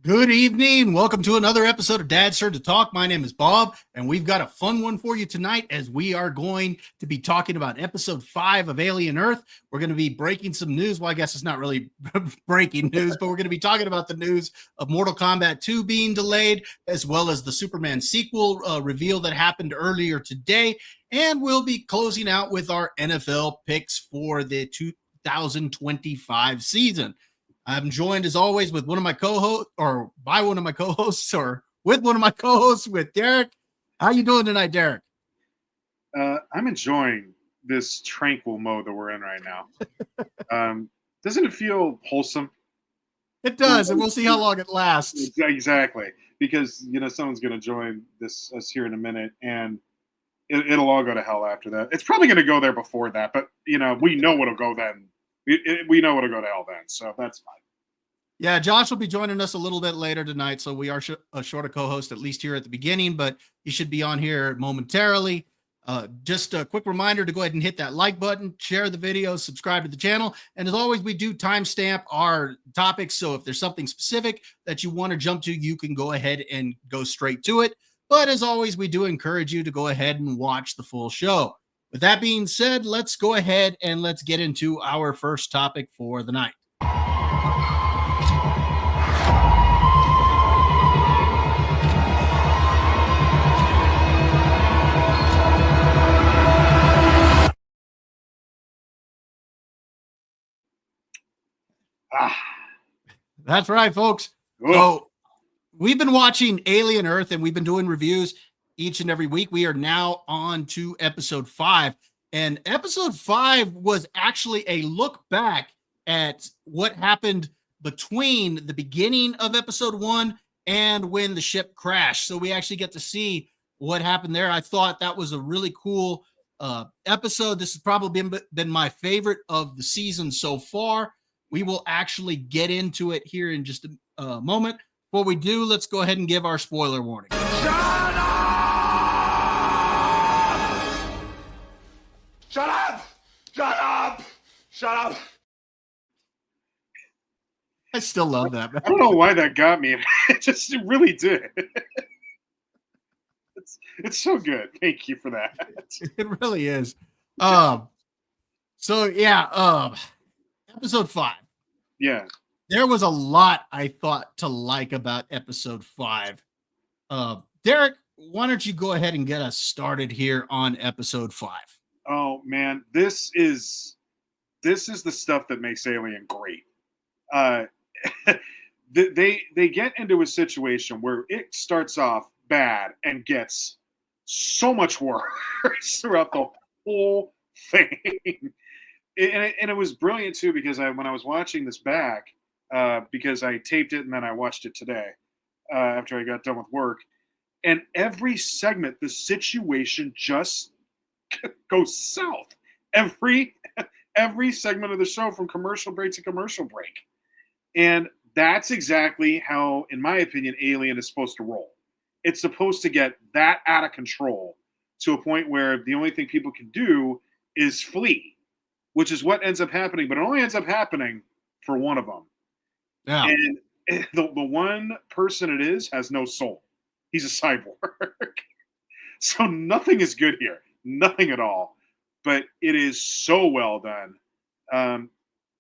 Good evening. Welcome to another episode of Dad's Turn to Talk. My name is Bob, and we've got a fun one for you tonight as we are going to be talking about episode 5 of Alien Earth. We're going to be breaking some news. Well, I guess it's not really breaking news, but we're going to be talking about the news of Mortal Kombat 2 being delayed, as well as the Superman sequel reveal that happened earlier today. And we'll be closing out with our NFL picks for the 2025 season. I'm joined as always with one of my co-hosts, or by one of my co-hosts, or with one of my co-hosts, with Derek. How you doing tonight, Derek? I'm enjoying this tranquil mode that we're in right now. Doesn't it feel wholesome? It does, and we'll see how long it lasts. Exactly, because someone's going to join us here in a minute, and it'll all go to hell after that. It's probably going to go there before that, but we know it'll go then. We know it'll go to hell then, so that's fine. Yeah, Josh will be joining us a little bit later tonight, so we are short a co-host, at least here at the beginning, but he should be on here momentarily. Just a quick reminder to go ahead and hit that like button, share the video, subscribe to the channel, and as always, we do timestamp our topics, so if there's something specific that you want to jump to, you can go ahead and go straight to it. But as always, we do encourage you to go ahead and watch the full show. With that being said, let's go ahead and let's get into our first topic for the night. That's right, folks. Whoa. So we've been watching Alien Earth and we've been doing reviews each and every week. We are now on to episode 5. And episode 5 was actually a look back at what happened between the beginning of episode 1 and when the ship crashed. So we actually get to see what happened there. I thought that was a really cool episode. This has probably been my favorite of the season so far. We will actually get into it here in just a moment. Before we do, let's go ahead and give our spoiler warning. Shut up! Shut up! Shut up! Shut up! I still love that, man. I don't know why that got me. It really did. It's so good. Thank you for that. It really is. Episode 5. Yeah. There was a lot I thought to like about episode 5. Derek, why don't you go ahead and get us started here on episode 5? Oh man, this is the stuff that makes Alien great. They get into a situation where it starts off bad and gets so much worse throughout the whole thing. And it was brilliant too, because when I was watching this back, because I taped it and then I watched it today after I got done with work, and every segment the situation just goes south. Every segment of the show, from commercial break to commercial break, and that's exactly how, in my opinion, Alien is supposed to roll. It's supposed to get that out of control to a point where the only thing people can do is flee, which is what ends up happening. But it only ends up happening for one of them. Yeah. And the one person it is has no soul. He's a cyborg. So nothing is good here. Nothing at all. But it is so well done.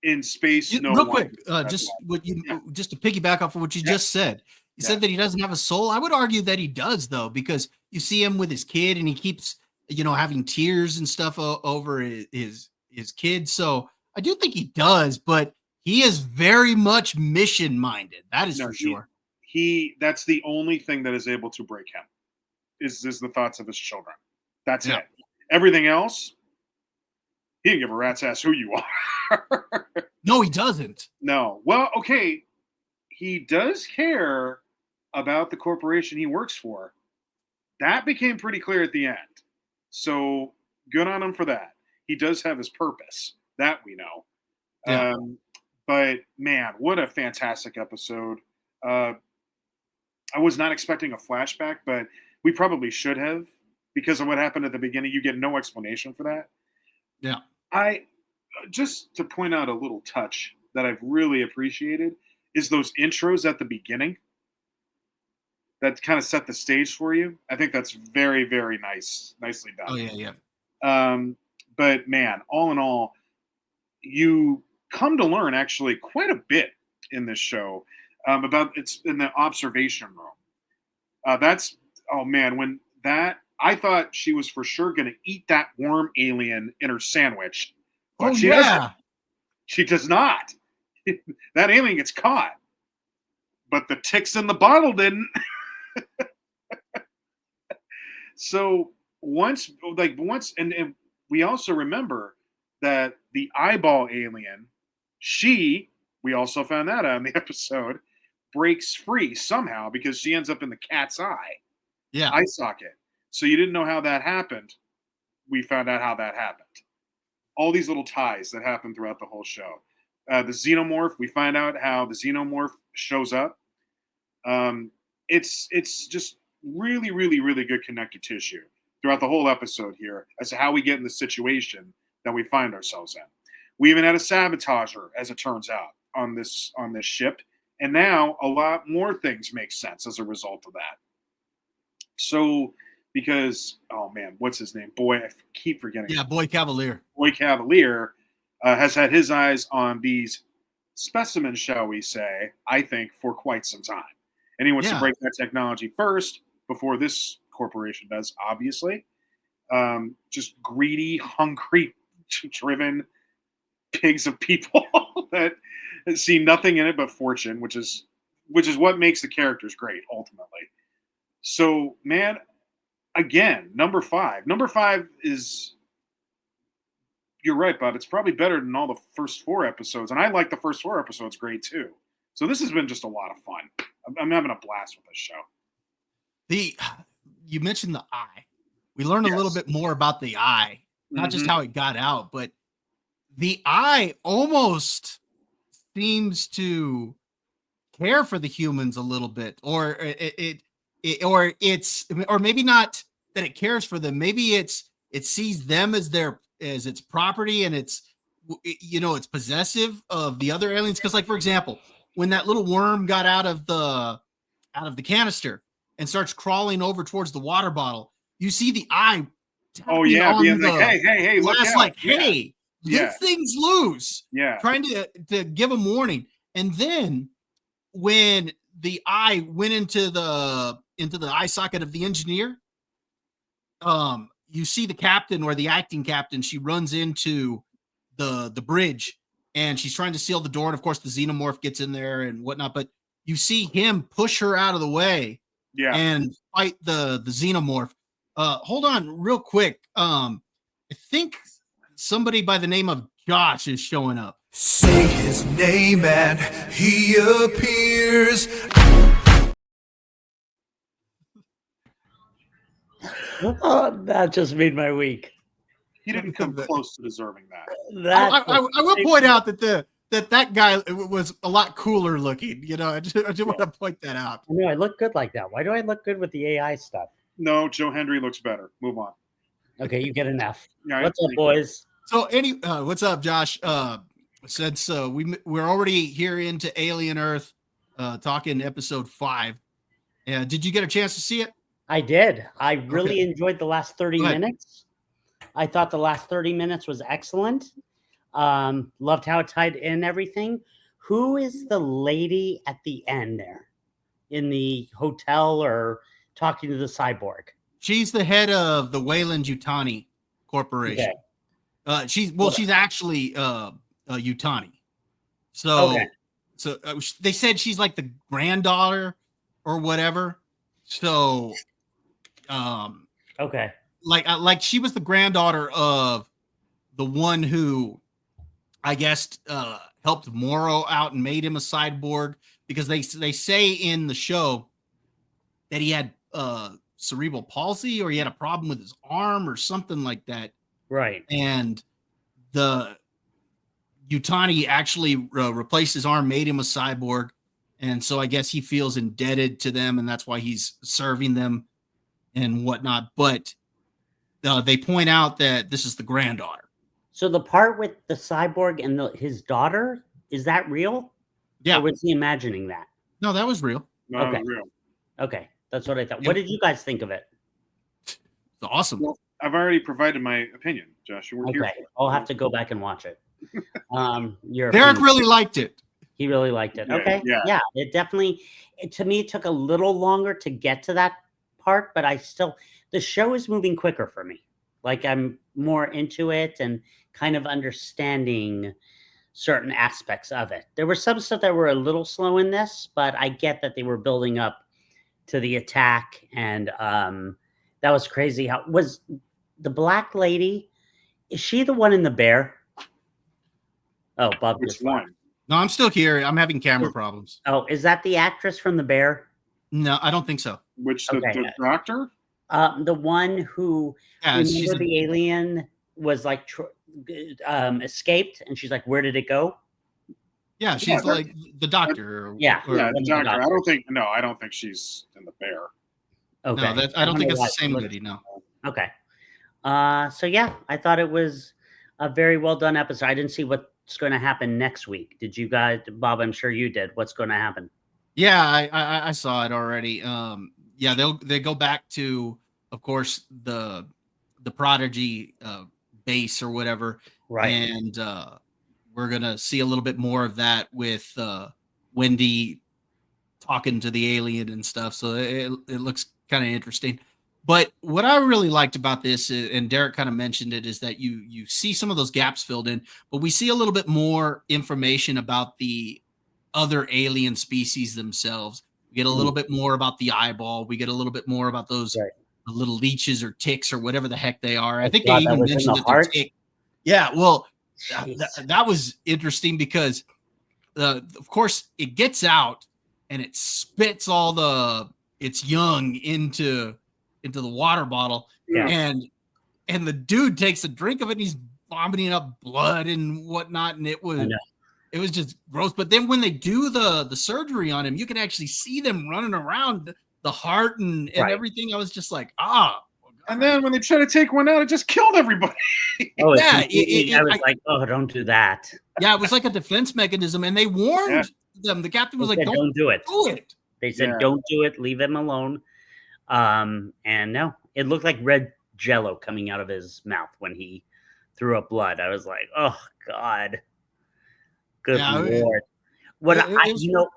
In space, real quick, just to piggyback off of what you just said. You said that he doesn't have a soul. I would argue that he does, though, because you see him with his kid and he keeps, having tears and stuff over his kid. So I do think he does, but he is very much mission minded. That is for sure. That's the only thing that is able to break him is the thoughts of his children. That's it. Everything else, he didn't give a rat's ass who you are. No, he doesn't. No. Well, okay. He does care about the corporation he works for. That became pretty clear at the end. So good on him for that. He does have his purpose. That we know. Yeah. But man, what a fantastic episode. I was not expecting a flashback, but we probably should have, because of what happened at the beginning. You get no explanation for that. Yeah. Just to point out a little touch that I've really appreciated is those intros at the beginning that kind of set the stage for you. I think that's very, very nicely done. Oh yeah. But man, all in all, you come to learn actually quite a bit in this show about it's in the observation room. That's oh man, when that I thought she was for sure going to eat that worm alien in her sandwich, but Oh she yeah. doesn't. She does not. That alien gets caught, but the ticks in the bottle didn't. So once, and we also remember that the eyeball alien, we also found that out in the episode, breaks free somehow because she ends up in the cat's Yeah. eye socket. So you didn't know how that happened. We found out how that happened. All these little ties that happen throughout the whole show. The xenomorph, we find out how the xenomorph shows up. It's just really, really, really good connective tissue throughout the whole episode here as to how we get in the situation that we find ourselves in. We even had a sabotager, as it turns out, on this ship, and now a lot more things make sense as a result of that. So, because oh man, what's his name? Boy, I keep forgetting. Yeah, Boy Cavalier. Boy Cavalier has had his eyes on these specimens, shall we say, I think, for quite some time. And he wants to break that technology first before this corporation does, obviously. Just greedy, hungry, driven pigs of people that see nothing in it but fortune, which is what makes the characters great, ultimately. So, man, again, number 5. Number 5 is, you're right, Bob. It's probably better than all the first 4 episodes. And I like the first 4 episodes great, too. So this has been just a lot of fun. I'm having a blast with this show. You mentioned the eye. We learned a little bit more about the eye, not just how it got out, but the eye almost seems to care for the humans a little bit, or or maybe not that it cares for them. Maybe it sees them as its property, and it's possessive of the other aliens. Because, like, for example, when that little worm got out of the canister and starts crawling over towards the water bottle, you see the eye. Oh yeah, being like, hey, look out! Like, hey, this thing's loose. Yeah, trying to give them warning. And then when the eye went into the eye socket of the engineer, you see the captain, or the acting captain. She runs into the bridge, and she's trying to seal the door. And of course, the xenomorph gets in there and whatnot. But you see him push her out of the way, and fight the xenomorph. Hold on, real quick. I think somebody by the name of Josh is showing up. Say his name and he appears. Oh, that just made my week. He didn't come close to deserving that. I will point out that guy was a lot cooler looking. I just want to point that out. I know I look good like that. Why do I look good with the AI stuff? No, Joe Hendry looks better. Move on. Okay, you get an F. Yeah, what's up, boys? So, what's up, Josh? Since we're already here into Alien Earth, talking episode 5. Did you get a chance to see it? I did. I really enjoyed the last 30 minutes. I thought the last 30 minutes was excellent. Loved how it tied in everything. Who is the lady at the end there in the hotel or talking to the cyborg? She's the head of the Weyland-Yutani Corporation. Okay. She's actually Yutani. So they said she's like the granddaughter or whatever. So like she was the granddaughter of the one who I guess helped Morrow out and made him a cyborg, because they say in the show that he had cerebral palsy, or he had a problem with his arm or something like that. Right. And the Yutani actually replaced his arm, made him a cyborg. And so I guess he feels indebted to them, and that's why he's serving them and whatnot. But they point out that this is the granddaughter. So the part with the cyborg and his daughter, is that real? Yeah. Or was he imagining that? No, that was real. No, that was real. Okay. That's what I thought. What did you guys think of it? It's awesome. Well, I've already provided my opinion, Josh. We're here. Okay, I'll have to go back and watch it. Your Derek opinion. really liked it. He really liked it. Yeah, Okay, yeah. yeah, it definitely. To me, it took a little longer to get to that part, but the show is moving quicker for me. Like I'm more into it and kind of understanding certain aspects of it. There were some stuff that were a little slow in this, but I get that they were building up to the attack, and that was crazy. How was the black lady? Is she the one in the bear? Oh, Bob. Which just one? No, I'm still here. I'm having camera problems. Oh, is that the actress from the bear? No, I don't think so. Which Okay. the doctor? The one who Yeah, she's remember the alien was like escaped, and she's like, "Where did it go?" she's Yeah, like the doctor. Yeah. or- Yeah, one the of the doctor. I doctors. don't think. No, I don't think she's in the bear. Okay, No, I don't think know it's why the same she looked- lady. No. Okay. So yeah, I thought it was a very well done episode. I didn't see what's going to happen next week. Did you guys, Bob? I'm sure you did. What's going to happen? Yeah, I saw it already. Yeah, they go back to, of course, the Prodigy base or whatever, Right. and we're gonna see a little bit more of that with Wendy talking to the alien and stuff. So it looks kind of interesting. But what I really liked about this, and Derek kind of mentioned it, is that you see some of those gaps filled in, but we see a little bit more information about the other alien species themselves. We get a little bit more about the eyeball. We get a little bit more about those Right. little leeches or ticks or whatever the heck they are. I think God, they that even was in mentioned the that they're heart? tick. Yeah, well, Jeez. that was interesting because, of course, it gets out and it spits all its young into the water bottle, Yeah. and the dude takes a drink of it and he's vomiting up blood and whatnot, and it was just gross. But then when they do the surgery on him, you can actually see them running around the heart and Right. everything. I was just like, And then when they try to take one out, it just killed everybody. Oh, it's Yeah, completely- I was like, oh, don't do that. yeah, it was like a defense mechanism, and they warned them. The captain was They like, said, don't do it. do it. They said, Yeah. don't do it. Leave him alone. And no, it looked like red jello coming out of his mouth when he threw up blood. I was like, oh God, good Yeah, Lord. What it was-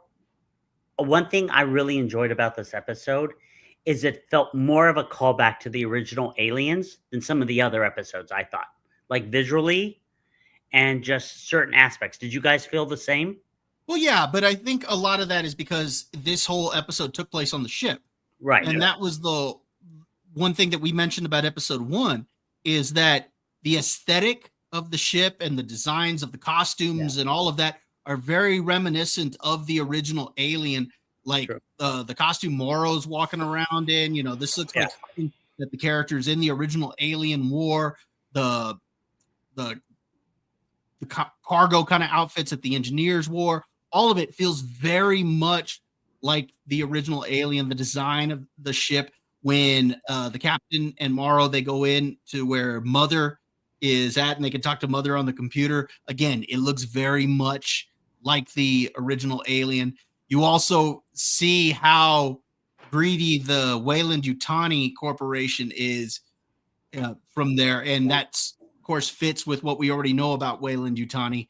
one thing I really enjoyed about this episode is it felt more of a callback to the original Aliens than some of the other episodes, I thought, like visually and just certain aspects. Did you guys feel the same? Well, yeah, but I think a lot of that is because this whole episode took place on the ship. Right. And that was the one thing that we mentioned about episode 1 is that the aesthetic of the ship and the designs of the costumes and all of that are very reminiscent of the original Alien. Like True. The costume Morrow's walking around in, this looks like something that the characters in the original Alien wore. The cargo kind of outfits that the engineers wore. All of it feels very much like the original Alien, the design of the ship. When the captain and Morrow, they go in to where Mother is at and they can talk to Mother on the computer. Again, it looks very much like the original Alien. You also see how greedy the Weyland-Yutani Corporation is from there. And that's, of course, fits with what we already know about Weyland-Yutani.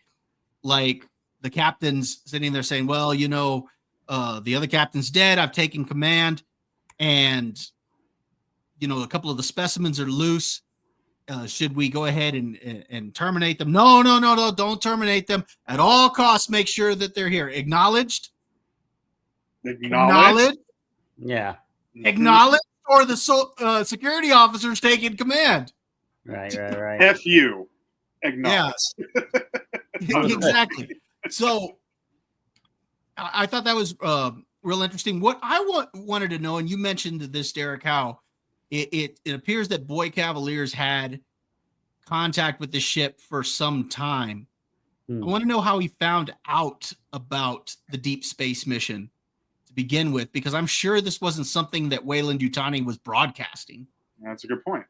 Like the captain's sitting there saying, well, the other captain's dead. I've taken command. And, a couple of the specimens are loose. Should we go ahead and terminate them? No, don't terminate them. At all costs, make sure that they're here. Acknowledged? Acknowledge. Yeah. Acknowledged, or the security officers taking command. Right. F you. Acknowledge. Exactly. So I thought that was real interesting. What I wanted to know, and you mentioned this, Derek, how it appears that Boy Cavaliers had contact with the ship for some time. I want to know how he found out about the deep space mission to begin with, because I'm sure this wasn't something that Weyland-Yutani was broadcasting. That's a good point.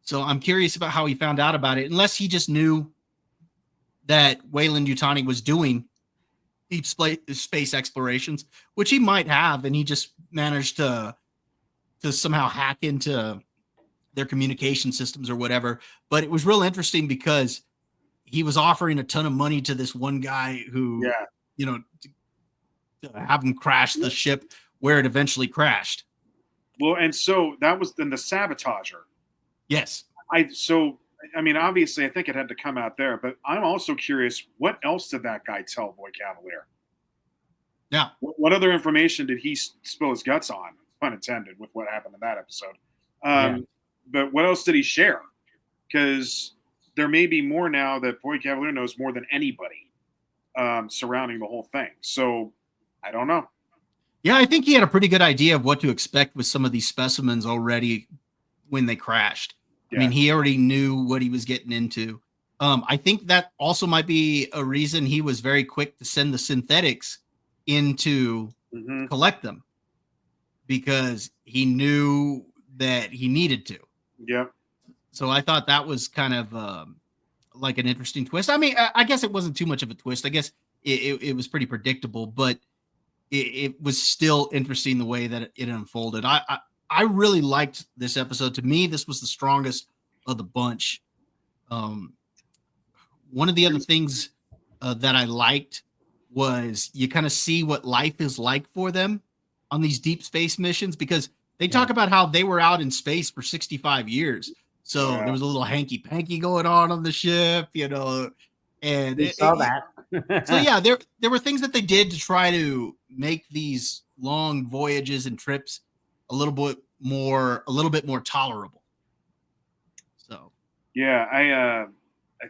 So I'm curious about how he found out about it, unless he just knew that Weyland-Yutani was doing deep space explorations, which he might have, and he just managed to to somehow hack into their communication systems or whatever. But it was real interesting because he was offering a ton of money to this one guy who, you know, to have him crash the ship where it eventually crashed. Well, and so that was then the sabotager. Yes. I mean, obviously, I think it had to come out there, but I'm also curious, what else did that guy tell Boy Cavalier? Yeah. What other information did he spill his guts on, pun intended, with what happened in that episode? But what else did he share? Because there may be more now that Boy Cavalier knows more than anybody surrounding the whole thing. So I don't know. Yeah, I think he had a pretty good idea of what to expect with some of these specimens already when they crashed. I mean, he already knew what he was getting into. I think that also might be a reason he was very quick to send the synthetics in to collect them, because he knew that he needed to. Yep. So I thought that was kind of like an interesting twist. I mean, I guess it wasn't too much of a twist. I guess it was pretty predictable, but it was still interesting the way that it unfolded. I really liked this episode. To me, this was the strongest of the bunch. One of the other things that I liked was you kind of see what life is like for them on these deep space missions, because they talk about how they were out in space for 65 years. So there was a little hanky panky going on the ship, you know, and we saw that. So yeah, there were things that they did to try to make these long voyages and trips a little bit more tolerable. So yeah, I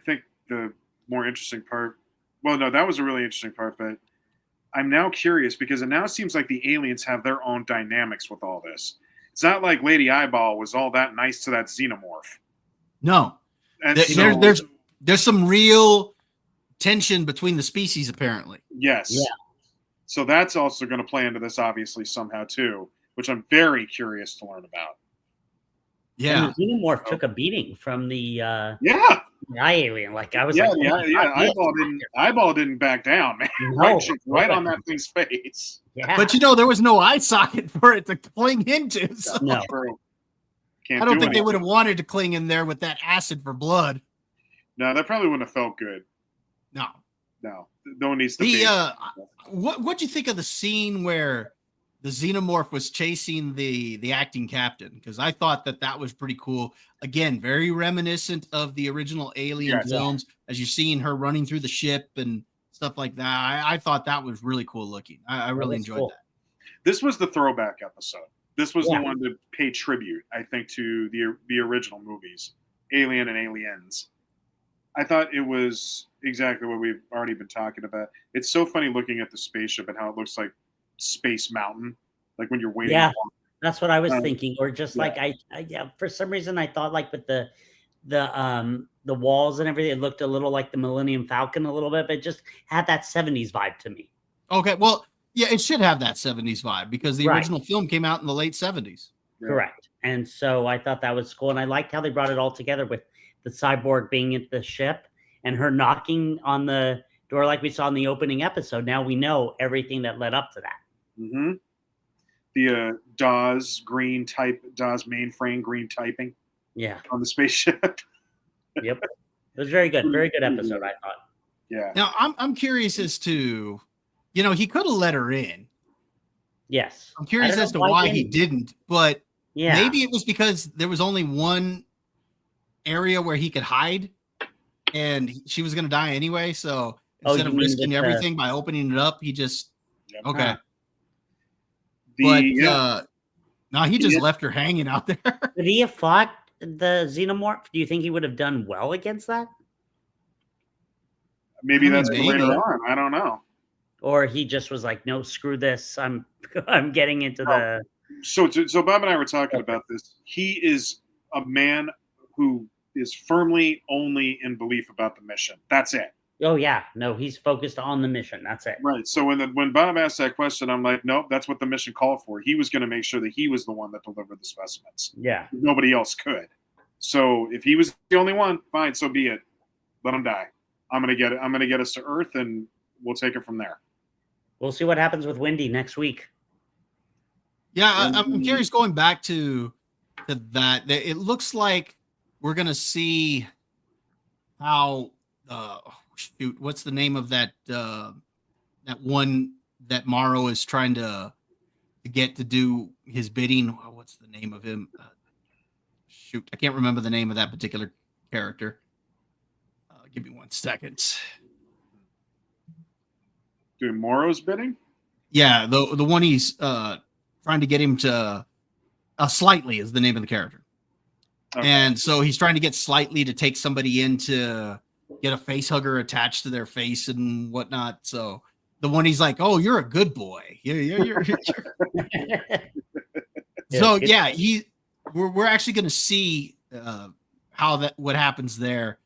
think the more interesting part. Well, no, that was a really interesting part, but I'm now curious because it now seems like the aliens have their own dynamics with all this. It's not like Lady Eyeball was all that nice to that xenomorph. No, and there's some real tension between the species, apparently. Yes. Yeah. So that's also going to play into this, obviously, somehow too, which I'm very curious to learn about. Yeah, and the xenomorph took a beating from the alien. Like I was Eyeball didn't back down, man. No, right on that thing's face. Yeah, but you know there was no eye socket for it to cling into. So no. I don't think they would have wanted to cling in there with that acid for blood. No, that probably wouldn't have felt good. No. No one needs to be. What'd you think of the scene where the xenomorph was chasing the acting captain? Because I thought that was pretty cool. Again, very reminiscent of the original Alien films, as you're seeing her running through the ship and stuff like that. I thought that was really cool looking. I really enjoyed that. This was the throwback episode. This was the one to pay tribute, I think, to the original movies, Alien and Aliens. I thought it was exactly what we've already been talking about. It's so funny looking at the spaceship and how it looks like Space Mountain, like when you're waiting. Yeah, that's what I was thinking. Or just like I for some reason I thought like with the walls and everything, it looked a little like the Millennium Falcon a little bit, but it just had that 70s vibe to me. Okay, well, yeah, it should have that 70s vibe because the original film came out in the late 70s. Yeah. Correct. And so I thought that was cool. And I liked how they brought it all together with the cyborg being at the ship and her knocking on the door like we saw in the opening episode. Now we know everything that led up to that. Mm-hmm. The DAWS mainframe green typing. Yeah. On the spaceship. Yep. It was very good. Very good episode, I thought. Yeah. Now I'm curious as to, you know, he could have let her in. Yes. I'm curious as to why he didn't, but yeah, maybe it was because there was only one area where he could hide and she was going to die anyway. So instead of risking everything by opening it up, he just, okay. No, he just left her hanging out there. Would he have fought the xenomorph? Do you think he would have done well against that? Maybe that's later on. I don't know. Or he just was like, no, screw this. I'm getting into the. So Bob and I were talking about this. He is a man who is firmly only in belief about the mission. That's it. Oh yeah, no, he's focused on the mission. That's it. Right. So when Bob asked that question, I'm like, nope, that's what the mission called for. He was going to make sure that he was the one that delivered the specimens. Yeah. Nobody else could. So if he was the only one, fine, so be it. Let him die. I'm gonna get us to Earth, and we'll take it from there. We'll see what happens with Wendy next week. Yeah, I'm curious. Going back to that, it looks like we're gonna see how. Shoot, what's the name of that? That one that Morrow is trying to get to do his bidding. What's the name of him? Shoot, I can't remember the name of that particular character. Give me 1 second. Doing Morrow's bidding? Yeah, the one he's trying to get him to Slightly is the name of the character. Okay. And so he's trying to get Slightly to take somebody in to get a face hugger attached to their face and whatnot. So the one he's like, "Oh, you're a good boy." You're So yeah, we're actually going to see what happens there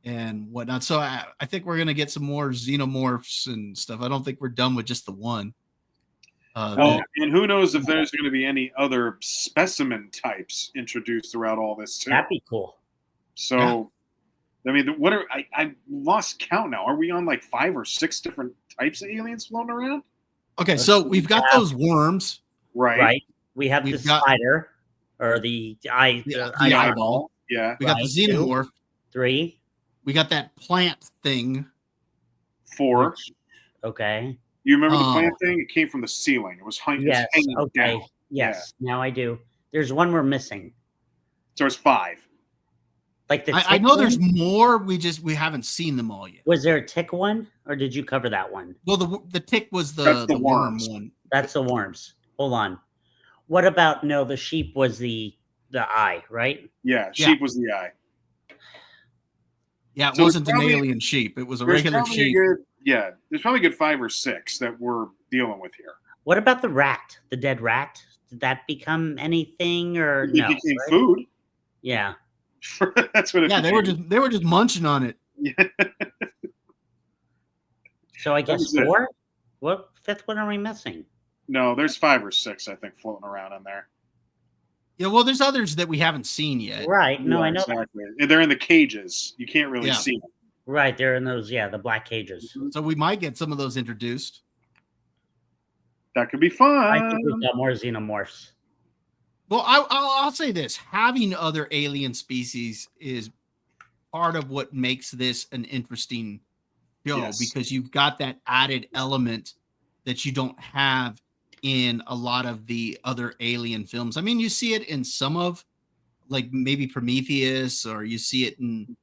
and whatnot. So I think we're going to get some more xenomorphs and stuff. I don't think we're done with just the one. And who knows if there's going to be any other specimen types introduced throughout all this too. That'd be cool. So, yeah. I mean, what are I lost count now? Are we on like 5 or 6 different types of aliens floating around? Okay, so we've got those worms, right? We have the spider or the eyeball. Yeah, we got the xenomorph. 3. We got that plant thing. 4. Okay. You remember the plant thing? It came from the ceiling. It was hanging down. Yes. Yeah. Now I do. There's one we're missing. So it's 5. Like I know there's more. We haven't seen them all yet. Was there a tick one, or did you cover that one? Well, the tick was the worm one. That's the worms. Hold on. What about the sheep was the eye, right? Yeah, sheep was the eye. Yeah, it wasn't an alien sheep. It was a regular sheep. There's probably a good 5 or 6 that we're dealing with here. What about the rat? The dead rat? Did that become anything or no? It became food. Yeah. That's what it became. They were just munching on it. Yeah. So I guess 4? What 5th one are we missing? No, there's 5 or 6, I think, floating around in there. Yeah, well, there's others that we haven't seen yet. Right. No, I know. Exactly. They're in the cages. You can't really see them. Right. They're in those, the black cages. So we might get some of those introduced. That could be fun. I think we've got more xenomorphs. Well, I'll say this. Having other alien species is part of what makes this an interesting show because you've got that added element that you don't have in a lot of the other alien films. I mean, you see it in some of, like maybe Prometheus, or you see it in,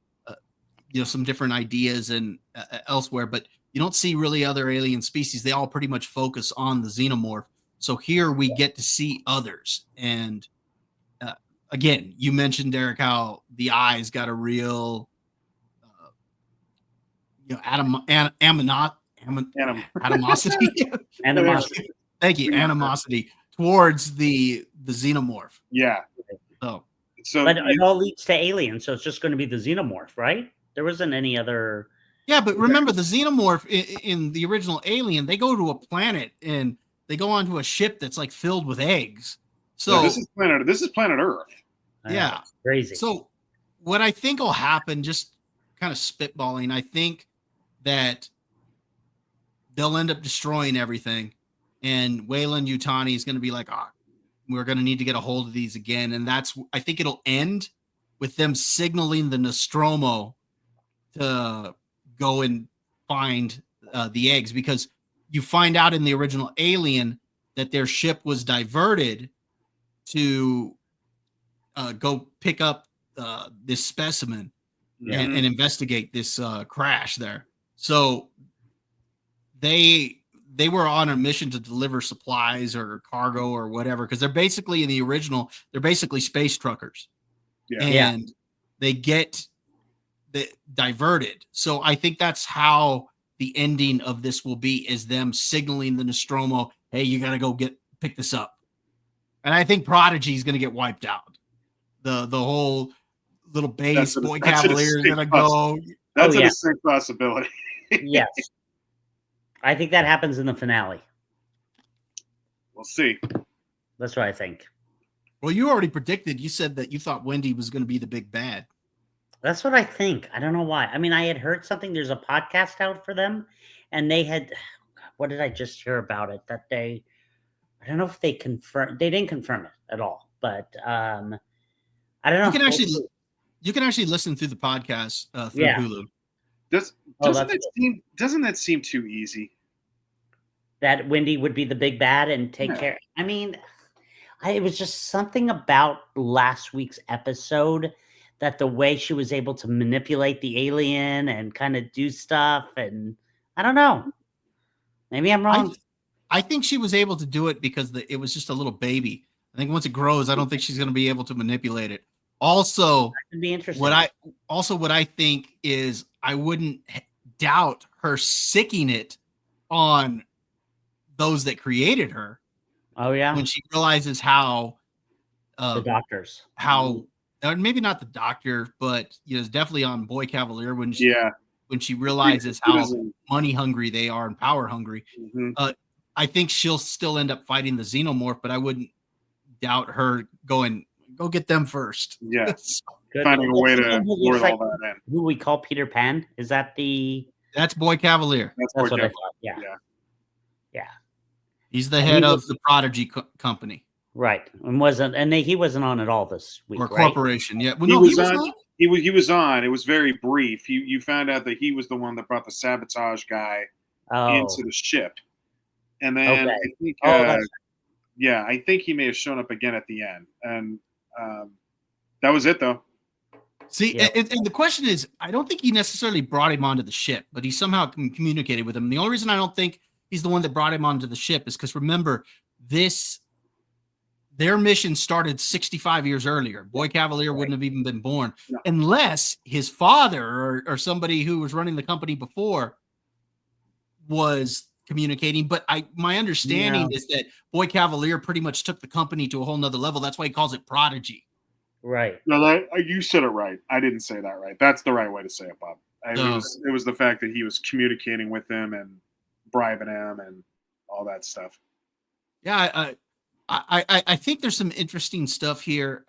some different ideas and elsewhere, but you don't see really other alien species. They all pretty much focus on the xenomorph. So here we get to see others. And again, you mentioned, Derek, how the eye's got a real, animosity. Animosity. Thank you. Animosity towards the xenomorph. Yeah. So but it all leads to aliens, so it's just going to be the xenomorph, right? There wasn't any other. Yeah, but remember the xenomorph in the original Alien, they go to a planet and they go onto a ship that's like filled with eggs. So this is planet Earth. Yeah. Crazy. So what I think will happen, just kind of spitballing, I think that they'll end up destroying everything. And Weyland Yutani is going to be like, we're going to need to get a hold of these again. And I think it'll end with them signaling the Nostromo to go and find the eggs, because you find out in the original Alien that their ship was diverted to go pick up this specimen and investigate this crash there. So they were on a mission to deliver supplies or cargo or whatever, because they're basically, in the original, they're basically space truckers. And they get diverted. So I think that's how the ending of this will be, is them signaling the Nostromo, hey, you got to pick this up. And I think Prodigy is going to get wiped out. The whole little base Boy Cavalier is going to go. That's a distinct possibility. Yes. I think that happens in the finale. We'll see. That's what I think. Well, you already predicted. You said that you thought Wendy was going to be the big bad. That's what I think. I don't know why. I mean, I had heard something. There's a podcast out for them, and they had. What did I just hear about it? That I don't know if they didn't confirm it at all, but I don't know. You can actually listen through the podcast through Hulu. Doesn't that seem too easy? That Wendy would be the big bad and take care. I mean, it was just something about last week's episode that the way she was able to manipulate the alien and kind of do stuff. And I don't know. Maybe I'm wrong. I think she was able to do it because it was just a little baby. I think once it grows, I don't think she's going to be able to manipulate it. Also, that could be interesting. What I think is I wouldn't doubt her sicking it on those that created her. Oh yeah. When she realizes how the doctors, maybe not the doctor, but it's definitely on Boy Cavalier when she realizes how money hungry they are and power hungry. Mm-hmm. I think she'll still end up fighting the xenomorph, but I wouldn't doubt her going, go get them first. Yeah. Finding a way to lure all that in. Who we call Peter Pan? Is that that's Boy Cavalier. That's what I thought. Yeah. He's the head of the Prodigy company. Right. And he wasn't on at all this week. Or corporation. Right? Yeah. Well, he was on. It was very brief. You found out that he was the one that brought the sabotage guy into the ship. And then I think I think he may have shown up again at the end. And that was it though. See, and the question is, I don't think he necessarily brought him onto the ship, but he somehow communicated with him. And the only reason I don't think he's the one that brought him onto the ship is because remember, their mission started 65 years earlier. Boy Cavalier wouldn't have even been born unless his father or somebody who was running the company before was communicating. But my understanding is that Boy Cavalier pretty much took the company to a whole nother level. That's why he calls it Prodigy. Right. No, you said it right. I didn't say that right. That's the right way to say it, Bob. It was the fact that he was communicating with him and bribing him and all that stuff. Yeah, I think there's some interesting stuff here.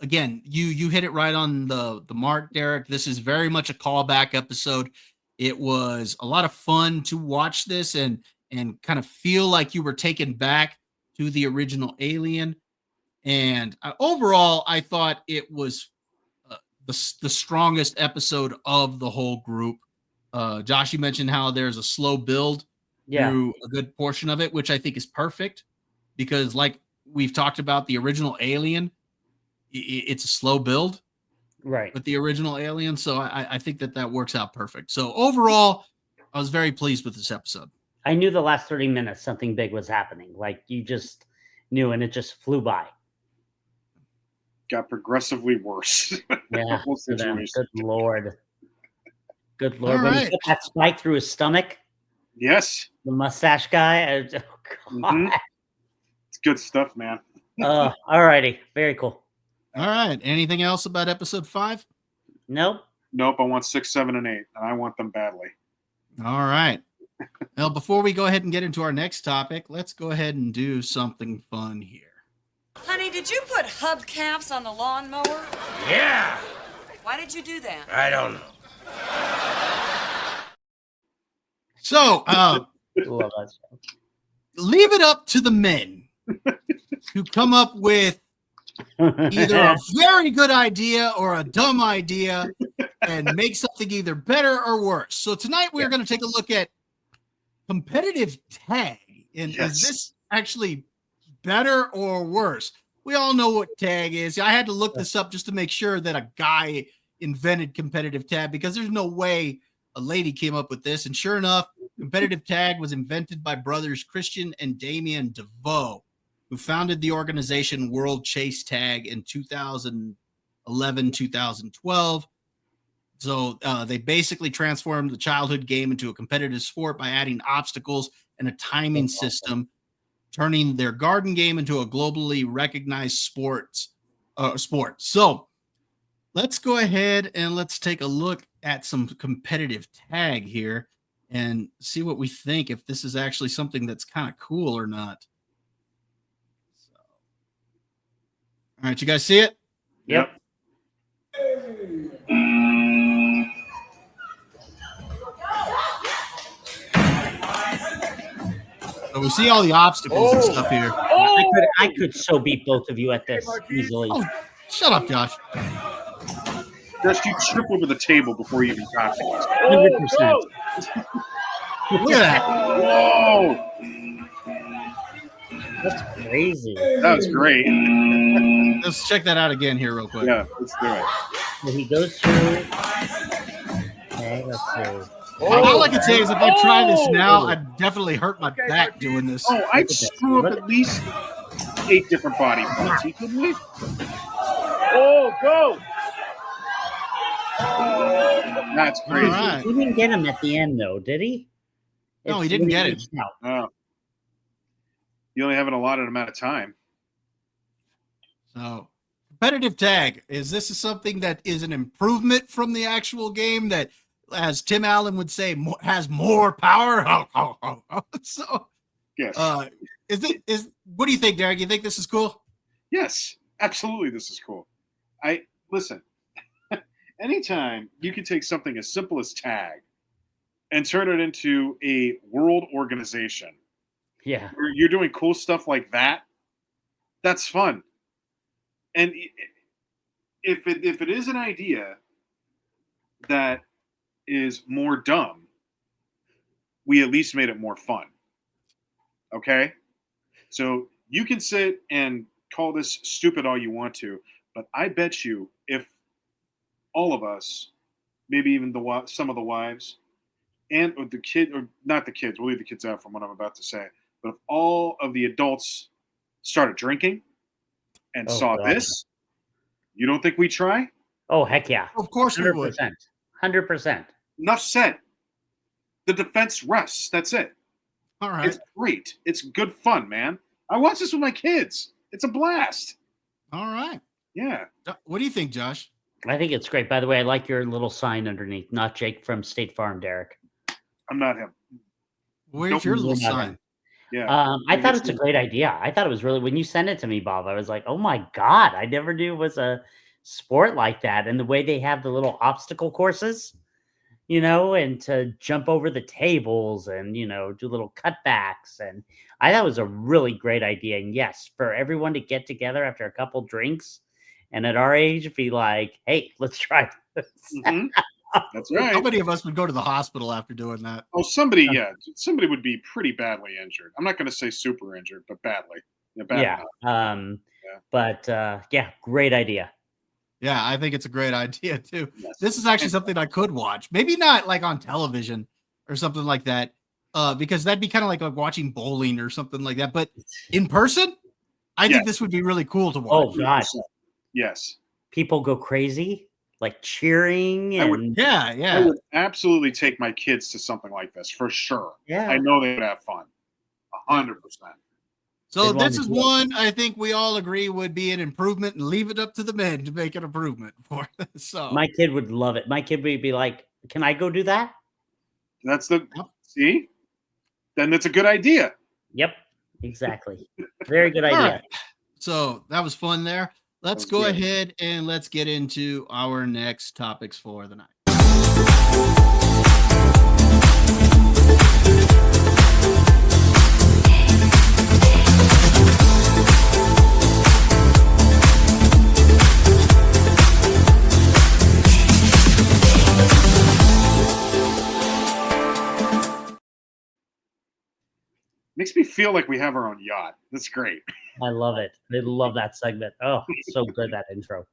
Again, you hit it right on the mark, Derek. This is very much a callback episode. It was a lot of fun to watch this and kind of feel like you were taken back to the original Alien. And overall, I thought it was the strongest episode of the whole group. Josh, you mentioned how there's a slow build through a good portion of it, which I think is perfect because like we've talked about the original Alien, it's a slow build with the original Alien. So I think that works out perfect. So overall, I was very pleased with this episode. I knew the last 30 minutes, something big was happening. Like you just knew, and it just flew by. Got progressively worse. Yeah. Good Lord. Good Lord. All When right. he put that spike through his stomach. Yes. The mustache guy. God. Mm-hmm. It's good stuff, man. All righty. Very cool. All right. Anything else about episode 5? Nope. I want 6, 7, and 8, and I want them badly. All right. Well, before we go ahead and get into our next topic, let's go ahead and do something fun here. Honey, did you put hubcaps on the lawnmower? Yeah. Why did you do that? I don't know. So, Love that show. leave it up to the men who come up with either a very good idea or a dumb idea and make something either better or worse. So tonight we're going to take a look at competitive tag. And is this actually better or worse? We all know what tag is. I had to look this up just to make sure that a guy invented competitive tag because there's no way a lady came up with this. And sure enough, competitive tag was invented by brothers Christian and Damian DeVoe, who founded the organization World Chase Tag in 2011, 2012. So they basically transformed the childhood game into a competitive sport by adding obstacles and a timing system, turning their garden game into a globally recognized sport. So let's go ahead and let's take a look at some competitive tag here and see what we think, if this is actually something that's kind of cool or not. So, all right, you guys see it? Yep. So we see all the obstacles and stuff here. I could so beat both of you at this easily. Oh, shut up, Josh. Just you trip over the table before you even got to us. 100%. Look at that. Whoa! That's crazy. That was great. Let's check that out again here real quick. Yeah, let's do it. So he goes through. Okay, let's see. All I can say is if I try this now, I'd definitely hurt my back doing this. Oh, I'd screw up at least 8 different body parts. You kidding me? Oh, go! That's crazy. All right. He didn't get him at the end, though, did he? No, he didn't get it. No. Oh. You only have an allotted amount of time. So, competitive tag. Is this something that is an improvement from the actual game that, as Tim Allen would say, has more power? So, Yes. What do you think, Derek? You think this is cool? Yes, absolutely. This is cool. Listen. Anytime you can take something as simple as tag and turn it into a world organization, Yeah. where you're doing cool stuff like that, that's fun. And if it is an idea that is more dumb, we at least made it more fun. Okay? So you can sit and call this stupid all you want to, but I bet you if all of us, maybe even some of the wives, and or the kid, or not the kids, we'll leave the kids out from what I'm about to say, but if all of the adults started drinking and saw God. this, you don't think we try? Oh, heck yeah. Of course we would. 100%. 100%. Enough said. The defense rests. That's it. All right. It's great. It's good fun, man. I watch this with my kids. It's a blast. All right. Yeah. What do you think, Josh? I think it's great. By the way, I like your little sign underneath. Not Jake from State Farm, Derek. I'm not him. Where's Nope. your little You're not sign? him. Yeah. I thought it's a great idea. I thought it was really, when you sent it to me, Bob, I was like, oh my God, I never knew it was a sport like that. And the way they have the little obstacle courses, and to jump over the tables and, do little cutbacks. And I thought it was a really great idea. And yes, for everyone to get together after a couple drinks and at our age, be like, hey, let's try this. Mhm. That's right. How many of us would go to the hospital after doing that? Oh, somebody would be pretty badly injured. I'm not going to say super injured, but badly. Yeah, bad enough. But great idea. Yeah, I think it's a great idea too. Yes. This is actually something I could watch. Maybe not like on television or something like that, because that'd be kind of like watching bowling or something like that. But in person, I think this would be really cool to watch. Oh God, Yes. people go crazy, like cheering. I would- And Yeah. I would absolutely take my kids to something like this for sure. yeah. I know they would have fun. 100%. So They'd want this to is do it. one I think we all agree would be an improvement, and leave it up to the men to make an improvement for. So My kid would love it. My kid would be like, "Can I go do that?" That's see? Then that's a good idea. Yep, exactly. Very good all idea. right. So that was fun there. Let's That go was good. ahead and let's get into our next topics for the night. Makes me feel like we have our own yacht. That's great. I love it. I love that segment. Oh, so good, that intro.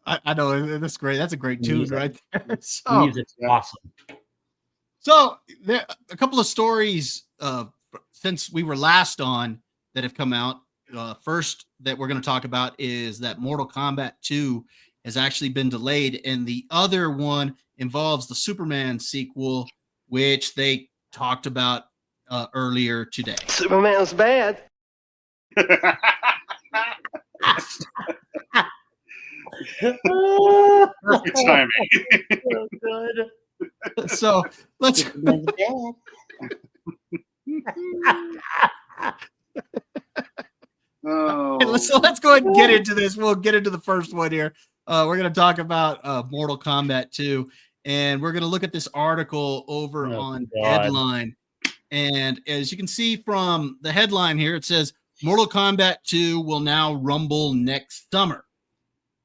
I know that's great. That's a great tune Music. right there. The So, music's yeah. awesome. so there a couple of stories since we were last on that have come out. First that we're going to talk about is that Mortal Kombat 2 has actually been delayed, and the other one involves the Superman sequel, which they talked about earlier today. Superman's bad. Perfect timing. So good. So let's Superman's bad. Oh, let's go ahead and get into this. We'll get into the first one here. We're going to talk about Mortal Kombat 2, and we're going to look at this article over Oh, on God. Deadline. And as you can see from the headline here, it says Mortal Kombat 2 will now rumble next summer.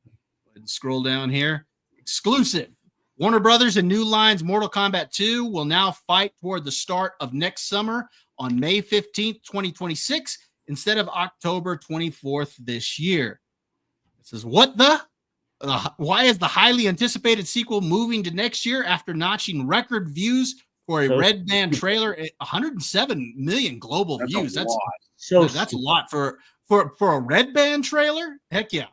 Go ahead and scroll down here. Exclusive. Warner Brothers and New Line's Mortal Kombat 2 will now fight toward the start of next summer on May 15th, 2026, instead of October 24th this year. It says, what the? Why is the highly anticipated sequel moving to next year after notching record views for a Red Band trailer? 107 million global views. That's a lot for a Red Band trailer. Heck yeah.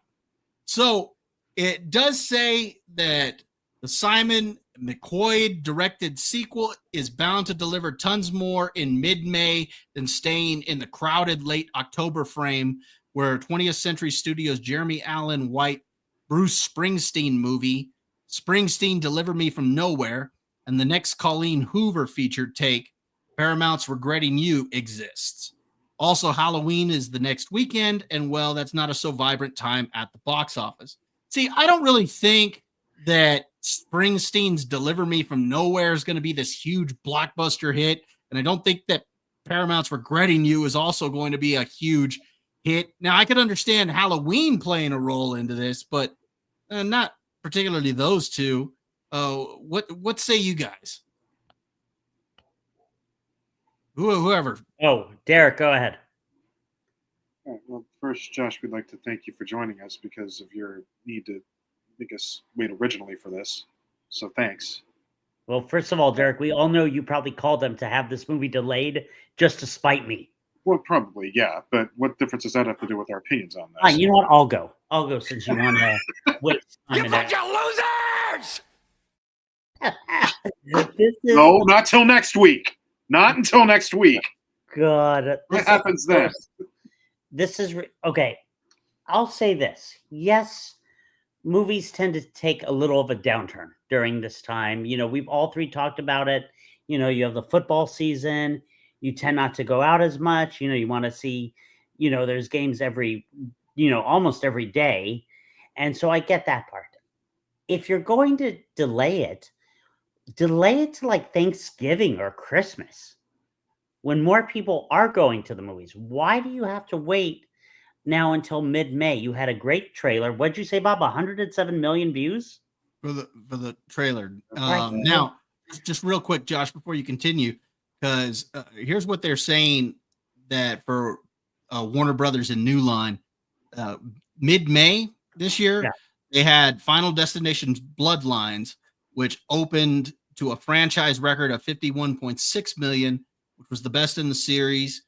So it does say that the Simon McQuoid directed sequel is bound to deliver tons more in mid-May than staying in the crowded late October frame where 20th Century Studios' Jeremy Allen White Bruce Springsteen movie, Springsteen Deliver Me From Nowhere, and the next Colleen Hoover featured take, Paramount's Regretting You, exists. Also, Halloween is the next weekend, and well, that's not a so vibrant time at the box office. See, I don't really think that Springsteen's Deliver Me From Nowhere is going to be this huge blockbuster hit, and I don't think that Paramount's Regretting You is also going to be a huge hit. Now, I could understand Halloween playing a role into this, but not particularly those two. What say you guys? Whoever. Oh, Derek, go ahead. All right, well, first, Josh, we'd like to thank you for joining us because of your need to make us wait originally for this. So thanks. Well, first of all, Derek, we all know you probably called them to have this movie delayed just to spite me. Well, probably, yeah. But what difference does that have to do with our opinions on this? You know what? I'll go. I'll go since you want to waste time. You bunch of losers! No, not till next week. Not until next week. God. What happens then? This is okay. I'll say this. Yes, movies tend to take a little of a downturn during this time. You know, we've all three talked about it. You know, you have the football season. You tend not to go out as much. You know, you want to see, you know, there's games almost every day. And so I get that part. If you're going to delay it to like Thanksgiving or Christmas when more people are going to the movies. Why do you have to wait now until mid-May? You had a great trailer. What'd you say, Bob? 107 million views For the trailer. Right. Now, just real quick, Josh, before you continue, because here's what they're saying that for Warner Brothers and New Line, mid-May this year, they had Final Destination Bloodlines, which opened to a franchise record of 51.6 million, which was the best in the series.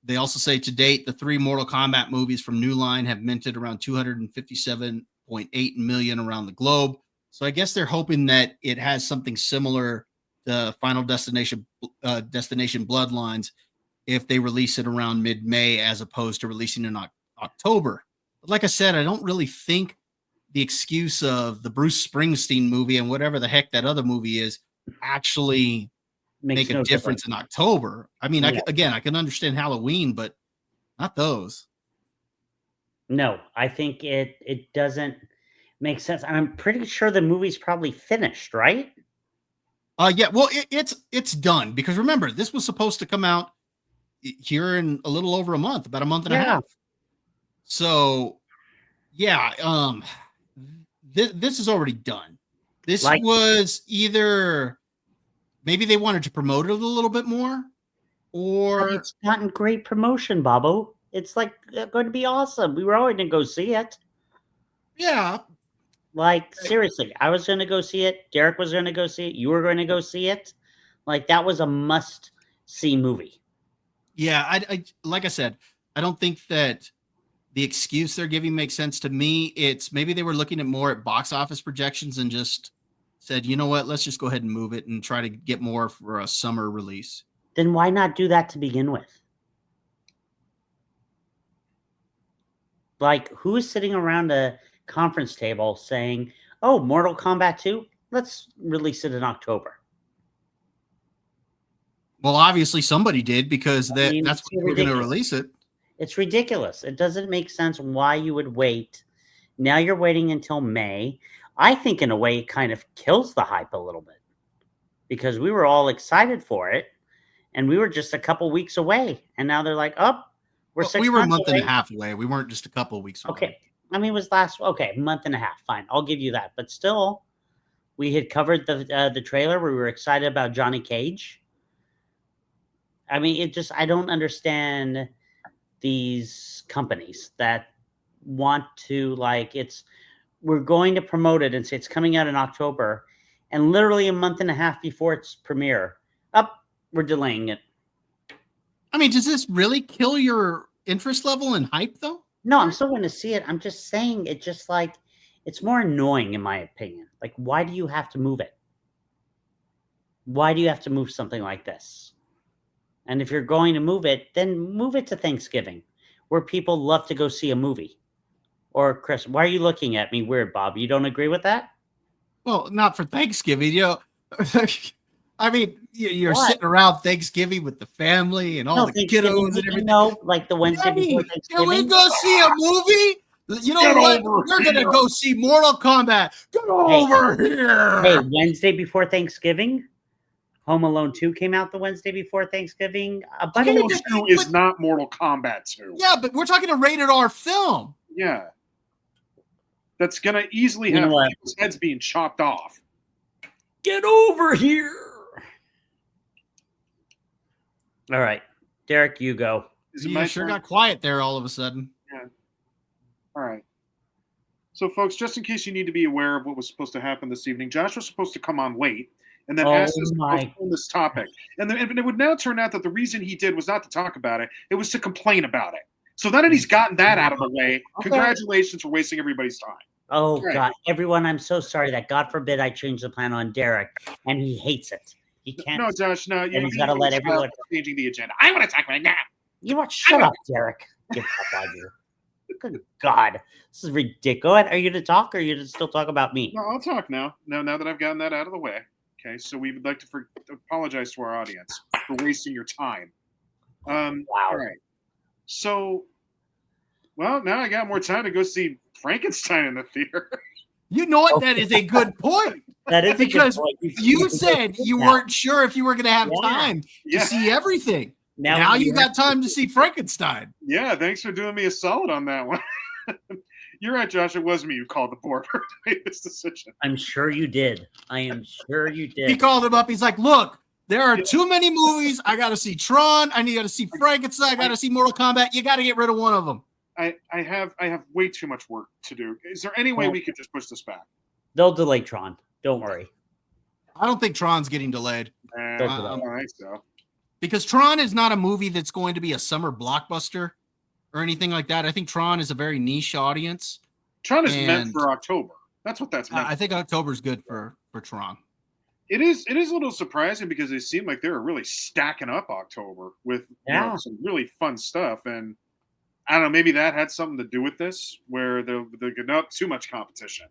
They also say to date, the 3 Mortal Kombat movies from New Line have minted around 257.8 million around the globe. So I guess they're hoping that it has something similar to Final Destination Bloodlines if they release it around mid-May as opposed to releasing in October. But like I said, I don't really think the excuse of the Bruce Springsteen movie and whatever the heck that other movie is actually make a difference in October. I mean, I can understand Halloween, but not those. No, I think it doesn't make sense. I'm pretty sure the movie's probably finished, right? Yeah, well, it's done because remember, this was supposed to come out here in a little over a month, about a month and a half. So, yeah, this is already done. This was either maybe they wanted to promote it a little bit more, or but it's gotten great promotion, Bobo. It's like going to be awesome. We were all going to go see it. Yeah. Like, seriously, I was going to go see it. Derek was going to go see it. You were going to go see it. Like, that was a must-see movie. Yeah, I like I said, I don't think that the excuse they're giving makes sense to me. It's maybe they were looking at more at box office projections and just said, you know what, let's just go ahead and move it and try to get more for a summer release. Then why not do that to begin with? Like, who is sitting around a conference table saying, oh, Mortal Kombat 2, let's release it in October? Well, obviously somebody did because that's when we're going to release it. It's ridiculous. It doesn't make sense why you would wait. Now you're waiting until May. I think in a way it kind of kills the hype a little bit because we were all excited for it. and we were just a couple weeks away, and now they're like, "Oh, we're Well, 6 we were a months month away." and a half away. We weren't just a couple of weeks away. Okay, I mean, it was month and a half. Fine, I'll give you that. But still, we had covered the trailer. We were excited about Johnny Cage. I mean, I don't understand these companies that want to we're going to promote it and say it's coming out in October, and literally a month and a half before its premiere, we're delaying it. I mean, does this really kill your interest level and hype, though? No, I'm still going to see it. I'm just saying it's more annoying in my opinion. Like, why do you have to move it? Why do you have to move something like this? And if you're going to move it, then move it to Thanksgiving, where people love to go see a movie. Or Chris, why are you looking at me weird, Bob? You don't agree with that? Well, not for Thanksgiving. I mean, you're What? sitting around Thanksgiving with the family and all the kiddos and everything. No, like the Wednesday before Can we Thanksgiving. go see a movie? You know Get what? over We're going to here. go see Mortal Kombat. Get over here. Hey, Wednesday before Thanksgiving, Home Alone 2 came out the Wednesday before Thanksgiving. Okay, Home Alone 2 is not Mortal Kombat 2. Yeah, but we're talking a rated R film. Yeah. That's going to easily You know have what? people's heads being chopped off. Get over here. All right, Derek, you go. Is it You my sure turn? got quiet there all of a sudden. All right. So, folks, just in case you need to be aware of what was supposed to happen this evening, Josh was supposed to come on late and then asked us to postpone this topic. And it would now turn out that the reason he did was not to talk about it, it was to complain about it. So now that he's gotten that out of the way, congratulations for wasting everybody's time. Oh, Right. God. Everyone, I'm so sorry that God forbid I change the plan on Derek, and he hates it. He can't. No, Josh, no. he's gotta let everyone- changing the agenda. I want to talk about it now. You what? Shut up, Derek. Give up on you. Good God. This is ridiculous. Are you going to talk, or are you going to still talk about me? No, I'll talk now. Now that I've gotten that out of the way. Okay, so we would like to apologize to our audience for wasting your time. Wow. All right. So, well, now I got more time to go see Frankenstein in the theater. You know what? That is a good point. That is Because a good point. You said you weren't sure if you were going to have Yeah. time to Yeah. see everything. Now Now you got time to see Frankenstein. Yeah, thanks for doing me a solid on that one. You're right, Josh. It was me who called the board to make this decision. I'm sure you did. I am sure you did. He called him up. He's like, look, there are too many movies. I got to see Tron. I need to see Frankenstein. I got to see Mortal Kombat. You got to get rid of one of them. I have way too much work to do. Is there any way we could just push this back? They'll delay Tron. Don't worry. I don't think Tron's getting delayed I Don't don't think so. because Tron is not a movie that's going to be a summer blockbuster or anything like that. I think Tron is a very niche audience. Tron is meant And- for October. That's what that's meant. I think October's good for Tron. It is a little surprising because they seem like they were really stacking up October with some really fun stuff. And I don't know, maybe that had something to do with this, where they're getting up too much competition.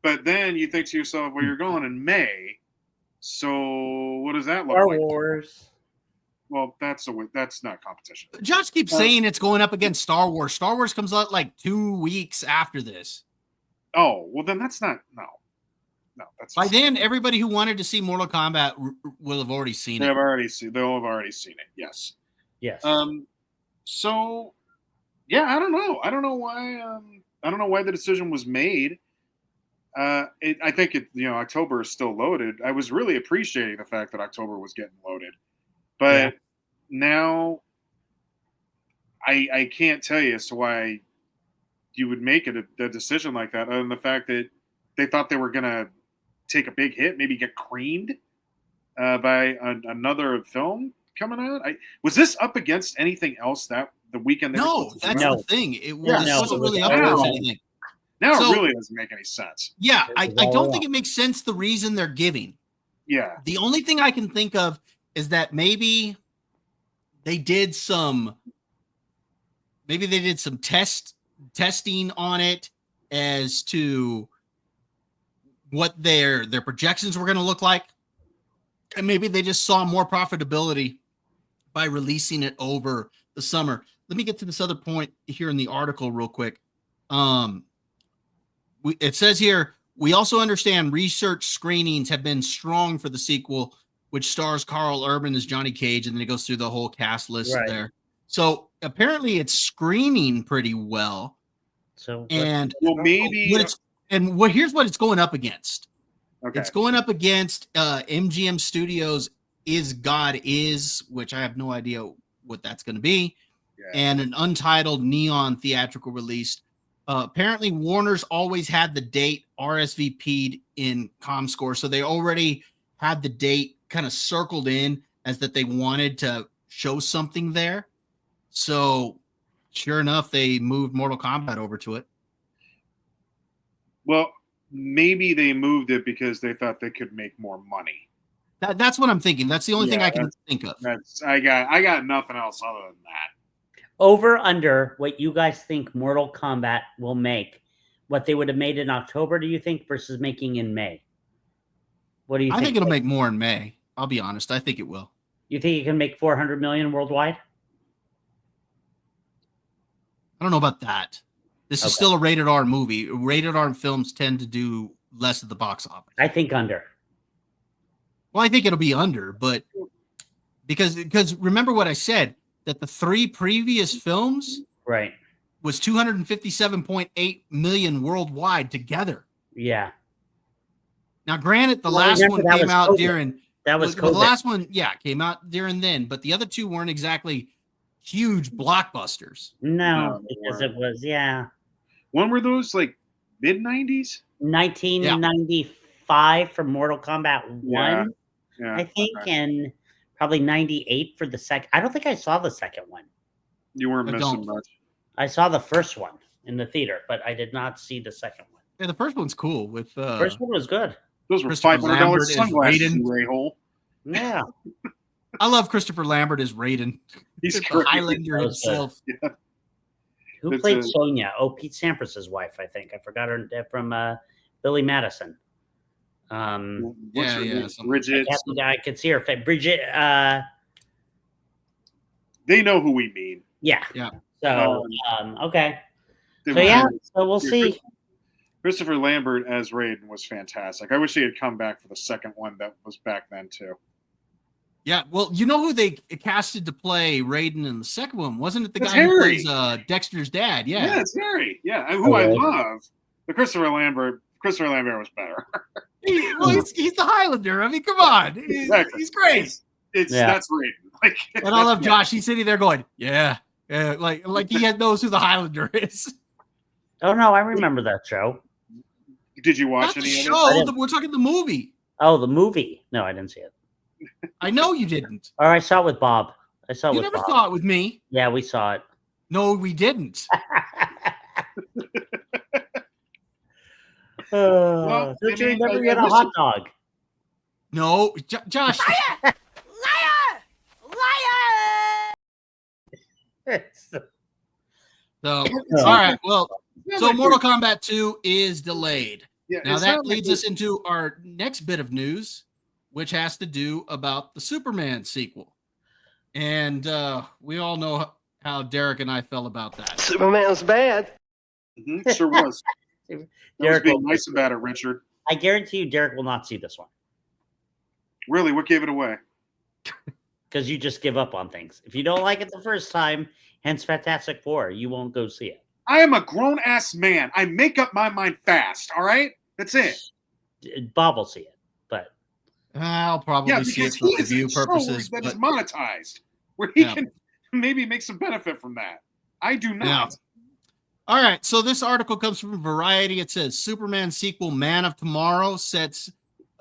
But then you think to yourself, well, you're going in May, so what does that look Star like? Wars. Well, that's not competition. Josh keeps saying it's going up against Star Wars. Star Wars comes out like 2 weeks after this. Oh, well, then that's not no. That's By then, everybody who wanted to see Mortal Kombat will have already seen they'll it. have already seen it. Yes. Yes. So yeah, I don't know. I don't know why the decision was made. I think October is still loaded. I was really appreciating the fact that October was getting loaded, but now I can't tell you as to why you would make it a decision like that, other than the fact that they thought they were going to take a big hit, maybe get creamed by another film coming out. Was this up against anything else that the weekend? No, that's the thing. This wasn't really up against anything. Now it really doesn't make any sense. Yeah, I don't think it makes sense the reason they're giving. Yeah. The only thing I can think of is that maybe they did some testing on it as to what their projections were going to look like. And maybe they just saw more profitability by releasing it over the summer. Let me get to this other point here in the article real quick. It says here, we also understand research screenings have been strong for the sequel, which stars Carl Urban as Johnny Cage, and then it goes through the whole cast list Right. there. So apparently it's screening pretty well. So And maybe here's what it's going up against. okay. It's going up against MGM Studios' Is God Is, which I have no idea what that's going to be, and an untitled Neon theatrical release. Apparently, Warner's always had the date RSVP'd in ComScore, so they already had the date kind of circled in as that they wanted to show something there. So, sure enough, they moved Mortal Kombat over to it. Well, maybe they moved it because they thought they could make more money. That's what I'm thinking. That's the only thing I can think of. I got nothing else other than that. over under what you guys think Mortal Kombat will make, what they would have made in October, do you think, versus making in May? What do you think? I think it'll make more in May. I'll be honest. I think it will. You think it can make 400 million worldwide? I don't know about that. This is still a rated R movie. Rated R films tend to do less at the box office. I think under. Well, I think it'll be under, but because remember what I said, that the three previous films Right. was 257.8 million worldwide together. Yeah. Now, granted, the Well, last remember, one that came was out COVID. during That was the COVID. last one, came out during then, but the other two weren't exactly huge blockbusters. No, No, because they it was, yeah. When were those, like mid-90s? 1995 for Mortal Kombat 1, Yeah, I think, okay. and probably 98 for the second. I don't think I saw the second one. You weren't I missing don't. much. I saw the first one in the theater, but I did not see the second one. Yeah, the first one's cool with First one was good. Those were Christopher $500 Lambert as sunglasses, Raiden. you a-hole. Yeah. I love Christopher Lambert as Raiden. He's the great. Highlander That was good. himself. Who It's played a- Sonya? Oh, Pete Sampras's wife, I think. I forgot her from Billy Madison. What's Yeah, her yeah, name? something. Bridget. I could see her face. Bridget. They know who we mean. Yeah. Yeah. So, okay. They So were yeah. great. So we'll Yeah, see. Christopher Lambert as Raiden was fantastic. I wish he had come back for the second one that was back then too. Yeah, well, you know who they casted to play Raiden in the second one? Wasn't it the It's guy who Harry. plays Dexter's dad? Yeah, Yeah. it's Harry. Yeah, who I really? love. But Christopher Lambert was better. He's the Highlander. I mean, come on. Exactly. He's great. That's Raiden. Like, And I love Josh. He's sitting there going, yeah, like he knows who the Highlander is. Oh no, I remember that show. Did you watch Not the any of it? show. We're talking the movie. Oh, the movie. No, I didn't see it. I know you didn't. Or I saw it with Bob. I saw it You with never Bob. saw it with me. Yeah, we saw it. No, we didn't. Well, Don't you I mean, remember I you had a wish hot it- dog? No, Josh. Liar! Liar! So, all right. Well, so Mortal Kombat 2 is delayed. Yeah, Now it's that not like leads us into our next bit of news, which has to do about the Superman sequel. And we all know how Derek and I felt about that. Superman's bad. Mhm, sure was. I was Derek being will- nice about it, Richard. I guarantee you, Derek will not see this one Really, what gave it away? because you just give up on things. If you don't like it the first time, hence Fantastic Four, you won't go see it. I am a grown ass man. I make up my mind fast. All right, that's it. Bob will see it, but I'll probably Yeah, see because it for he is review in Star purposes. Wars that is But monetized, where he Yeah. can maybe make some benefit from that. I do not. all right, so this article comes from Variety. It says Superman sequel Man of Tomorrow sets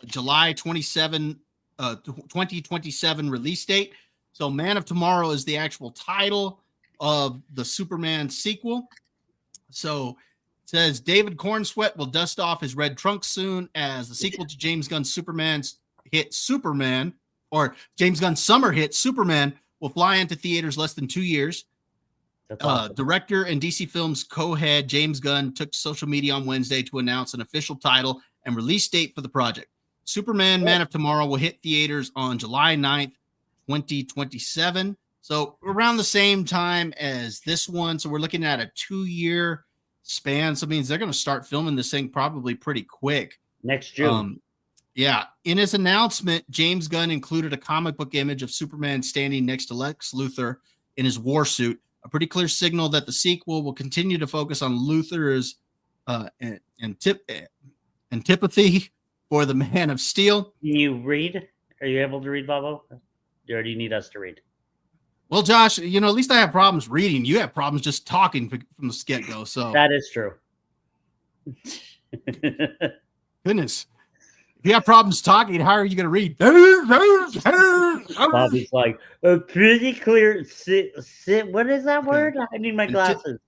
July 2027 release date. So Man of Tomorrow is the actual title of the Superman sequel. So it says David Cornsweet will dust off his red trunks soon as the sequel to James Gunn's Superman's hit Superman, or James Gunn's summer hit Superman, will fly into theaters less than 2 years. that's awesome. Director and DC Films co-head James Gunn took to social media on Wednesday to announce an official title and release date for the project. Superman Man of Tomorrow will hit theaters on July 9th, 2027. So around the same time as this one. So we're looking at a 2-year span. So it means they're going to start filming this thing probably pretty quick. Next June. Yeah. In his announcement, James Gunn included a comic book image of Superman standing next to Lex Luthor in his war suit, a pretty clear signal that the sequel will continue to focus on Luthor's antipathy for the Man of Steel. Can you read? Are you able to read, Bobo? Or do you need us to read? Well, Josh, at least I have problems reading. You have problems just talking from the get-go. So That is true. goodness. If you have problems talking, how are you going to read? Bobby's like, a pretty clear sit. What is that word? I need my glasses.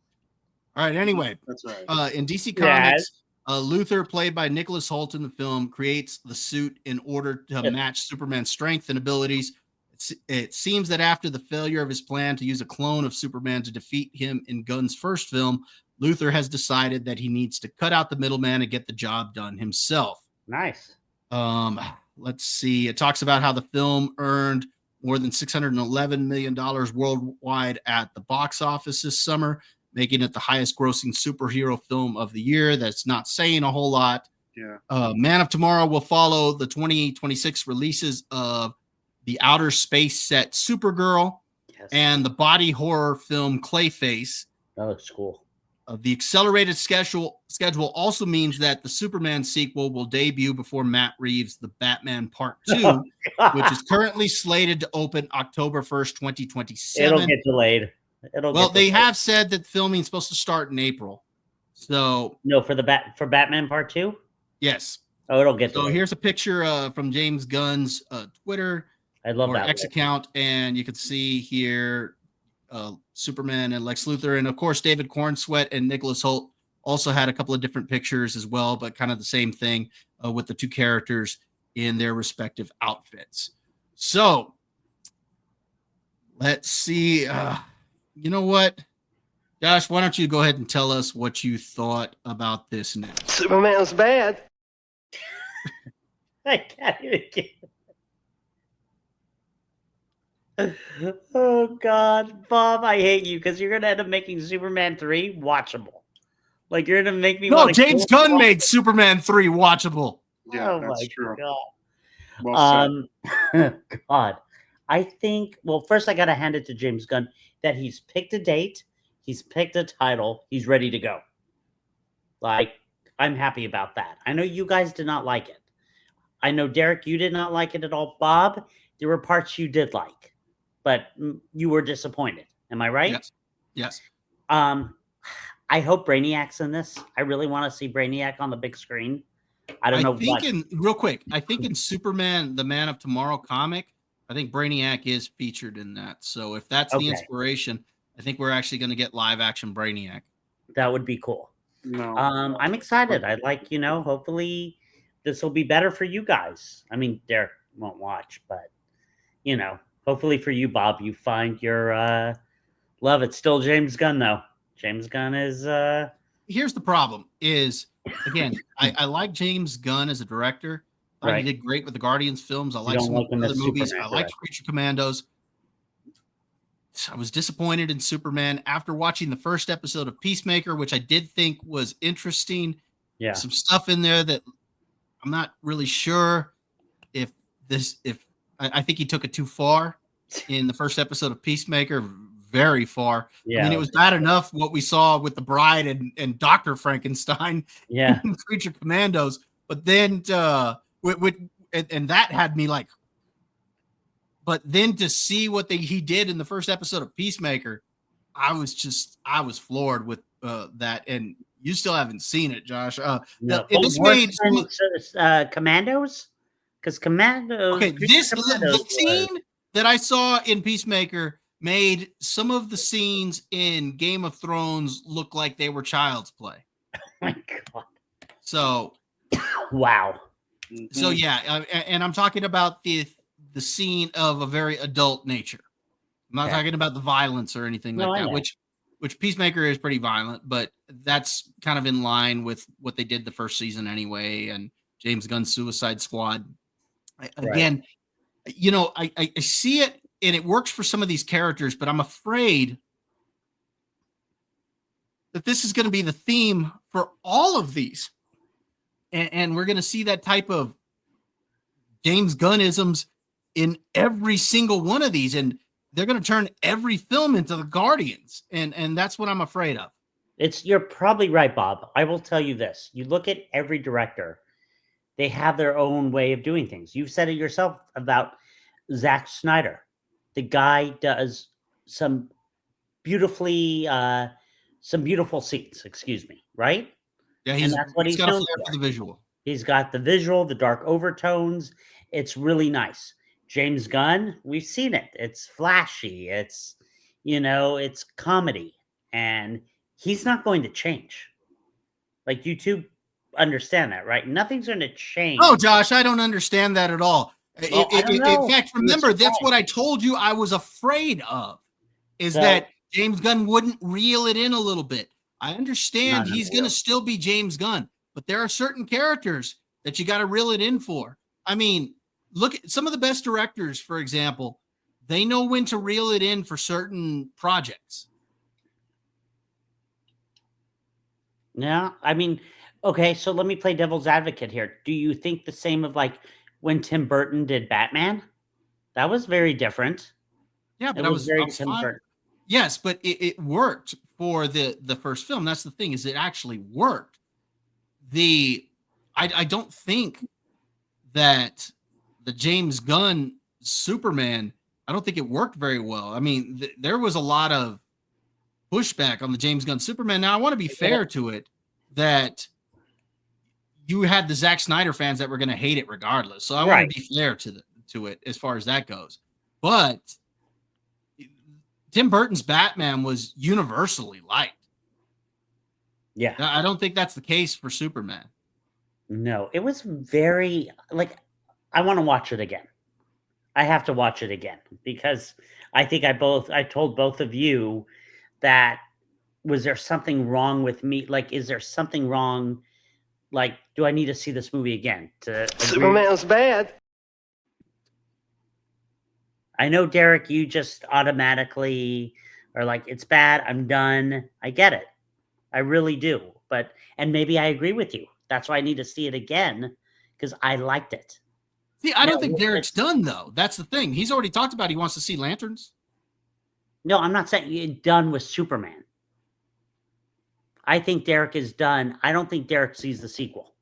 All right. Anyway, That's right. In DC Yes. Comics, Luthor, played by Nicholas Hoult in the film, creates the suit in order to match Superman's strength and abilities. It seems that after the failure of his plan to use a clone of Superman to defeat him in Gunn's first film, Luthor has decided that he needs to cut out the middleman and get the job done himself. Nice. Let's see. It talks about how the film earned more than $611 million worldwide at the box office this summer, making it the highest grossing superhero film of the year. That's not saying a whole lot. Yeah. Man of Tomorrow will follow the 2026 releases of the outer space set Supergirl and the body horror film Clayface. That looks cool. The accelerated schedule also means that the Superman sequel will debut before Matt Reeves' The Batman Part 2, which is currently slated to open October 1st, 2027. It'll get delayed. They have said that filming is supposed to start in April. So no, for Batman Part 2? Yes. Oh, it'll get delayed. So here's a picture from James Gunn's Twitter X account, and you can see here Superman and Lex Luthor, and of course David Cornsweet and Nicholas Hoult also had a couple of different pictures as well, but kind of the same thing with the two characters in their respective outfits. So let's see. You know what, Josh? Why don't you go ahead and tell us what you thought about this news? Superman's bad. I can't even get. Oh God, Bob, I hate you because you're gonna end up making Superman 3 watchable. Like you're gonna make me. No, James Gunn made Superman 3 watchable. Yeah, that's true. God. Well said. God, I think. Well, first I gotta hand it to James Gunn that he's picked a date, he's picked a title, he's ready to go. Like I'm happy about that. I know you guys did not like it. I know Derek, you did not like it at all. Bob, there were parts you did like, but you were disappointed. Am I right? Yes. I hope Brainiac's in this. I really want to see Brainiac on the big screen. I don't know. Real quick, I think in Superman, the Man of Tomorrow comic, I think Brainiac is featured in that. So if that's the inspiration, I think we're actually going to get live action Brainiac. That would be cool. No. I'm excited. I'd like, hopefully this will be better for you guys. I mean, Derek won't watch, but hopefully for you, Bob, you find your love. It's still James Gunn though. James Gunn is here's the problem is, again, I like James Gunn as a director. He did great with the Guardians films. I like some of the other movies. I liked Creature Commandos. I was disappointed in Superman after watching the first episode of Peacemaker, which I did think was interesting. Yeah. Some stuff in there that I'm not really sure if I think he took it too far in the first episode of Peacemaker, very far. Yeah. I mean, it was bad enough what we saw with the Bride and Dr. Frankenstein in Creature Commandos, but then and that had me like, but then to see what he did in the first episode of Peacemaker, I was floored with that. And you still haven't seen it, Josh. No. This made Commandos, because Commandos. Okay, the scene that I saw in Peacemaker made some of the scenes in Game of Thrones look like they were child's play. Oh my God. So, wow. So yeah, and I'm talking about the scene of a very adult nature. I'm not talking about the violence or anything like that, which Peacemaker is pretty violent, but that's kind of in line with what they did the first season anyway, and James Gunn's Suicide Squad. Again, I see it, and it works for some of these characters, but I'm afraid that this is going to be the theme for all of these. And we're going to see that type of James Gunnisms in every single one of these, and they're going to turn every film into the Guardians, and that's what I'm afraid of. You're probably right, Bob. I will tell you this. You look at every director, they have their own way of doing things. You've said it yourself about Zack Snyder. The guy does some beautiful scenes, excuse me, right? Yeah, And that's what he's he's got a known flair for the visual. He's got the visual, the dark overtones. It's really nice. James Gunn, we've seen it. It's flashy. It's, it's comedy. And he's not going to change. Like, you two understand that, right? Nothing's going to change. Oh, Josh, I don't understand that at all. Well, In fact, remember, that's what I told you I was afraid of, is that James Gunn wouldn't reel it in a little bit. I understand he's going to still be James Gunn, but there are certain characters that you got to reel it in for. I mean, look at some of the best directors, for example. They know when to reel it in for certain projects. Yeah, I mean, okay, so let me play devil's advocate here. Do you think the same of like when Tim Burton did Batman? That was very different. Yeah, but it was very Tim Burton. Yes, but it worked for the first film. That's the thing, is it actually worked. I don't think that the James Gunn Superman, I don't think it worked very well. I mean, there was a lot of pushback on the James Gunn Superman. Now, I want to be fair to it, that you had the Zack Snyder fans that were going to hate it regardless. So I want to be fair to it as far as that goes. But Tim Burton's Batman was universally liked. Yeah. I don't think that's the case for Superman. No, it was very, like, I want to watch it again. I have to watch it again because I think I told both of you that, was there something wrong with me? Like, is there something wrong? Like, do I need to see this movie again to agree? Superman's bad. I know, Derek, you just automatically are like, it's bad, I'm done. I get it. I really do. And maybe I agree with you. That's why I need to see it again, because I liked it. See, I don't think Derek's done, though. That's the thing. He's already talked about he wants to see Lanterns. No, I'm not saying you're done with Superman. I think Derek is done. I don't think Derek sees the sequel.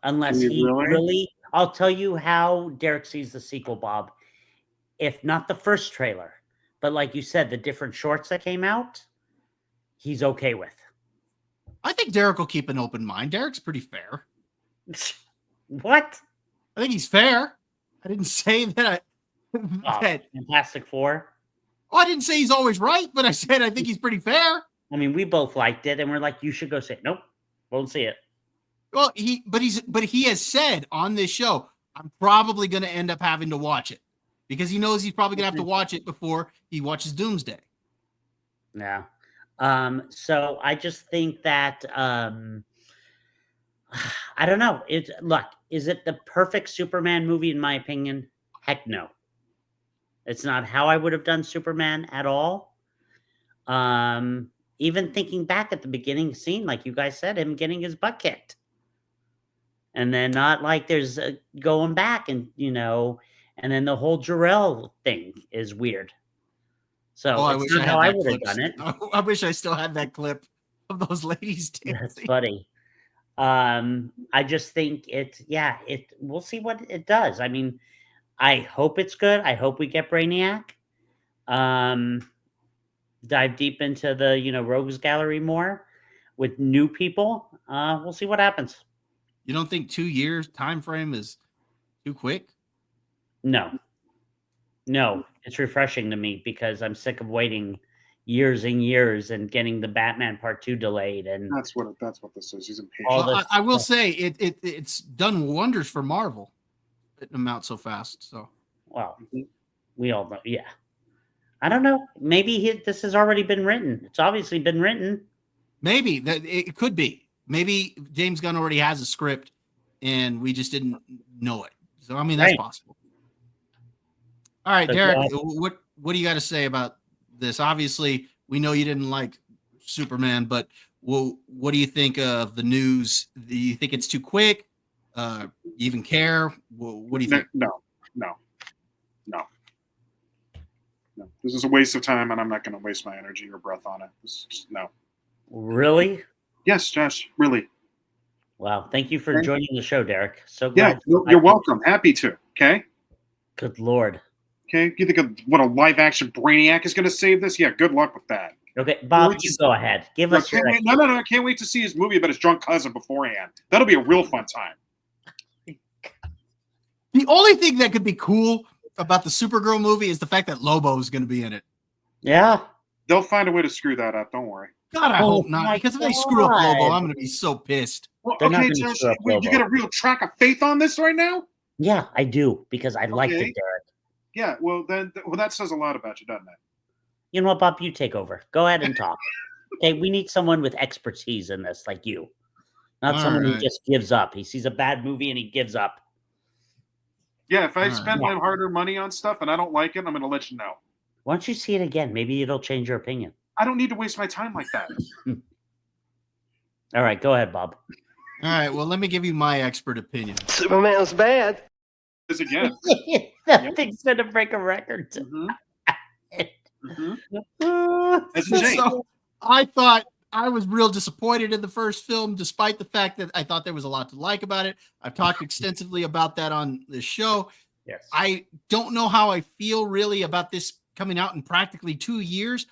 Unless he really, I'll tell you how Derek sees the sequel, Bob. If not the first trailer, but like you said, the different shorts that came out, he's okay with. I think Derek will keep an open mind. Derek's pretty fair. What? I think he's fair. I didn't say that. Fantastic Four. Oh, I didn't say he's always right, but I said I think he's pretty fair. I mean, we both liked it, and we're like, you should go see it. Nope, won't see it. Well, he has said on this show, I'm probably going to end up having to watch it because he knows he's probably going to have to watch it before he watches Doomsday. Yeah. So I just think that I don't know. Look, is it the perfect Superman movie in my opinion? Heck no. It's not how I would have done Superman at all. Even thinking back at the beginning scene, like you guys said, him getting his butt kicked. And then not like there's going back and and then the whole Jor-El thing is weird. So it's not how I would have done it. I wish I still had that clip of those ladies dancing. That's funny. I just think we'll see what it does. I mean, I hope it's good. I hope we get Brainiac. Dive deep into the, Rogues Gallery more with new people. We'll see what happens. You don't think 2 years time frame is too quick? No, it's refreshing to me because I'm sick of waiting years and years and getting the Batman Part 2 delayed. And that's what this is. He's impatient. Well, I will say it's done wonders for Marvel. Putting them out so fast. So, well, we all know. Yeah, I don't know. Maybe this has already been written. It's obviously been written. Maybe that it could be. Maybe James Gunn already has a script, and we just didn't know it. So, I mean, that's possible. All right, Derek, what do you got to say about this? Obviously, we know you didn't like Superman, but what do you think of the news? Do you think it's too quick? Even care? What do you think? No. This is a waste of time, and I'm not going to waste my energy or breath on it. No. Really? Yes, Josh. Really. Wow. Thank you for Okay. joining the show, Derek. So Yeah, glad. you're welcome. Happy to. Okay. Good Lord. Okay. You think of what a live action Brainiac is going to save this? Yeah. Good luck with that. Okay, Bob, Wait to you see- go ahead. Give us your. No. I can't wait to see his movie about his drunk cousin beforehand. That'll be a real fun time. The only thing that could be cool about the Supergirl movie is the fact that Lobo is going to be in it. Yeah. They'll find a way to screw that up. Don't worry. God, I Oh hope not. my Because if they screw up Lobo, God. I'm going to be so pissed. Well, They're not okay, gonna Josh, screw up wait, you Lobo. get a real track of faith on this right now? Yeah, I do because I liked Okay. it, Derek. Yeah. Well, then, that says a lot about you, doesn't it? You know what, Bob? You take over. Go ahead and talk. Okay, we need someone with expertise in this, like you, not All someone who right. just gives up. He sees a bad movie and he gives up. Yeah. If I All spend my hard-earned money on stuff and I don't like it, I'm going to let you know. Why don't you see it again? Maybe it'll change your opinion. I don't need to waste my time like that. All right, go ahead, Bob. All right. Well, let me give you my expert opinion. Superman's bad. This again. That thing's gonna break a record. Mhm. Mhm. Uh, That's a shame. So I thought I was real disappointed in the first film, despite the fact that I thought there was a lot to like about it. I've talked extensively about that on this show. yes. I don't know how I feel really about this coming out in practically 2 years.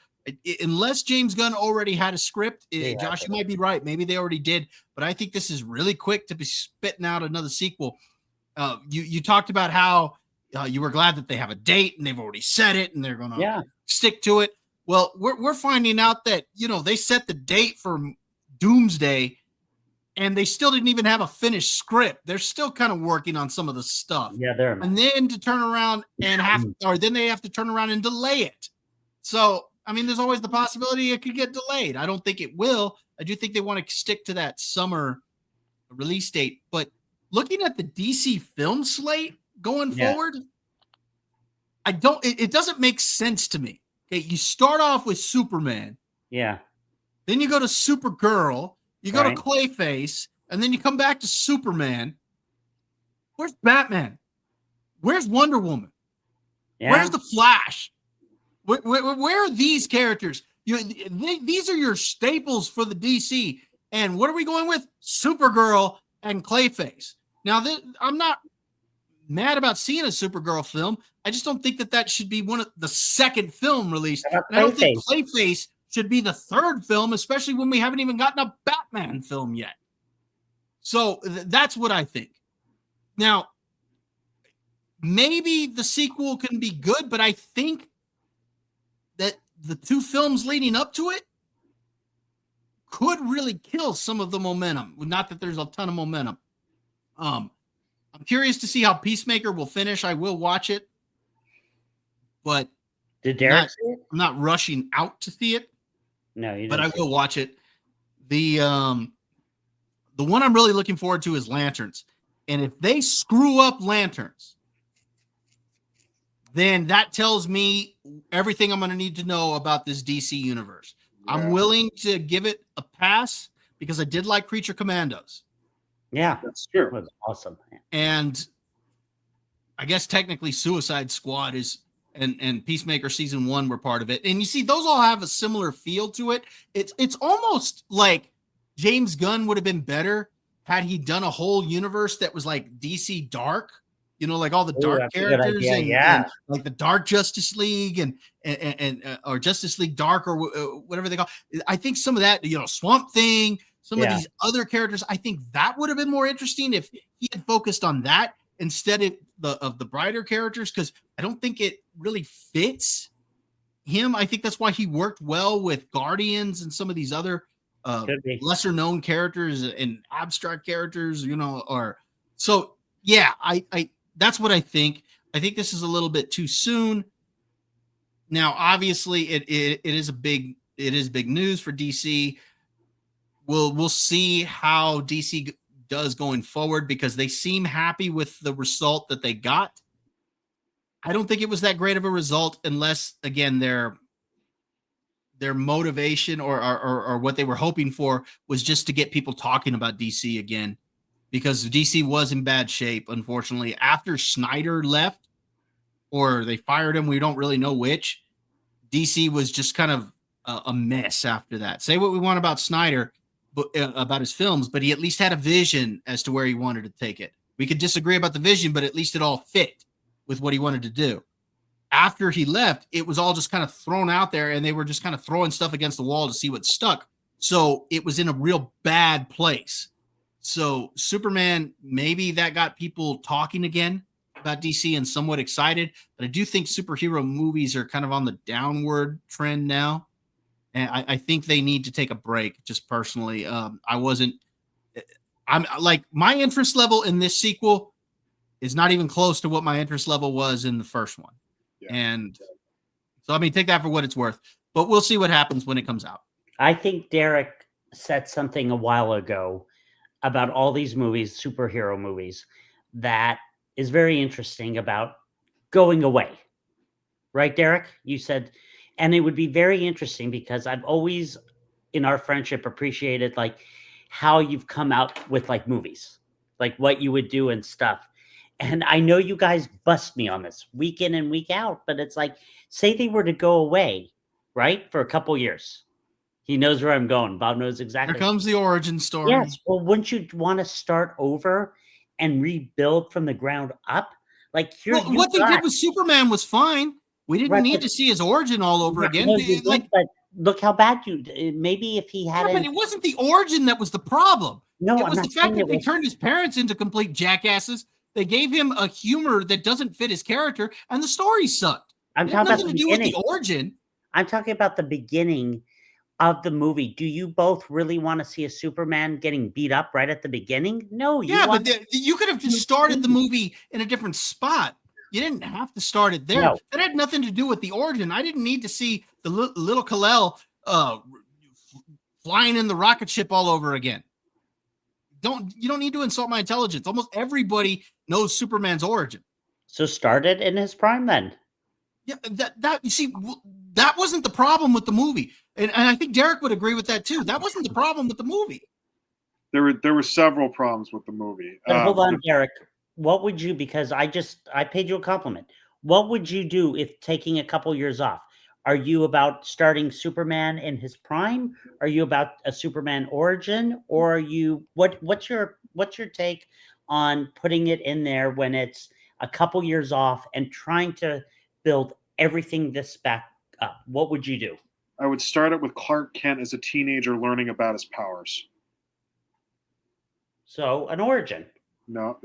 Unless James Gunn already had a script, Yeah, Josh, you might be right. Maybe they already did, but I think this is really quick to be spitting out another sequel. You talked about how you were glad that they have a date and they've already set it and they're going to Yeah. stick to it. Well, we're finding out that they set the date for Doomsday, and they still didn't even have a finished script. They're still kind of working on some of the stuff. Yeah, there. And then to turn around and then they have to turn around and delay it. So, I mean, there's always the possibility it could get delayed. I don't think it will. I do think they want to stick to that summer release date. But looking at the DC film slate going forward, it doesn't make sense to me. Okay, you start off with Superman, Yeah. then you go to Supergirl, you go Right. to Clayface, and then you come back to Superman. Where's Batman? Where's Wonder Woman? Yeah. Where's the Flash? Where are these characters? These are your staples for the DC. And what are we going with? Supergirl and Clayface. Now, I'm not mad about seeing a Supergirl film. I just don't think that should be one of the second film released. How about And I don't think Clayface should be the third film, especially when we haven't even gotten a Batman film yet. So that's what I think. Now, maybe the sequel can be good, but I think that the two films leading up to it could really kill some of the momentum. Not that there's a ton of momentum. I'm curious to see how Peacemaker will finish. I will watch it, but Did Derek see it? I'm not rushing out to see it, No, you didn't. but I see will watch it. The one I'm really looking forward to is Lanterns. And if they screw up Lanterns, then that tells me everything I'm going to need to know about this DC universe. Yeah. I'm willing to give it a pass because I did like Creature Commandos. Yeah. That's true. It was awesome. And I guess technically Suicide Squad is and Peacemaker season 1 were part of it. And you see, those all have a similar feel to it. It's almost like James Gunn would have been better had he done a whole universe that was like DC Dark, like all the dark that's a good characters idea, and like the Dark Justice League and or Justice League Dark or whatever they call it. I think some of that, Swamp Thing, some of these other characters, I think that would have been more interesting if he had focused on that instead of the brighter characters, because I don't think it really fits him. I think that's why he worked well with Guardians and some of these other lesser known characters and abstract characters, or so. Yeah, I that's what I think. I think this is a little bit too soon. Now, obviously, it is big news for DC. We'll see how DC does going forward because they seem happy with the result that they got. I don't think it was that great of a result unless, again, their motivation or what they were hoping for was just to get people talking about DC again. because DC was in bad shape, unfortunately. After Snyder left, or they fired him, we don't really know which, DC was just kind of a mess after that. Say what we want about Snyder, but about his films, but he at least had a vision as to where he wanted to take it. We could disagree about the vision, but at least it all fit with what he wanted to do. After he left, it was all just kind of thrown out there, and they were just kind of throwing stuff against the wall to see what stuck. So it was in a real bad place. So Superman, maybe that got people talking again about DC and somewhat excited, but I do think superhero movies are kind of on the downward trend now. And I think they need to take a break, just personally. I'm like, my interest level in this sequel is not even close to what my interest level was in the first one. Yeah. And so, I mean, take that for what it's worth, but we'll see what happens when it comes out. I think Derek said something a while ago about all these movies, superhero movies, that is very interesting about going away. Right, Derek? You said, and it would be very interesting because I've always, in our friendship, appreciated like how you've come out with like movies, like what you would do and stuff. And I know you guys bust me on this week in and week out, but it's like, say they were to go away, right, for a couple years. He knows where I'm going. Bob knows exactly. Here comes the origin story. Yes. Well, wouldn't you want to start over and rebuild from the ground up? Like, here, well, what they did with Superman was fine. We didn't need to see his origin all over again. No, but look how bad you. Maybe if he had, but it wasn't the origin that was the problem. No, it was the fact that they turned his parents into complete jackasses. They gave him a humor that doesn't fit his character, and the story sucked. I'm talking about nothing to do with the origin. I'm talking about the beginning of the movie. Do you both really want to see a Superman getting beat up right at the beginning? No. But you could have just started the movie in a different spot. You didn't have to start it there. No. That had nothing to do with the origin. I didn't need to see the little Kal-El flying in the rocket ship all over again. You don't need to insult my intelligence. Almost everybody knows Superman's origin. So start it in his prime then. Yeah, that you see, that wasn't the problem with the movie, and I think Derek would agree with that too. That wasn't the problem with the movie. There were several problems with the movie. But hold on, Derek. What would you, because I paid you a compliment. What would you do if taking a couple years off? Are you about starting Superman in his prime? Are you about a Superman origin? Or are you, what's your take on putting it in there when it's a couple years off and trying to build everything this back up? What would you do? I would start it with Clark Kent as a teenager learning about his powers. So an origin. No,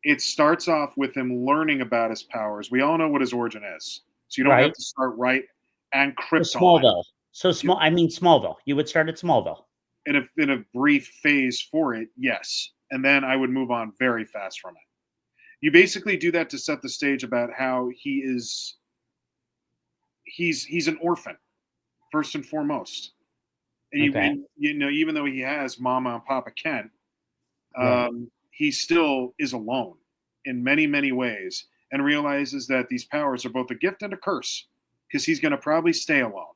it starts off with him learning about his powers. We all know what his origin is. So you don't have to start right and Krypton. So Smallville. So small. I mean, Smallville. You would start at Smallville. In a brief phase for it, yes. And then I would move on very fast from it. You basically do that to set the stage about how he's an orphan, first and foremost. And even though he has Mama and Papa Kent, he still is alone in many, many ways, and realizes that these powers are both a gift and a curse, because he's going to probably stay alone.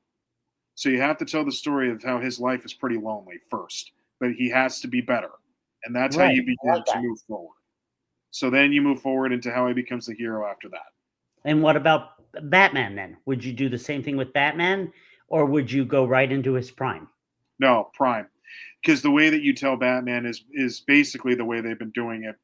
So you have to tell the story of how his life is pretty lonely first, but he has to be better. And that's how you begin to move forward. So then you move forward into how he becomes the hero after that. And what about Batman then? Would you do the same thing with Batman, or would you go right into his prime? No, prime. Because the way that you tell Batman is basically the way they've been doing it.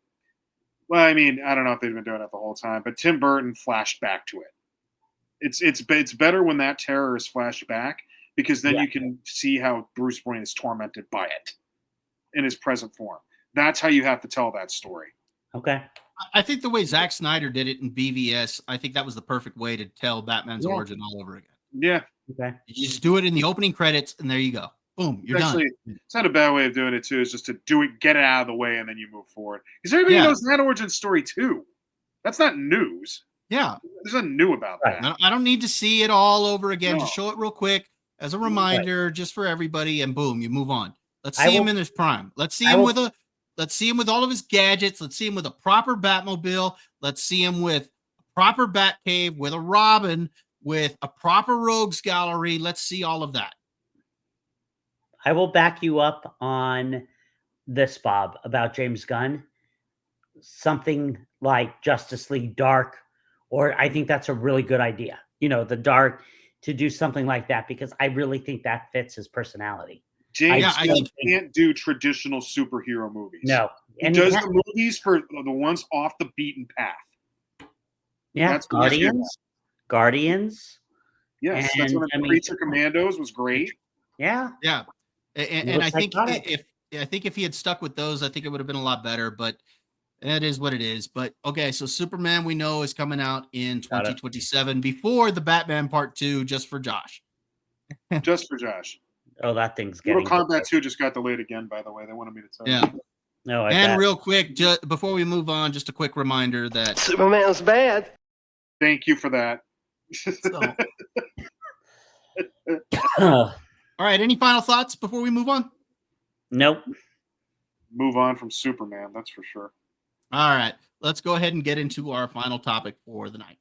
Well, I mean, I don't know if they've been doing it the whole time, but Tim Burton flashed back to it. It's better when that terror is flashed back, because then you can see how Bruce Wayne is tormented by it in his present form. That's how you have to tell that story. Okay. I think the way Zack Snyder did it in BVS, I think that was the perfect way to tell Batman's origin all over again. Yeah. Okay. You just do it in the opening credits, and there you go. Boom, you're done. It's not a bad way of doing it too. Is just to do it, get it out of the way, and then you move forward. Because everybody knows that origin story too. That's not news. Yeah, there's nothing new about that. I don't need to see it all over again. No. Just show it real quick as a reminder, just for everybody, and boom, you move on. Let's see him in his prime. Let's see him with all of his gadgets. Let's see him with a proper Batmobile. Let's see him with a proper Batcave, with a Robin, with a proper Rogues Gallery. Let's see all of that. I will back you up on this, Bob, about James Gunn. Something like Justice League Dark, or I think that's a really good idea. The Dark, to do something like that, because I really think that fits his personality. James I Gunn think- can't do traditional superhero movies. No. He does the movies for the ones off the beaten path. Yeah, That's what he's good Guardians. Yes, that's And, what I mean, Creature Commandos was great. Yeah. Yeah, and I think if he had stuck with those, I think it would have been a lot better. But that is what it is. But okay, so Superman we know is coming out in 2027 before the Batman Part 2, just for Josh. Just for Josh. Oh, that thing's getting Mortal Kombat 2 just got delayed again, by the way. They wanted me to tell Yeah. you. No, And real quick, before we move on, just a quick reminder that Superman's bad. Thank you for that. All right, any final thoughts before we move on? Nope. Move on from Superman, that's for sure. All right, let's go ahead and get into our final topic for the night.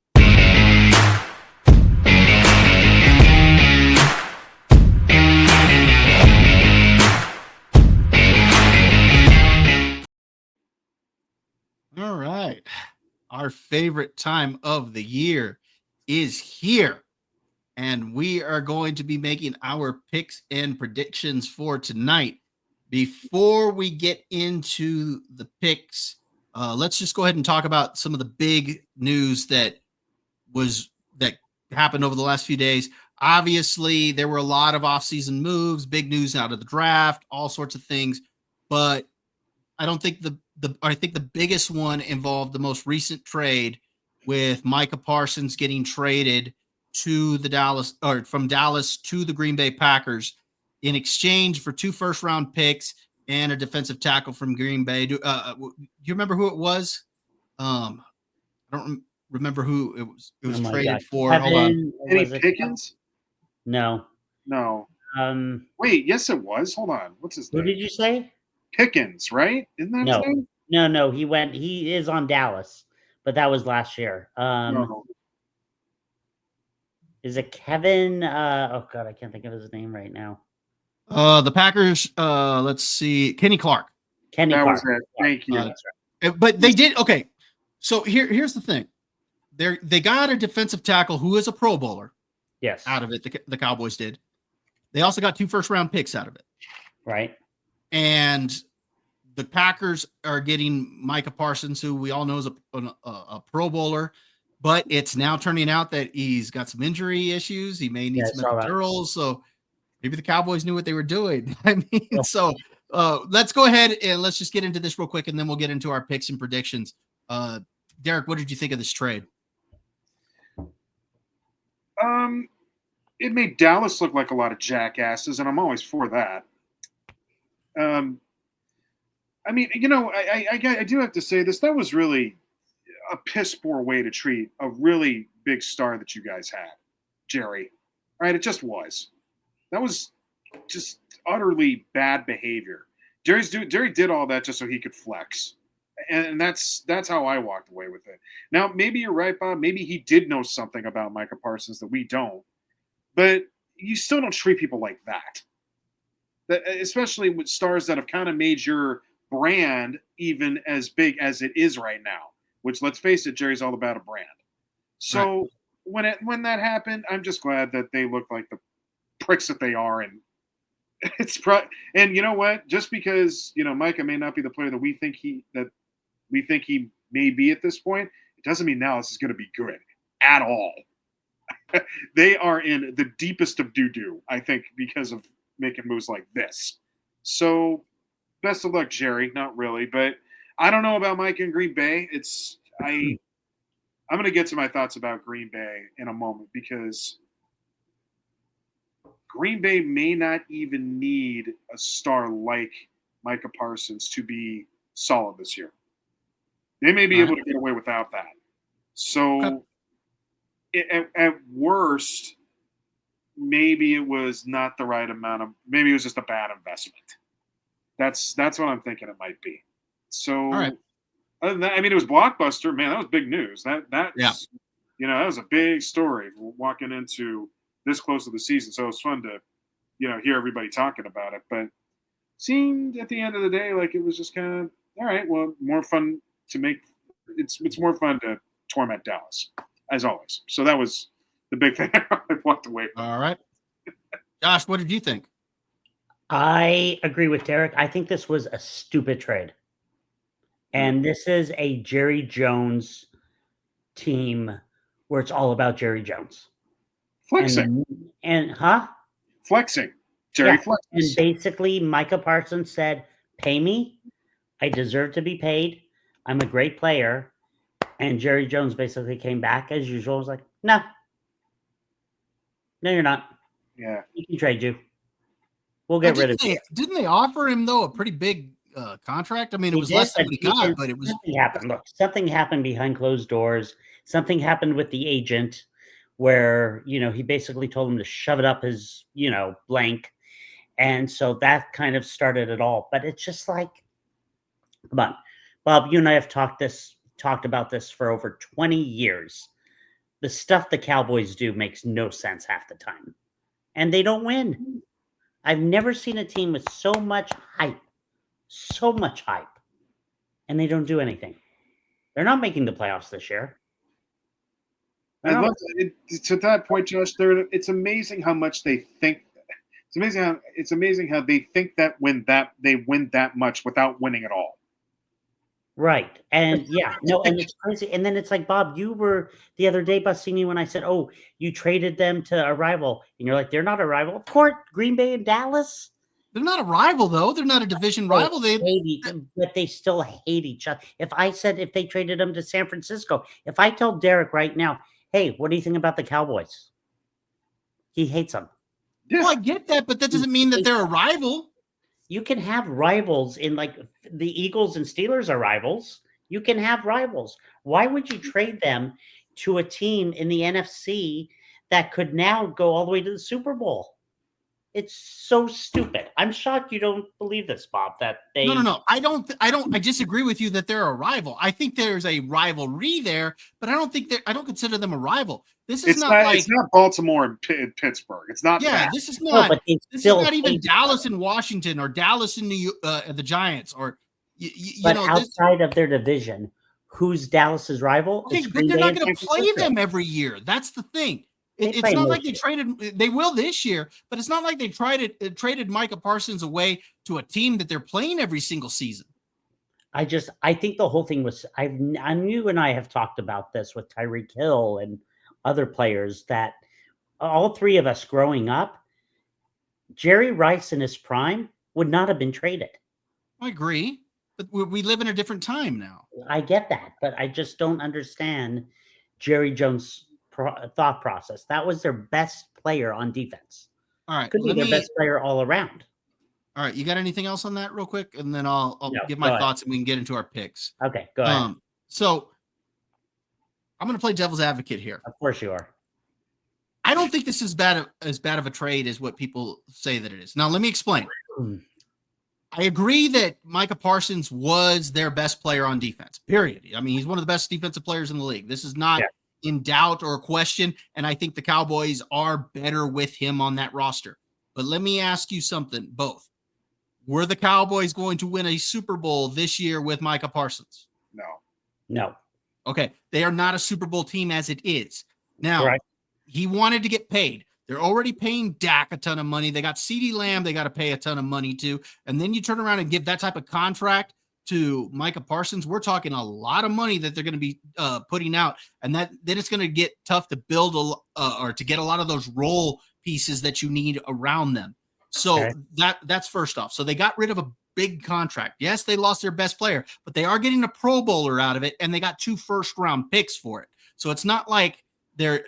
All right, our favorite time of the year is here, and we are going to be making our picks and predictions for tonight. Before we get into the picks, let's just go ahead and talk about some of the big news that happened over the last few days. Obviously, there were a lot of offseason moves, big news out of the draft, all sorts of things, but I don't think I think the biggest one involved the most recent trade with Micah Parsons getting traded to from Dallas to the Green Bay Packers in exchange for 2 first-round picks and a defensive tackle from Green Bay. Do you remember who it was? I don't remember who it was. It was traded for. Kevin, hold on. Any Pickens? No. No. Wait, yes, it was. Hold on. What's his who name? did you say? Pickens, right? Isn't that his name? No. He is on Dallas, but that was last year. No. Is it Kevin? Oh God, I can't think of his name right now. The Packers. Let's see. Kenny Clark. Kenny That Clark. was it. Thank you. But they did. Okay. So here's the thing. They got a defensive tackle who is a Pro Bowler. Yes. Out of it, the Cowboys did. They also got 2 first-round picks out of it. Right. And the Packers are getting Micah Parsons, who we all know is a Pro Bowler, but it's now turning out that he's got some injury issues. He may need some epidurals. So maybe the Cowboys knew what they were doing. I mean, so let's go ahead and let's just get into this real quick, and then we'll get into our picks and predictions. Derek, what did you think of this trade? It made Dallas look like a lot of jackasses, and I'm always for that. I mean, I do have to say this. That was really a piss poor way to treat a really big star that you guys had, Jerry. Right? It just was. That was just utterly bad behavior. Jerry did all that just so he could flex. And that's how I walked away with it. Now, maybe you're right, Bob. Maybe he did know something about Micah Parsons that we don't. But you still don't treat people like that. Especially with stars that have kind of made your brand even as big as it is right now. Which, let's face it, Jerry's all about a brand. So when that happened, I'm just glad that they look like the pricks that they are. And and you know what? Just because Micah may not be the player that we think he may be at this point, it doesn't mean now this is going to be good at all. They are in the deepest of doo-doo, I think, because of making moves like this. So, best of luck, Jerry. Not really, but I don't know about Mike and Green Bay. I'm going to get to my thoughts about Green Bay in a moment because Green Bay may not even need a star like Micah Parsons to be solid this year. They may be able to get away without that. So, at worst, maybe it was not the right amount of. Maybe it was just a bad investment. That's what I'm thinking it might be. So, other than that, I mean, it was blockbuster. Man, that was big news. That was a big story walking into this close to the season. So it was fun to, hear everybody talking about it. But seemed at the end of the day like it was just kind of all right. Well, more fun to make. It's more fun to torment Dallas as always. So that was the big thing I walked away from. All right. Josh, what did you think? I agree with Derek. I think this was a stupid trade. And this is a Jerry Jones team where it's all about Jerry Jones. Flexing. Flexing. Jerry Yeah. flexes. And basically, Micah Parsons said, pay me. I deserve to be paid. I'm a great player. And Jerry Jones basically came back as usual. Was like, no. No, you're not. Yeah. We can trade you. We'll get rid of you. Didn't they offer him, though, a pretty big contract? I mean, it was less than what he got, but it was... Something happened. Look, something happened behind closed doors. Something happened with the agent where, he basically told him to shove it up his, blank. And so that kind of started it all. But it's just like, come on. Bob, you and I have talked about this for over 20 years. The stuff the Cowboys do makes no sense half the time. And they don't win. I've never seen a team with so much hype, and they don't do anything. They're not making the playoffs this year. I love it. To that point, Josh. It's amazing how much they think. It's amazing how they think that they win that much without winning at all. Right. And and it's crazy. And then it's like, Bob, you were the other day busting me when I said, oh, you traded them to a rival. And you're like, they're not a rival. Of course, Green Bay and Dallas. They're not a rival, though. They're not a division rival. But they still hate each other. If they traded them to San Francisco, if I tell Derek right now, hey, what do you think about the Cowboys? He hates them. Yeah. Well, I get that, but that doesn't mean that they're a rival. You can have rivals in like the Eagles and Steelers are rivals. You can have rivals. Why would you trade them to a team in the NFC that could now go all the way to the Super Bowl? It's so stupid. I'm shocked you don't believe this, Bob, that they... No. I disagree with you that they're a rival. I think there's a rivalry there, but I don't consider them a rival. It's not Baltimore and Pittsburgh. It's not. Yeah, that. this is not. No, this is not even Dallas and Washington or Dallas and the Giants or outside of their division, who's Dallas's rival? Okay, but they're not going to play them every year. That's the thing. It's not like they traded. They will this year, but it's not like they traded Micah Parsons away to a team that they're playing every single season. I think the whole thing was. I knew, and I have talked about this with Tyreek Hill and other players, that all three of us growing up, Jerry Rice in his prime would not have been traded. I agree, but we live in a different time now. I get that, but I just don't understand Jerry Jones' thought process. That was their best player on defense. All right, could be their best player all around. All right, you got anything else on that real quick? And then I'll give my thoughts and we can get into our picks. Okay, go ahead. So I'm going to play devil's advocate here. Of course you are. I don't think this is as bad of a trade as what people say that it is. Now, let me explain. I agree that Micah Parsons was their best player on defense, period. I mean, he's one of the best defensive players in the league. This is not in doubt or question, and I think the Cowboys are better with him on that roster. But let me ask you something, both. Were the Cowboys going to win a Super Bowl this year with Micah Parsons? No. Okay, they are not a Super Bowl team as it is. Now, he wanted to get paid. They're already paying Dak a ton of money. They got CeeDee Lamb they got to pay a ton of money to. And then you turn around and give that type of contract to Micah Parsons. We're talking a lot of money that they're going to be putting out. And then it's going to get tough to build or to get a lot of those role pieces that you need around them. So that's first off. So they got rid of a big contract. Yes, they lost their best player, but they are getting a Pro Bowler out of it, and they got 2 first-round picks for it. So it's not like they're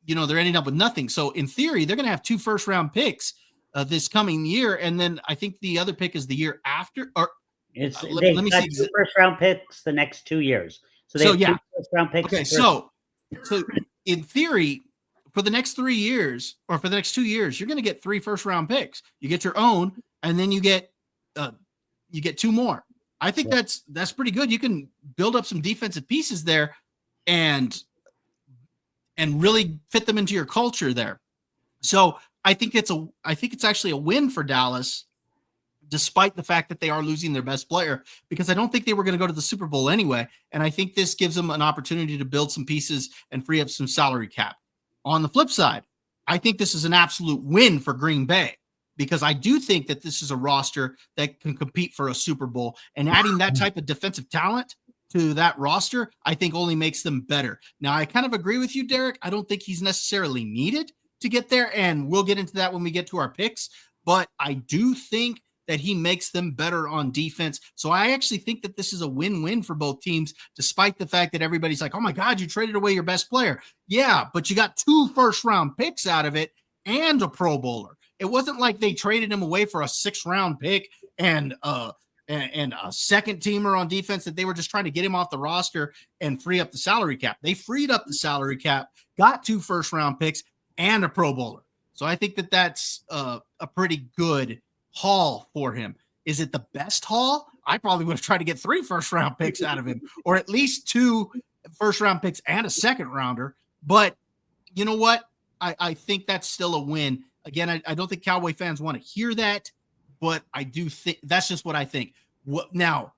ending up with nothing. So in theory, they're going to have 2 first-round picks this coming year, and then I think the other pick is the year after. Or let me see. 2 first-round picks the next 2 years. So they have 2 first-round picks. Okay, so in theory, for the next 3 years or for the next 2 years, you're going to get 3 first-round picks. You get your own, and then you get 2 more. I think that's pretty good. You can build up some defensive pieces there and really fit them into your culture there. So I think it's actually a win for Dallas despite the fact that they are losing their best player, because I don't think they were going to go to the Super Bowl anyway. And I think this gives them an opportunity to build some pieces and free up some salary cap. On the flip side, I think this is an absolute win for Green Bay, because I do think that this is a roster that can compete for a Super Bowl, and adding that type of defensive talent to that roster, I think only makes them better. Now, I kind of agree with you, Derek. I don't think he's necessarily needed to get there, and we'll get into that when we get to our picks, but I do think that he makes them better on defense. So I actually think that this is a win-win for both teams, despite the fact that everybody's like, oh my God, you traded away your best player. Yeah, but you got 2 first-round picks out of it and a Pro Bowler. It wasn't like they traded him away for a 6th-round pick and a second teamer on defense, that they were just trying to get him off the roster and free up the salary cap. They freed up the salary cap, got 2 first-round picks and a Pro Bowler. So I think that that's a pretty good haul for him. Is it the best haul? I probably would have tried to get 3 first-round picks out of him, or at least 2 first-round picks and a second-rounder. But you know what? I think that's still a win. Again, I don't think Cowboy fans want to hear that, but I do think that's just what I think. Now,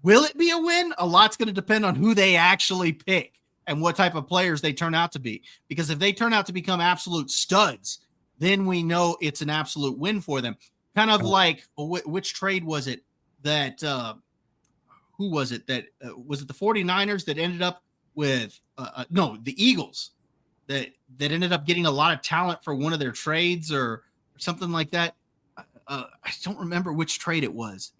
will it be a win? A lot's going to depend on who they actually pick and what type of players they turn out to be. Because if they turn out to become absolute studs, then we know it's an absolute win for them. Kind of like, which trade was it that, who was it that, was it the 49ers that ended up with, no, the Eagles that ended up getting a lot of talent for one of their trades or something like that. I don't remember which trade it was.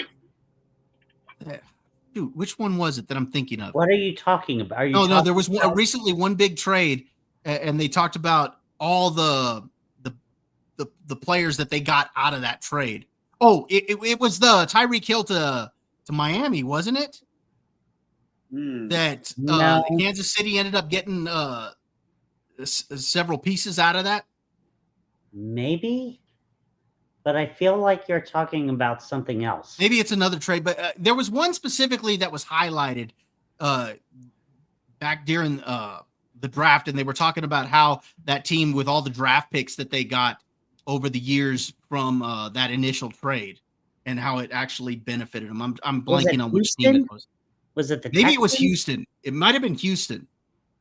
Dude, which one was it that I'm thinking of? What are you talking about? No, there was recently one big trade, and they talked about all the players that they got out of that trade. Oh, it was the Tyreek Hill to Miami, wasn't it? That Kansas City ended up getting several pieces out of that. Maybe, but I feel like you're talking about something else. Maybe it's another trade, but there was one specifically that was highlighted back during the draft, and they were talking about how that team, with all the draft picks that they got over the years from that initial trade, and how it actually benefited them. I'm blanking on which team it was. Was it the Maybe Texans? It was Houston. It might have been Houston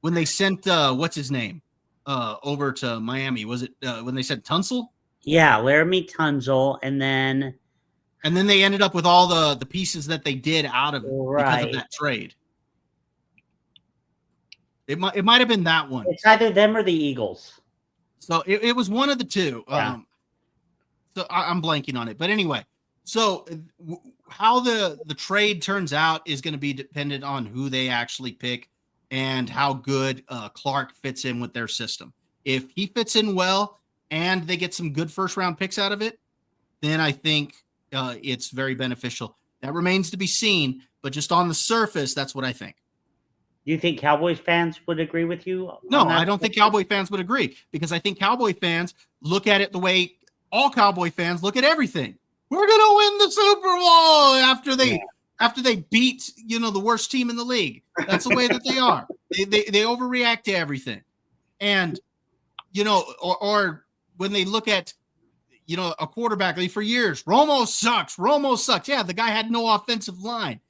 when they sent what's his name over to Miami. Was it when they sent Tunsil? Yeah, Laramie Tunsil, and then they ended up with all the pieces that they did out of it because of that trade. It might have been that one. It's either them or the Eagles. So it was one of the two. Yeah. So I'm blanking on it. But anyway, so how the trade turns out is going to be dependent on who they actually pick and how good Clark fits in with their system. If he fits in well and they get some good first-round picks out of it, then I think it's very beneficial. That remains to be seen, but just on the surface, that's what I think. Do you think Cowboys fans would agree with you? No, I don't think Cowboy fans would agree, because I think Cowboy fans look at it the way all Cowboy fans look at everything. We're going to win the Super Bowl after they beat, the worst team in the league. That's the way that they are. They overreact to everything. And, or when they look at, a quarterback, for years, Romo sucks. Yeah, the guy had no offensive line.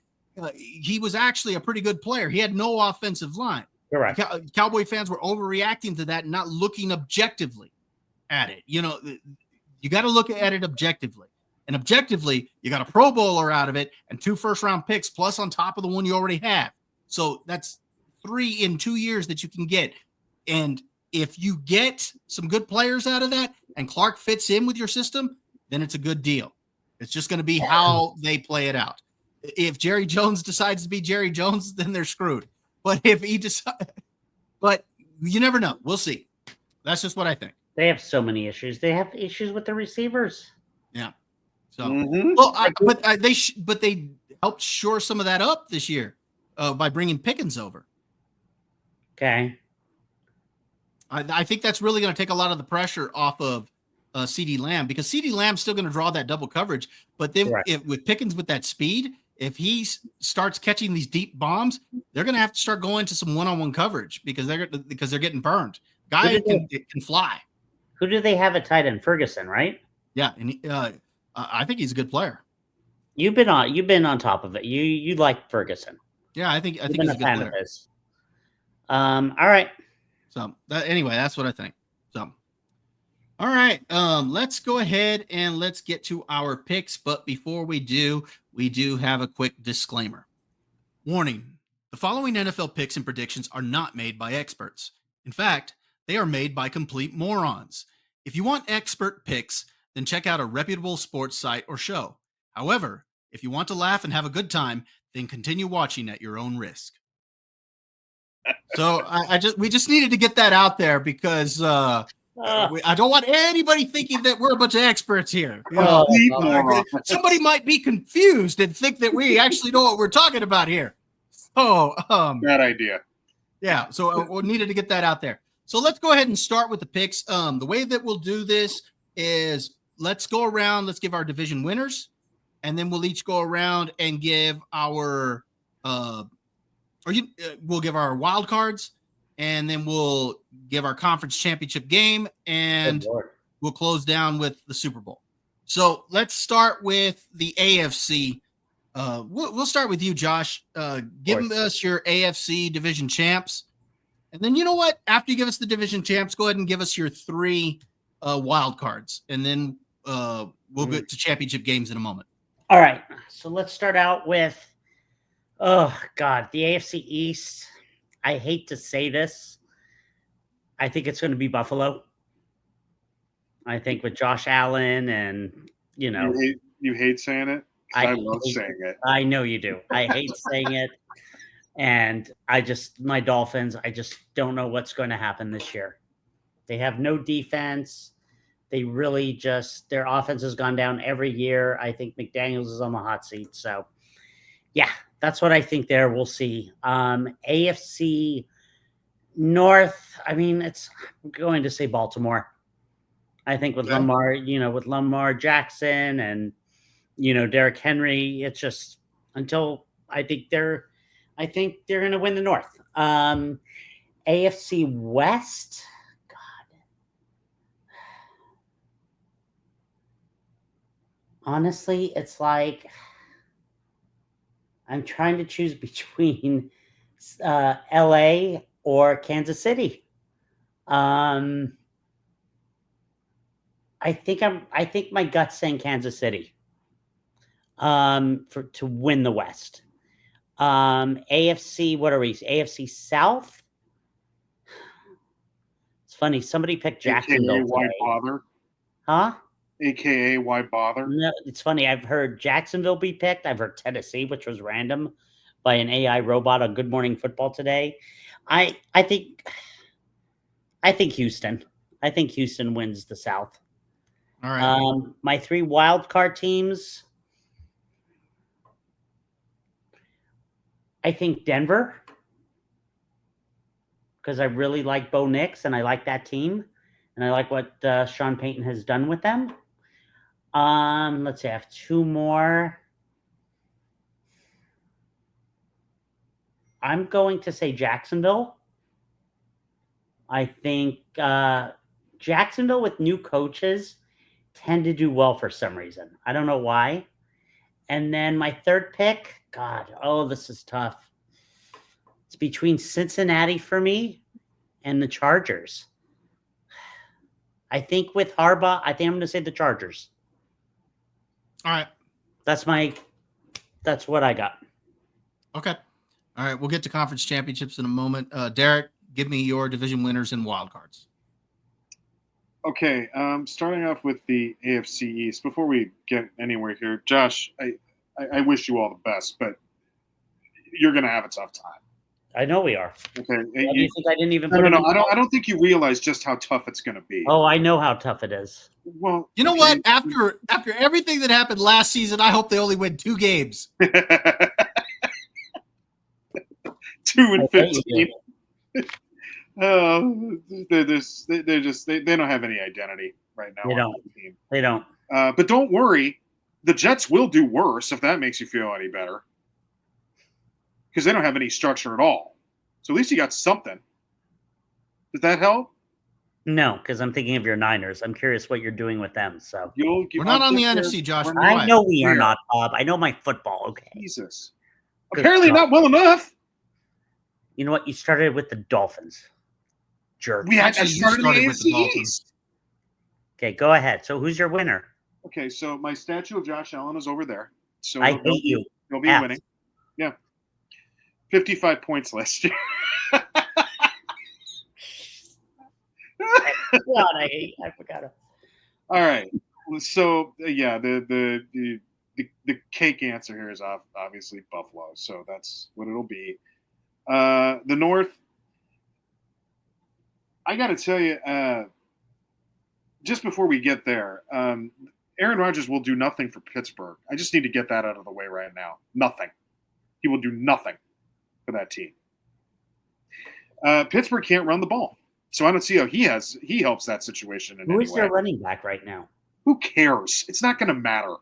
He was actually a pretty good player. He had no offensive line. Correct. Cowboy fans were overreacting to that and not looking objectively at it. You got to look at it objectively. And objectively, you got a Pro Bowler out of it and 2 first-round picks plus on top of the one you already have. So that's 3 in 2 years that you can get. And if you get some good players out of that and Clark fits in with your system, then it's a good deal. It's just going to be how they play it out. If Jerry Jones decides to be Jerry Jones, then they're screwed. But if he decides, but you never know. We'll see. That's just what I think. They have so many issues. They have issues with the receivers. Yeah. So, well, they helped shore some of that up this year by bringing Pickens over. Okay. I think that's really going to take a lot of the pressure off of CeeDee Lamb, because CeeDee Lamb's still going to draw that double coverage. But then with Pickens with that speed, if he starts catching these deep bombs, they're going to have to start going to some one-on-one coverage because they're getting burned. Guy can fly. Who do they have at tight end? Ferguson, right? Yeah, and I think he's a good player. You've been on top of it. You like Ferguson. Yeah, I think You've he's been a a good fan player. of his. All right. So anyway, that's what I think. So, all right, let's go ahead and let's get to our picks. But before we do have a quick disclaimer. Warning: the following NFL picks and predictions are not made by experts. In fact, they are made by complete morons. If you want expert picks, then check out a reputable sports site or show. However, if you want to laugh and have a good time, then continue watching at your own risk. So we just needed to get that out there because I don't want anybody thinking that we're a bunch of experts here. You know, somebody might be confused and think that we actually know what we're talking about here. So bad idea. Yeah, so we needed to get that out there. So let's go ahead and start with the picks. The way that we'll do this is let's go around, let's give our division winners, and then we'll each go around and give our we'll give our wild cards, and then we'll give our conference championship game, and we'll close down with the Super Bowl. So let's start with the AFC. We'll start with you, Josh. Give us your AFC division champs. And then you know what? After you give us the division champs, go ahead and give us your 3 wild cards. And then we'll get to championship games in a moment. All right. So let's start out with, the AFC East. I hate to say this. I think it's going to be Buffalo. I think with Josh Allen and, you hate saying it? I love saying it. I know you do. I hate saying it. And my Dolphins, I just don't know what's going to happen this year. They have no defense. They really their offense has gone down every year. I think McDaniels is on the hot seat. So, yeah, that's what I think there. We'll see. AFC North, I'm going to say Baltimore. I think with Lamar Jackson and, Derrick Henry, it's just until I think they're going to win the North. AFC West, God. Honestly, it's like I'm trying to choose between LA or Kansas City. I think my gut's saying Kansas City. To win the West. AFC, what are we? AFC South? It's funny. Somebody picked Jacksonville. AKA why bother? Huh? AKA why bother? No, it's funny. I've heard Jacksonville be picked. I've heard Tennessee, which was random by an AI robot on Good Morning Football today. I think Houston. I think Houston wins the South. All right. My 3 wild card teams. I think Denver, because I really like Bo Nix and I like that team, and I like what Sean Payton has done with them. Let's see, I have 2 more. I'm going to say Jacksonville. I think Jacksonville with new coaches tend to do well for some reason. I don't know why. And then my 3rd pick, this is tough. It's between Cincinnati for me and the Chargers. I think with Harbaugh, I'm going to say the Chargers. All right. That's what I got. Okay. All right. We'll get to conference championships in a moment. Derek, give me your division winners and wild cards. Okay. Starting off with the AFC East. Before we get anywhere here, Josh, I wish you all the best, but you're going to have a tough time. I know we are. Okay. Do you think I didn't even? No. I don't think you realize just how tough it's going to be. Oh, I know how tough it is. Well, you know what? After everything that happened last season, I hope they only win 2 games. 2-15. They don't have any identity right now. They don't. But don't worry, the Jets will do worse if that makes you feel any better, because they don't have any structure at all. So at least you got something. Does that help? No, because I'm thinking of your Niners. I'm curious what you're doing with them. So We're not on the NFC, Josh. We're We're I quiet. know we are not, Bob. I know my football. Okay. Jesus. Good Apparently God. not well enough. You know what? You started with the Dolphins. Jerk. We Actually, actually you started started the with the AFC Dolphins. East. Okay, go ahead. So who's your winner? Okay, so my statue of Josh Allen is over there. So I he'll hate you. He'll be F. winning. Yeah. 55 points last year. God, I forgot it. All right. So yeah, the cake answer here is obviously Buffalo. So that's what it'll be. The North. I got to tell you, just before we get there, Aaron Rodgers will do nothing for Pittsburgh. I just need to get that out of the way right now. Nothing. He will do nothing for that team. Pittsburgh can't run the ball, so I don't see how he helps that situation in Who any is way. their running back right now? Who cares? It's not going to matter.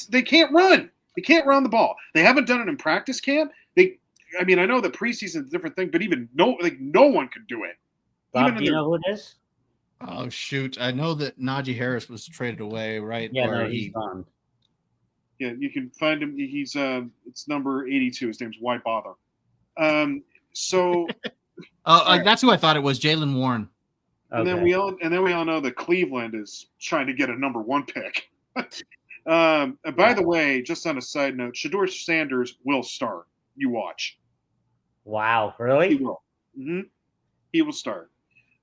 They can't run. They can't run the ball. They haven't done it in practice camp. I know that preseason is a different thing, but even no one could do it. Bob, do you know who it is? Oh shoot! I know that Najee Harris was traded away, right? Yeah, Or no, he's gone. Yeah, you can find him. He's it's number 82. His name's Why Bother. So right. That's who I thought it was, Jalen Warren. And then we all know that Cleveland is trying to get a number 1 pick. And by the way, just on a side note, Shedeur Sanders will start. You watch. Wow, really? He will. Mm-hmm. He will start.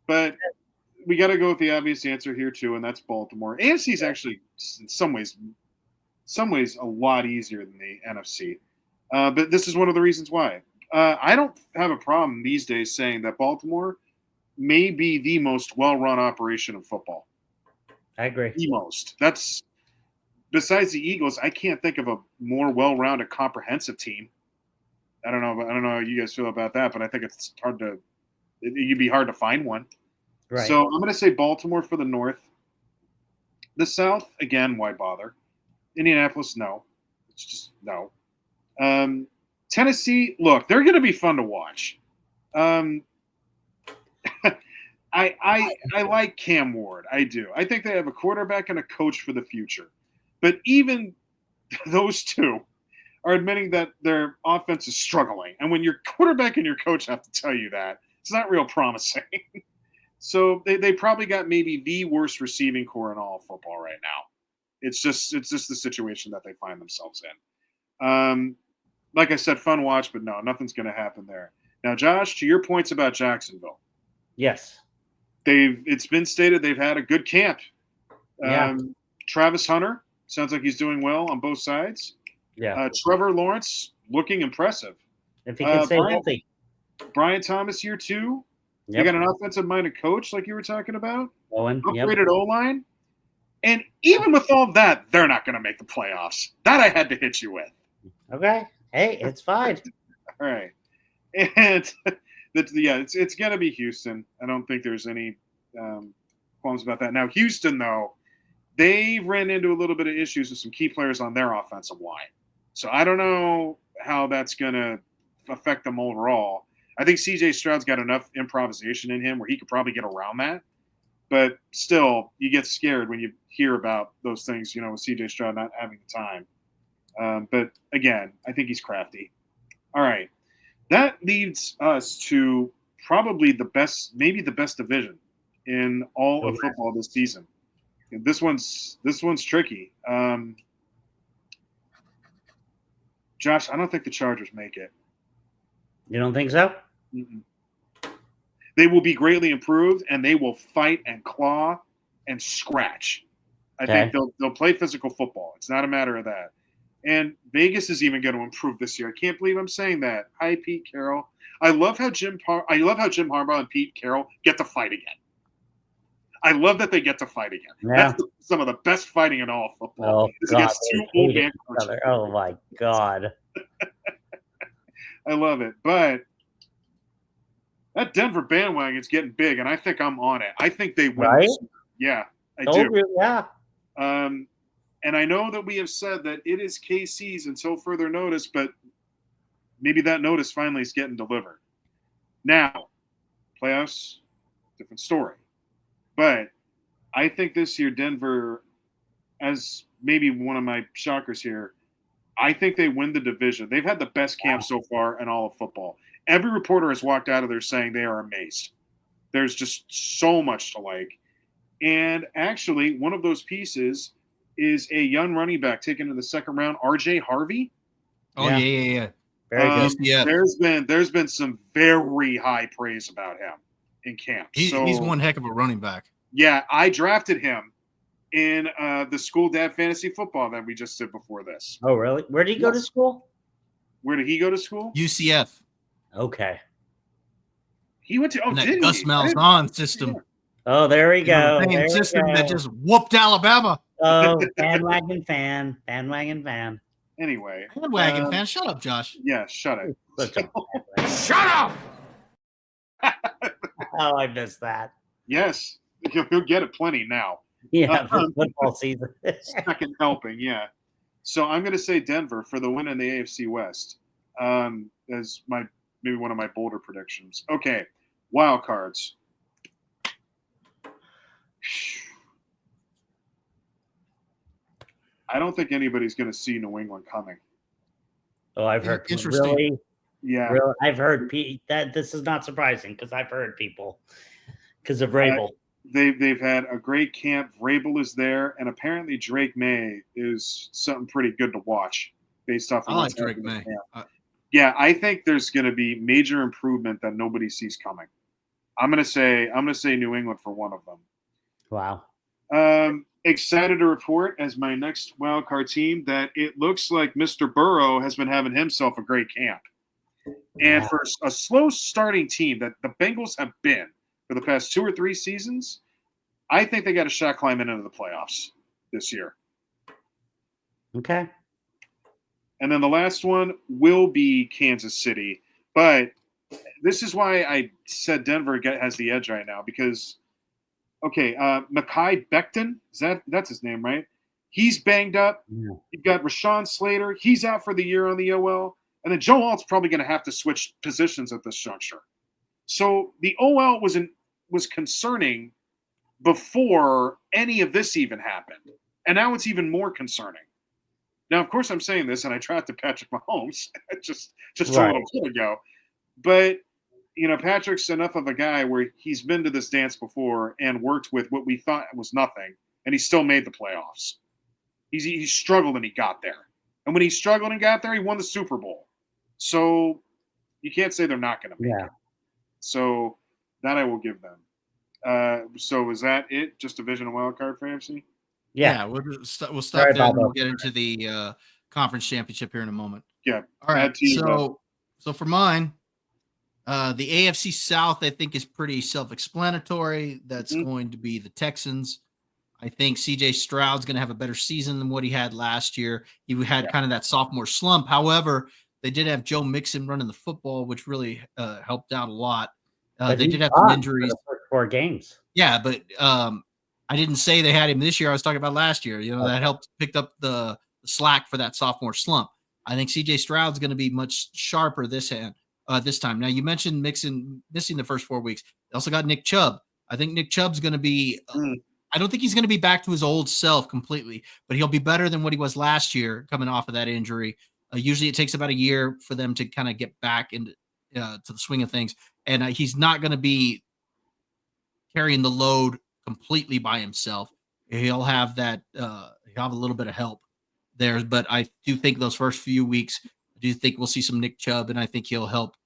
But we got to go with the obvious answer here too, and that's Baltimore. AFC is actually in some ways a lot easier than the NFC. But this is one of the reasons why. I don't have a problem these days saying that Baltimore may be the most well-run operation of football. I agree. The most. That's besides the Eagles. I can't think of a more well-rounded, comprehensive team. I don't know how you guys feel about that, but I think it's hard to. It'd be hard to find one. Right. So I'm going to say Baltimore for the North. The South, again, why bother? Indianapolis, no. It's just no. Tennessee, look, they're going to be fun to watch. I like Cam Ward. I do. I think they have a quarterback and a coach for the future. But even those two are admitting that their offense is struggling. And when your quarterback and your coach have to tell you that, it's not real promising. So they probably got maybe the worst receiving core in all of football right now. It's just the situation that they find themselves in. Like I said, fun watch, but no, nothing's going to happen there. Now, Josh, to your points about Jacksonville. Yes. It's been stated they've had a good camp. Yeah. Travis Hunter sounds like he's doing well on both sides. Yeah. Trevor Lawrence looking impressive. If he can stay healthy. Brian Thomas here too. Yep. They got an offensive-minded coach like you were talking about. Owen. Upgraded O-line. And even with all that, they're not going to make the playoffs. That I had to hit you with. Okay. Hey, it's fine. All right. And it's going to be Houston. I don't think there's any qualms about that. Now, Houston, though, they ran into a little bit of issues with some key players on their offensive line. So I don't know how that's going to affect them overall. I think C.J. Stroud's got enough improvisation in him where he could probably get around that. But still, you get scared when you hear about those things, with C.J. Stroud not having the time. But again, I think he's crafty. All right. That leads us to probably maybe the best division in all of football this season. And this one's tricky. Josh, I don't think the Chargers make it. You don't think so? Mm-mm. They will be greatly improved, and they will fight and claw and scratch. I think they'll play physical football. It's not a matter of that. And Vegas is even going to improve this year. I can't believe I'm saying that. Hi, Pete Carroll. I love how Jim Harbaugh and Pete Carroll get to fight again. I love that they get to fight again. Yeah. That's some of the best fighting in all of football. Oh, God, against two old man coaches. Oh, my God. I love it. But that Denver bandwagon's getting big, and I think I'm on it. I think they win. Right? Yeah, I Told do. you, yeah. And I know that we have said that it is KC's until further notice, but maybe that notice finally is getting delivered. Now, playoffs, different story. But I think this year Denver, as maybe one of my shockers here, I think they win the division. They've had the best camp so far in all of football. Every reporter has walked out of there saying they are amazed. There's just so much to like. And actually, one of those pieces is a young running back taken in the second round, RJ Harvey. Oh, yeah. Very good. Yeah. There's been some very high praise about him in camp. He's one heck of a running back. Yeah, I drafted him in the school dad fantasy football that we just did before this. Oh, really? Where did he go to school? Where did he go to school? UCF. Okay. He went to that Gus Malzahn system. Yeah. Oh, there we go. The same system that just whooped Alabama. Oh, bandwagon fan. Anyway. Bandwagon fan. Shut up, Josh. Yeah, shut it. Shut up! Oh, I missed that. Yes. He'll get it plenty now. Yeah, for football season. Second helping, yeah. So I'm going to say Denver for the win in the AFC West as maybe one of my bolder predictions. Okay, wild cards. I don't think anybody's going to see New England coming. Oh, I've heard. Interesting. Really? Yeah. Really? I've heard that this is not surprising because I've heard people because of Vrabel. They've had a great camp. Vrabel is there, and apparently Drake May is something pretty good to watch based off of I like what's Drake happening in May. camp. Yeah, I think there's going to be major improvement that nobody sees coming. I'm going to say New England for one of them. Wow. Excited to report as my next wild card team that it looks like Mr. Burrow has been having himself a great camp. And for a slow starting team that the Bengals have been for the past 2 or 3 seasons, I think they got a shot climbing into the playoffs this year. Okay. And then the last one will be Kansas City. But this is why I said Denver has the edge right now because, Mekhi Becton, that's his name, right? He's banged up. Yeah. You've got Rashawn Slater. He's out for the year on the OL. And then Joe Alt's probably going to have to switch positions at this juncture. So the OL was concerning before any of this even happened. And now it's even more concerning. Now, of course, I'm saying this, and I drafted Patrick Mahomes just a little bit ago. But, Patrick's enough of a guy where he's been to this dance before and worked with what we thought was nothing, and he still made the playoffs. He struggled and he got there. And when he struggled and got there, he won the Super Bowl. So you can't say they're not going to make it. So that I will give them. So is that it? Just division and wild card for AFC? Yeah, we'll stop there and we'll get into the conference championship here in a moment. Yeah. All right. So for mine, the AFC South, I think, is pretty self-explanatory. That's going to be the Texans. I think CJ Stroud's going to have a better season than what he had last year. He had kind of that sophomore slump. However, they did have Joe Mixon running the football, which really helped out a lot. They did have some injuries. For 4 games. Yeah, but I didn't say they had him this year. I was talking about last year. That helped pick up the slack for that sophomore slump. I think CJ Stroud's going to be much sharper this time. Now, you mentioned Mixon missing the first 4 weeks. They also got Nick Chubb. I think Nick Chubb's going to be I don't think he's going to be back to his old self completely, but he'll be better than what he was last year coming off of that injury. Usually it takes about a year for them to kind of get back into to the swing of things. And he's not going to be carrying the load completely by himself. He'll have that. He'll have a little bit of help there, but I do think those first few weeks, I do think we'll see some Nick Chubb, and I think he'll help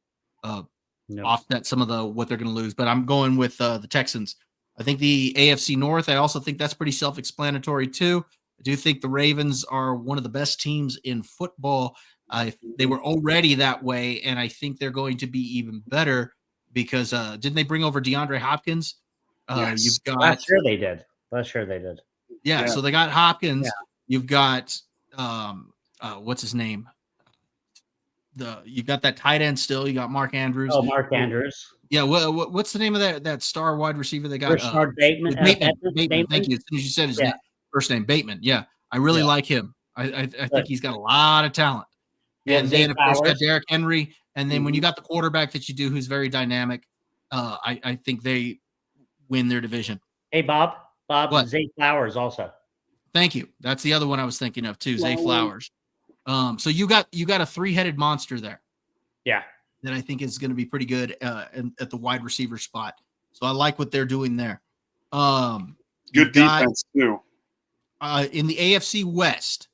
offset some of what they're going to lose. But I'm going with the Texans. I think the AFC North, I also think that's pretty self-explanatory too. I do think the Ravens are one of the best teams in football. They were already that way, and I think they're going to be even better because didn't they bring over DeAndre Hopkins? Yes. You've got Last year they did. Yeah, so they got Hopkins. Yeah. You've got what's his name? You got that tight end still. You got Mark Andrews. Oh, Mark Andrews. Yeah. What's the name of that star wide receiver they got? Richard Bateman. Bateman. Thank you. As soon as you said his first name, Bateman. Yeah, I really like him. I think he's got a lot of talent. And then of course you got Derrick Henry. And then when you got the quarterback that you do, who's very dynamic, I think they win their division. Hey, Bob. What? Zay Flowers also. Thank you. That's the other one I was thinking of too. Zay Flowers. So you got a 3-headed monster there. Yeah. That I think is going to be pretty good at the wide receiver spot. So I like what they're doing there. Good defense too. In the AFC West,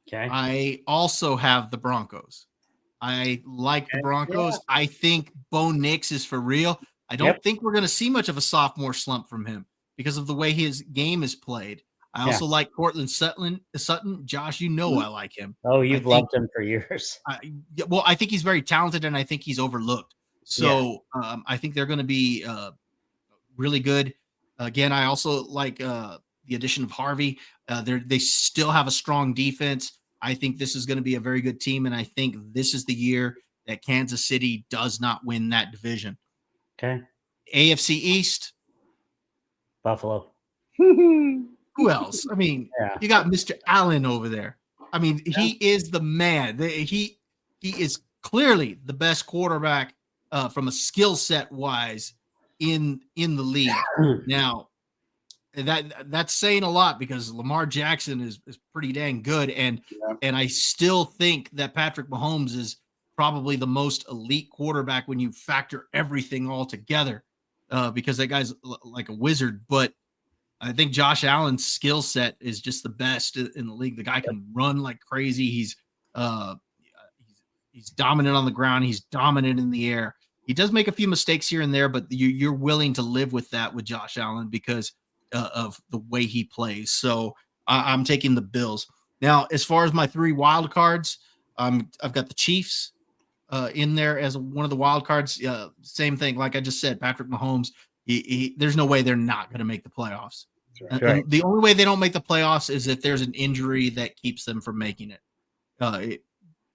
Okay. I also have the Broncos. I like the Broncos. Yeah. I think Bo Nix is for real. I don't think we're going to see much of a sophomore slump from him because of the way his game is played. I also like Cortland Sutton. Josh, you know I like him. Oh, you've loved him for years. I think he's very talented, and I think he's overlooked. So I think they're going to be really good. Again, I also like the addition of Harvey. They still have a strong defense. I think this is going to be a very good team, and I think this is the year that Kansas City does not win that division. Okay. AFC East. Buffalo. Who else? I mean, you got Mr. Allen over there. I mean, he is the man. He is clearly the best quarterback from a skill set wise in the league. Now, that's saying a lot because Lamar Jackson is pretty dang good, and I still think that Patrick Mahomes is probably the most elite quarterback when you factor everything all together, because that guy's like a wizard. But I think Josh Allen's skill set is just the best in the league. The guy can run like crazy. He's dominant on the ground. He's dominant in the air. He does make a few mistakes here and there, but you're willing to live with that with Josh Allen because of the way he plays. So I'm taking the Bills. Now, as far as my 3 wild cards, I've got the Chiefs in there as one of the wild cards. Same thing, like I just said, Patrick Mahomes. There's no way they're not going to make the playoffs. Right. And the only way they don't make the playoffs is if there's an injury that keeps them from making it.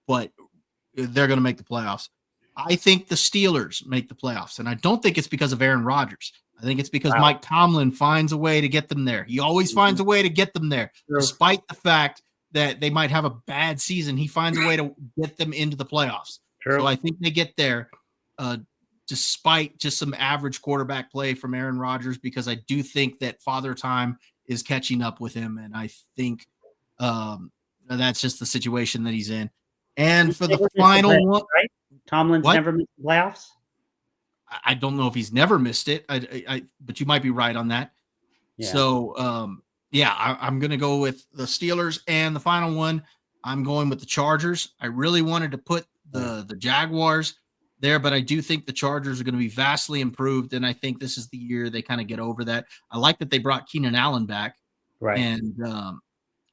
But they're going to make the playoffs. I think the Steelers make the playoffs, and I don't think it's because of Aaron Rodgers. I think it's because Mike Tomlin finds a way to get them there. He always finds a way to get them there, despite the fact that they might have a bad season. He finds a way to get them into the playoffs. So I think they get there despite just some average quarterback play from Aaron Rodgers, because I do think that Father Time is catching up with him, and I think that's just the situation that he's in. And for the final one, right? Tomlin's never missed the playoffs. I don't know if he's never missed it. But you might be right on that. Yeah. So, I'm going to go with the Steelers, and the final one, I'm going with the Chargers. I really wanted to put the Jaguars there, but I do think the Chargers are going to be vastly improved, and I think this is the year they kind of get over that. I like that they brought Keenan Allen back. Right. And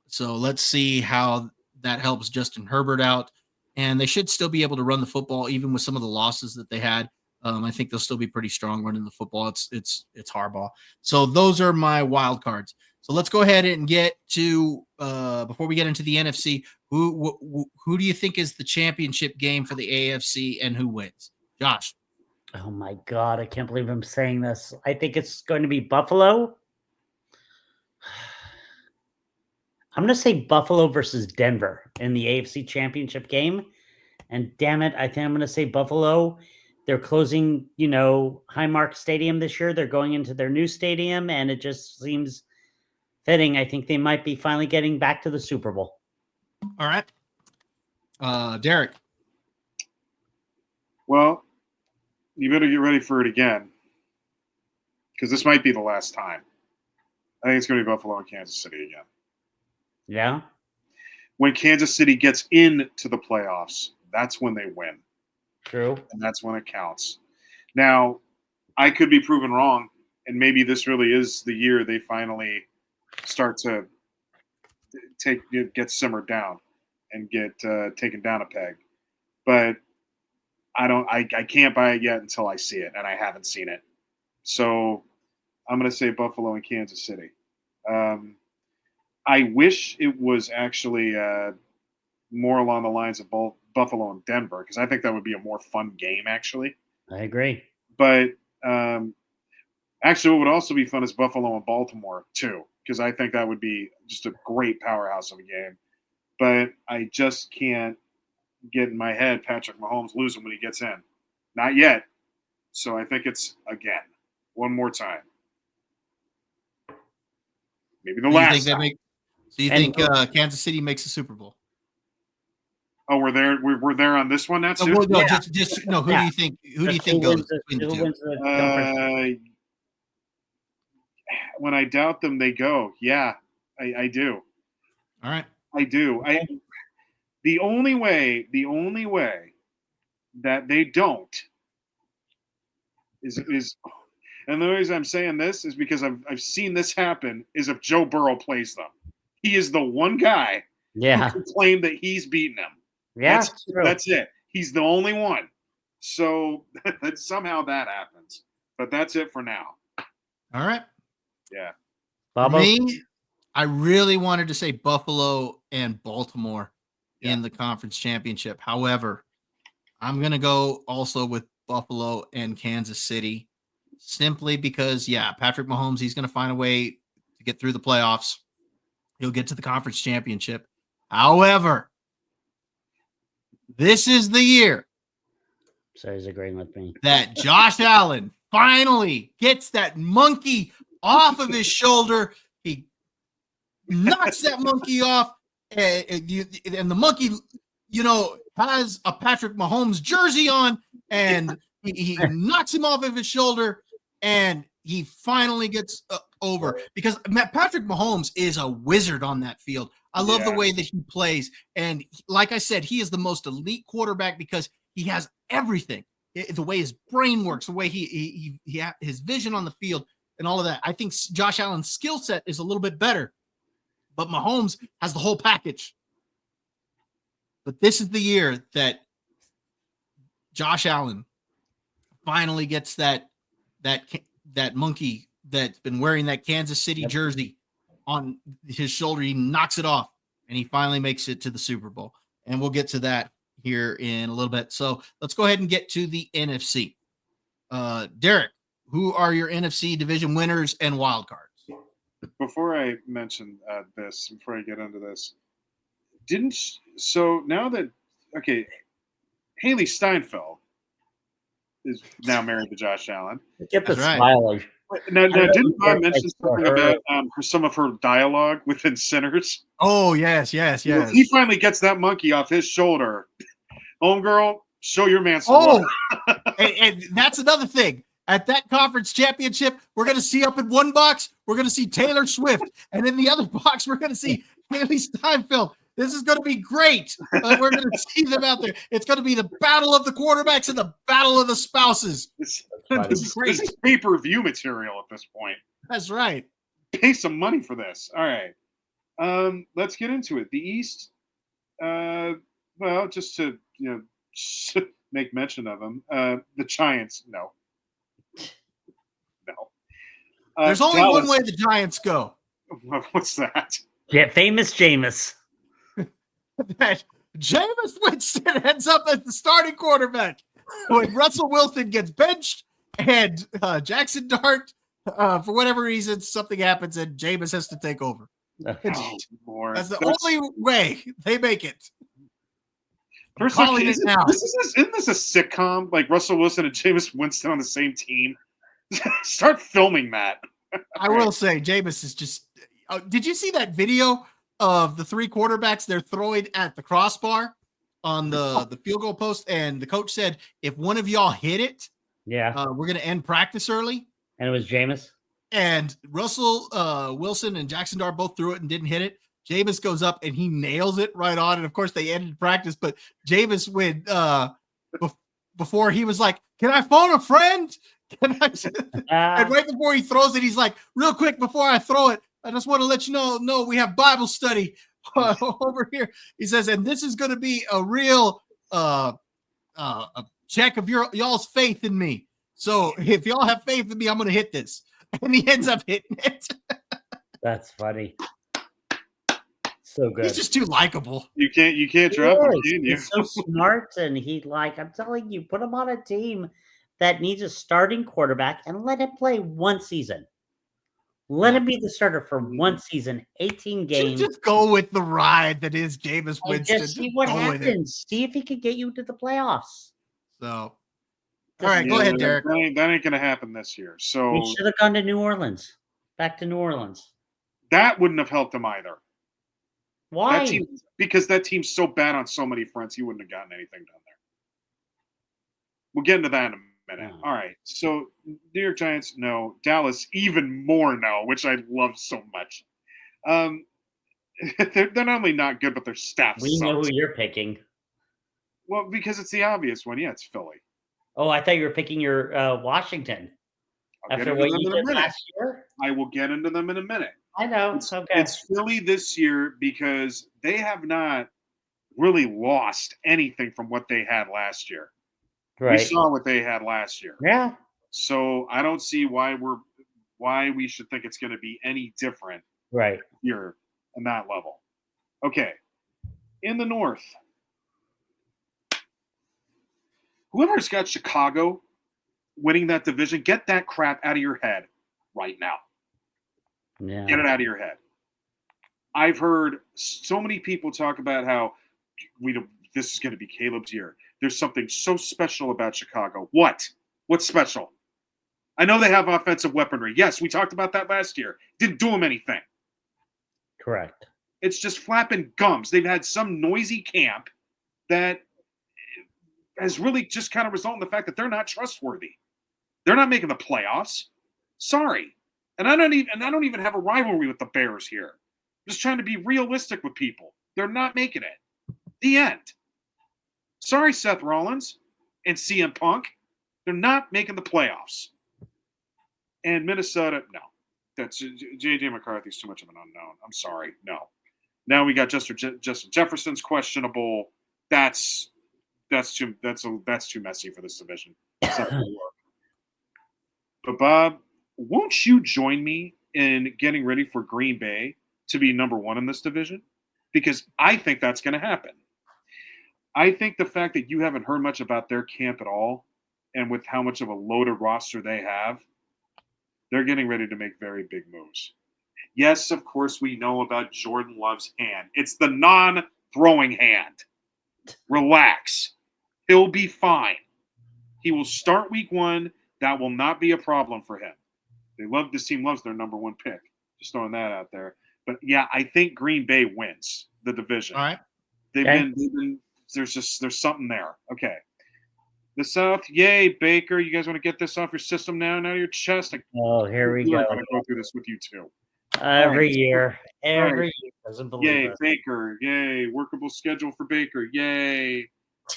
so let's see how that helps Justin Herbert out. And they should still be able to run the football, even with some of the losses that they had. I think they'll still be pretty strong running the football. It's Harbaugh. So those are my wild cards. So let's go ahead and get to before we get into the NFC. Who do you think is the championship game for the AFC, and who wins? Josh. Oh my God, I can't believe I'm saying this. I think it's going to be Buffalo. I'm going to say Buffalo versus Denver in the AFC championship game. And damn it, I think I'm going to say Buffalo. They're closing, Highmark Stadium this year. They're going into their new stadium, and it just seems fitting. I think they might be finally getting back to the Super Bowl. All right. Derek. Well, you better get ready for it again, because this might be the last time. I think it's going to be Buffalo and Kansas City again. Yeah? When Kansas City gets into the playoffs, that's when they win. True. And that's when it counts. Now, I could be proven wrong, and maybe this really is the year they finally start to get simmered down and get taken down a peg. But I can't buy it yet until I see it, and I haven't seen it. So I'm going to say Buffalo and Kansas City. I wish it was actually more along the lines of both Buffalo and Denver, because I think that would be a more fun game, actually. I agree. But actually, what would also be fun is Buffalo and Baltimore, too, because I think that would be just a great powerhouse of a game. But I just can't get in my head Patrick Mahomes losing when he gets in. Not yet. So I think it's, again, one more time. Maybe the Do you last think time. Do you And- think Kansas City makes the Super Bowl? Oh, we're there. We're there on this one. That's No, well, no, Yeah. just no. Who Yeah. do you think? Who do you think Who goes between the two? wins the conference? When I doubt them, they go. Yeah, I do. All right. I do. The only way that they don't is, and the reason I'm saying this is because I've seen this happen is if Joe Burrow plays them. He is the one guy Yeah. who can claim that he's beaten them. Yeah. That's it. He's the only one. So that somehow that happens. But that's it for now. All right. Yeah. For me, I really wanted to say Buffalo and Baltimore in the conference championship. However, I'm going to go also with Buffalo and Kansas City simply because, Patrick Mahomes, he's going to find a way to get through the playoffs. He'll get to the conference championship. However, this is the year So he's agreeing with me. that Josh Allen finally gets that monkey off of his shoulder. He knocks that monkey off, and the monkey, has a Patrick Mahomes jersey on, and he knocks him off of his shoulder, and he finally gets over because Patrick Mahomes is a wizard on that field. I love the way that he plays, and like I said, he is the most elite quarterback because he has everything. The way his brain works, the way he his vision on the field, and all of that. I think Josh Allen's skill set is a little bit better, but Mahomes has the whole package. But this is the year that Josh Allen finally gets that monkey that's been wearing that Kansas City jersey on his shoulder. He knocks it off, and he finally makes it to the Super Bowl. And we'll get to that here in a little bit. So let's go ahead and get to the NFC. Derek, who are your NFC division winners and wild cards? Before I mention before I get into this, now that Haley Steinfeld is now married to Josh Allen. Get the That's right. smiling. Now didn't I Like mention something her. about some of her dialogue within Sinners? Oh, yes. He finally gets that monkey off his shoulder. Homegirl, show your man some love. and that's another thing. At that conference championship, we're going to see up in one box, we're going to see Taylor Swift. And in the other box, we're going to see Haley Steinfeld. This is going to be great. We're going to see them out there. It's going to be the battle of the quarterbacks and the battle of the spouses. This Great. is pay-per-view material at this point. That's right. Pay some money for this. All right. Let's get into it. The East, just to make mention of them, the Giants, no. There's only Dallas, one way the Giants go. What's that? Get famous Jameis. That Jameis Winston ends up as the starting quarterback when Russell Wilson gets benched and Jackson Dart, for whatever reason, something happens and Jameis has to take over. Oh, Lord. That's the only way they make it. First, calling it now. Isn't this a sitcom? Like Russell Wilson and Jameis Winston on the same team? Start filming that. I will say, Jameis is just. Did you see that video of the three quarterbacks they're throwing at the crossbar on the field goal post? And the coach said, if one of y'all hit it, we're going to end practice early. And it was Jameis. And Russell Wilson and Jackson Dart both threw it and didn't hit it. Jameis goes up and he nails it right on. And of course, they ended practice. But Jameis went before he was like, "Can I phone a friend?" And right before he throws it, he's like, "Real quick before I throw it, I just want to let you know, we have Bible study over here." He says, and this is going to be a real a check of y'all's faith in me. So if y'all have faith in me, I'm going to hit this. And he ends up hitting it. That's funny. So good. He's just too likable. You can't drop him, can you? He's so smart, and I'm telling you, put him on a team that needs a starting quarterback and let him play one season. Let him be the starter for one season, 18 games. Just go with the ride that is Jameis Winston. Just see what happens. See if he can get you to the playoffs. So, all right, go ahead, Derek. That ain't going to happen this year. So We should have gone to New Orleans. Back to New Orleans. That wouldn't have helped him either. Why? Because that team's so bad on so many fronts, he wouldn't have gotten anything done there. We'll get into that in a minute. No. All right. So New York Giants, no. Dallas, even more no, which I love so much. They're not only not good, but their staff We know sucks. who you're picking. Well, because it's the obvious one. Yeah, it's Philly. Oh, I thought you were picking your Washington. I'll get After into what them you in a did minute. last year? I will get into them in a minute. I know. Okay. It's Philly this year because they have not really lost anything from what they had last year. Right. We saw what they had last year. Yeah. So I don't see why we should think it's going to be any different Right. here on that level. Okay. In the North, whoever's got Chicago winning that division, get that crap out of your head right now. Yeah. Get it out of your head. I've heard so many people talk about how this is going to be Caleb's year. There's something so special about Chicago. What? What's special? I know they have offensive weaponry. Yes, we talked about that last year. Didn't do them anything. Correct. It's just flapping gums. They've had some noisy camp that has really just kind of resulted in the fact that they're not trustworthy. They're not making the playoffs. Sorry. And I don't even have a rivalry with the Bears here. I'm just trying to be realistic with people. They're not making it. The end. Sorry, Seth Rollins and CM Punk. They're not making the playoffs. And Minnesota, no. That's J.J. McCarthy's too much of an unknown. I'm sorry. No. Now we got Justin Jefferson's questionable. That's too messy for this division. It's not going to work. But Bob, won't you join me in getting ready for Green Bay to be number one in this division? Because I think that's going to happen. I think the fact that you haven't heard much about their camp at all, and with how much of a loaded roster they have, they're getting ready to make very big moves. Yes, of course, we know about Jordan Love's hand. It's the non-throwing hand. Relax. He'll be fine. He will start week one. That will not be a problem for him. This team loves their number one pick. Just throwing that out there. But yeah, I think Green Bay wins the division. All right. They've been there's something there. Okay. The South, yay, Baker. You guys want to get this off your system now and out of your chest? Oh, here we go. I'm going to go through this with you too. Every year. Every year. Doesn't believe Yay, us. Baker. Yay. Workable schedule for Baker. Yay.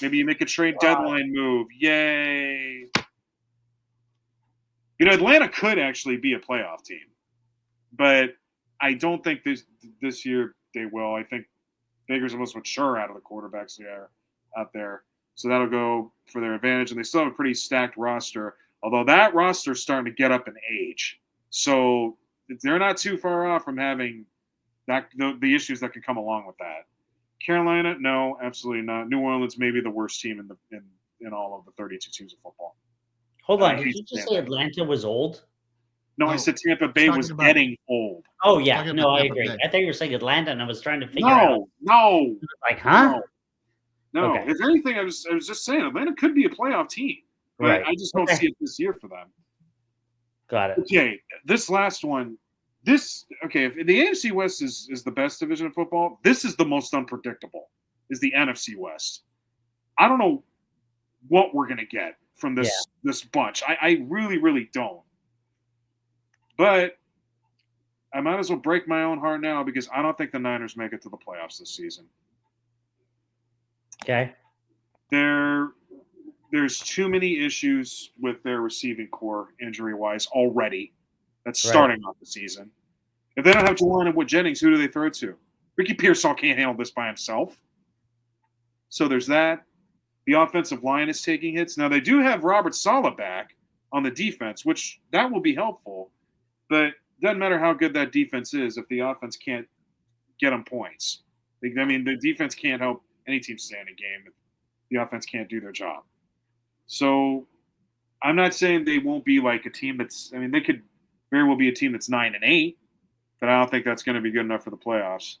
Maybe you make a trade deadline move. Yay. Atlanta could actually be a playoff team. But I don't think this year they will. I think Baker's the most mature out of the quarterbacks they are out there. So that'll go for their advantage. And they still have a pretty stacked roster, although that roster is starting to get up in age. So they're not too far off from having the issues that can come along with that. Carolina, no, absolutely not. New Orleans may be the worst team in all of the 32 teams of football. Hold on. Did you just say Atlanta was old? No, I said Tampa Bay was getting old. Oh, yeah. Talking No, about I Tampa agree. Bay. I thought you were saying Atlanta, and I was trying to figure out. No. Like, huh? No. Okay. If anything, I was just saying Atlanta could be a playoff team. But Right. I just don't see it this year for them. Got it. Okay, this last one. If the AFC West is the best division of football, this is the most unpredictable, is the NFC West. I don't know what we're going to get from this bunch. I really, really don't. But I might as well break my own heart now because I don't think the Niners make it to the playoffs this season. Okay. There's too many issues with their receiving core injury-wise already. That's starting off the season. If they don't have Jelani and Wood Jennings, who do they throw to? Ricky Pearsall can't handle this by himself. So there's that. The offensive line is taking hits. Now, they do have Robert Saleh back on the defense, which that will be helpful. But it doesn't matter how good that defense is if the offense can't get them points. The defense can't help any team stay in a game if the offense can't do their job. So I'm not saying they won't be like a team they could very well be a team that's 9-8, but I don't think that's going to be good enough for the playoffs.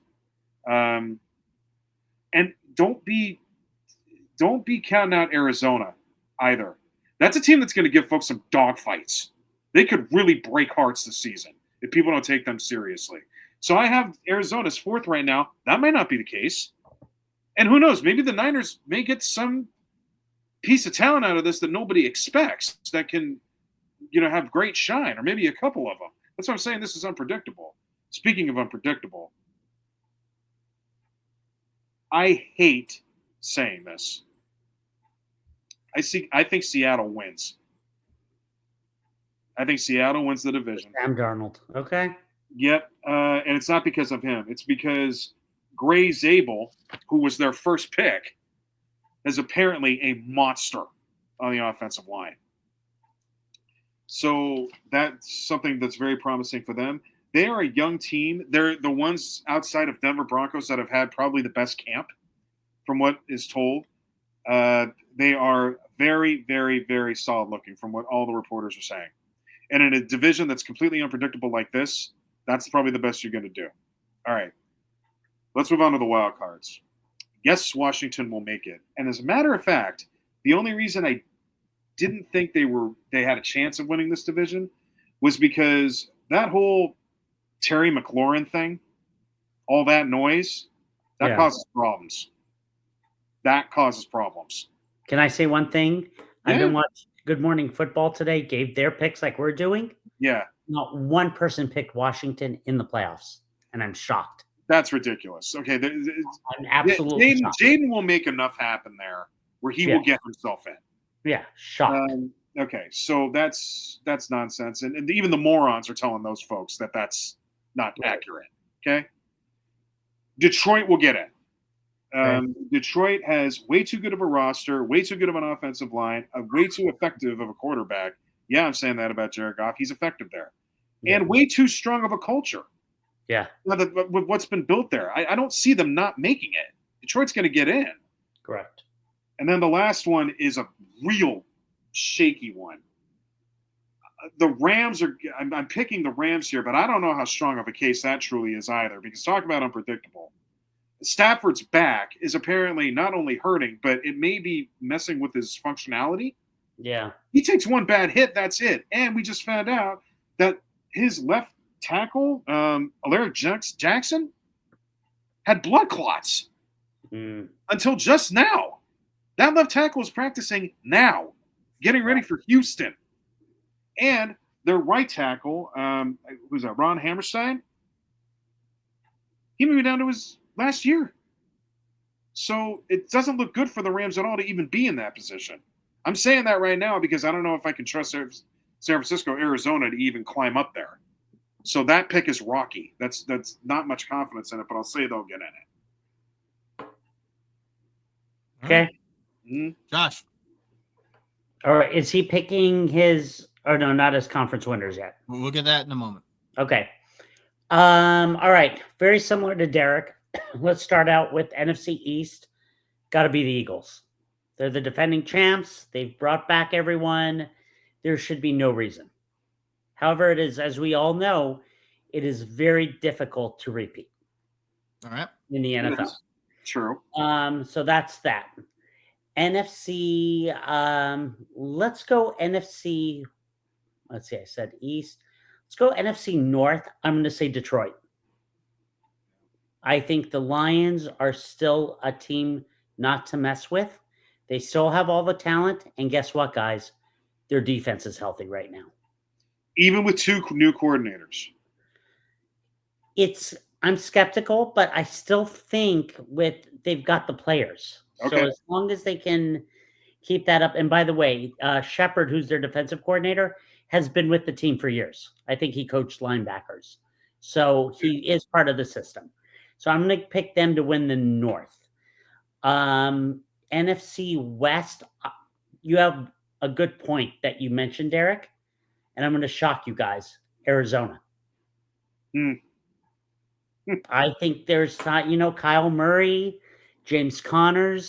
And don't be counting out Arizona either. That's a team that's going to give folks some dogfights. They could really break hearts this season if people don't take them seriously. So I have Arizona's 4th right now. That might not be the case. And who knows? Maybe the Niners may get some piece of talent out of this that nobody expects that can, have great shine, or maybe a couple of them. That's what I'm saying. This is unpredictable. Speaking of unpredictable, I hate saying this. I think Seattle wins. I think Seattle wins the division. Sam Darnold. Okay. Yep. And it's not because of him. It's because Gray Zabel, who was their first pick, is apparently a monster on the offensive line. So that's something that's very promising for them. They are a young team. They're the ones outside of Denver Broncos that have had probably the best camp, from what is told. They are very, very, very solid looking from what all the reporters are saying. And in a division that's completely unpredictable like this, that's probably the best you're going to do. All right. Let's move on to the wild cards. Yes, Washington will make it. And as a matter of fact, the only reason I didn't think they had a chance of winning this division was because that whole Terry McLaurin thing, all that noise, that causes problems. That causes problems. Can I say one thing? Yeah. I've been watching Good Morning Football today, gave their picks like we're doing. Yeah. Not one person picked Washington in the playoffs, and I'm shocked. That's ridiculous. Okay. I'm absolutely shocked. Jaden will make enough happen there where he will get himself in. Yeah, shocked. Okay, so that's nonsense. And even the morons are telling those folks that that's not accurate. Okay? Detroit will get in. Detroit has way too good of a roster, way too good of an offensive line, way too effective of a quarterback. Yeah, I'm saying that about Jared Goff. He's effective there. Yeah. And way too strong of a culture. Yeah. Now with what's been built there, I don't see them not making it. Detroit's going to get in. Correct. And then the last one is a real shaky one. The Rams are – I'm picking the Rams here, but I don't know how strong of a case that truly is either, because talk about unpredictable. Stafford's back is apparently not only hurting, but it may be messing with his functionality. Yeah. He takes one bad hit, that's it. And we just found out that his left tackle, Alaric Jackson, had blood clots until just now. That left tackle is practicing now, getting ready for Houston. And their right tackle, who's that, Ron Hammerstein? He moved down to his last year. So it doesn't look good for the Rams at all to even be in that position. I'm saying that right now because I don't know if I can trust San Francisco, Arizona to even climb up there. So that pick is rocky. That's not much confidence in it, but I'll say they'll get in it. Okay. Mm-hmm. Josh. All right. Is he picking his – or no, not his conference winners yet? We'll get that in a moment. Okay. All right. Very similar to Derek. Let's start out with NFC East. Got to be the Eagles. They're the defending champs. They've brought back everyone. There should be no reason. However, it is, as we all know, it is very difficult to repeat. All right. In the NFL. True. So that's that. NFC, let's go NFC. Let's see, I said East. Let's go NFC North. I'm going to say Detroit. I think the Lions are still a team not to mess with. They still have all the talent. And guess what, guys? Their defense is healthy right now. Even with 2 new coordinators. I'm skeptical, but I still think they've got the players. Okay. So as long as they can keep that up. And by the way, Shepard, who's their defensive coordinator, has been with the team for years. I think he coached linebackers. So he is part of the system. So I'm going to pick them to win the North. NFC West, you have a good point that you mentioned, Derek. And I'm going to shock you guys. Arizona. I think there's, Kyle Murray, James Conner,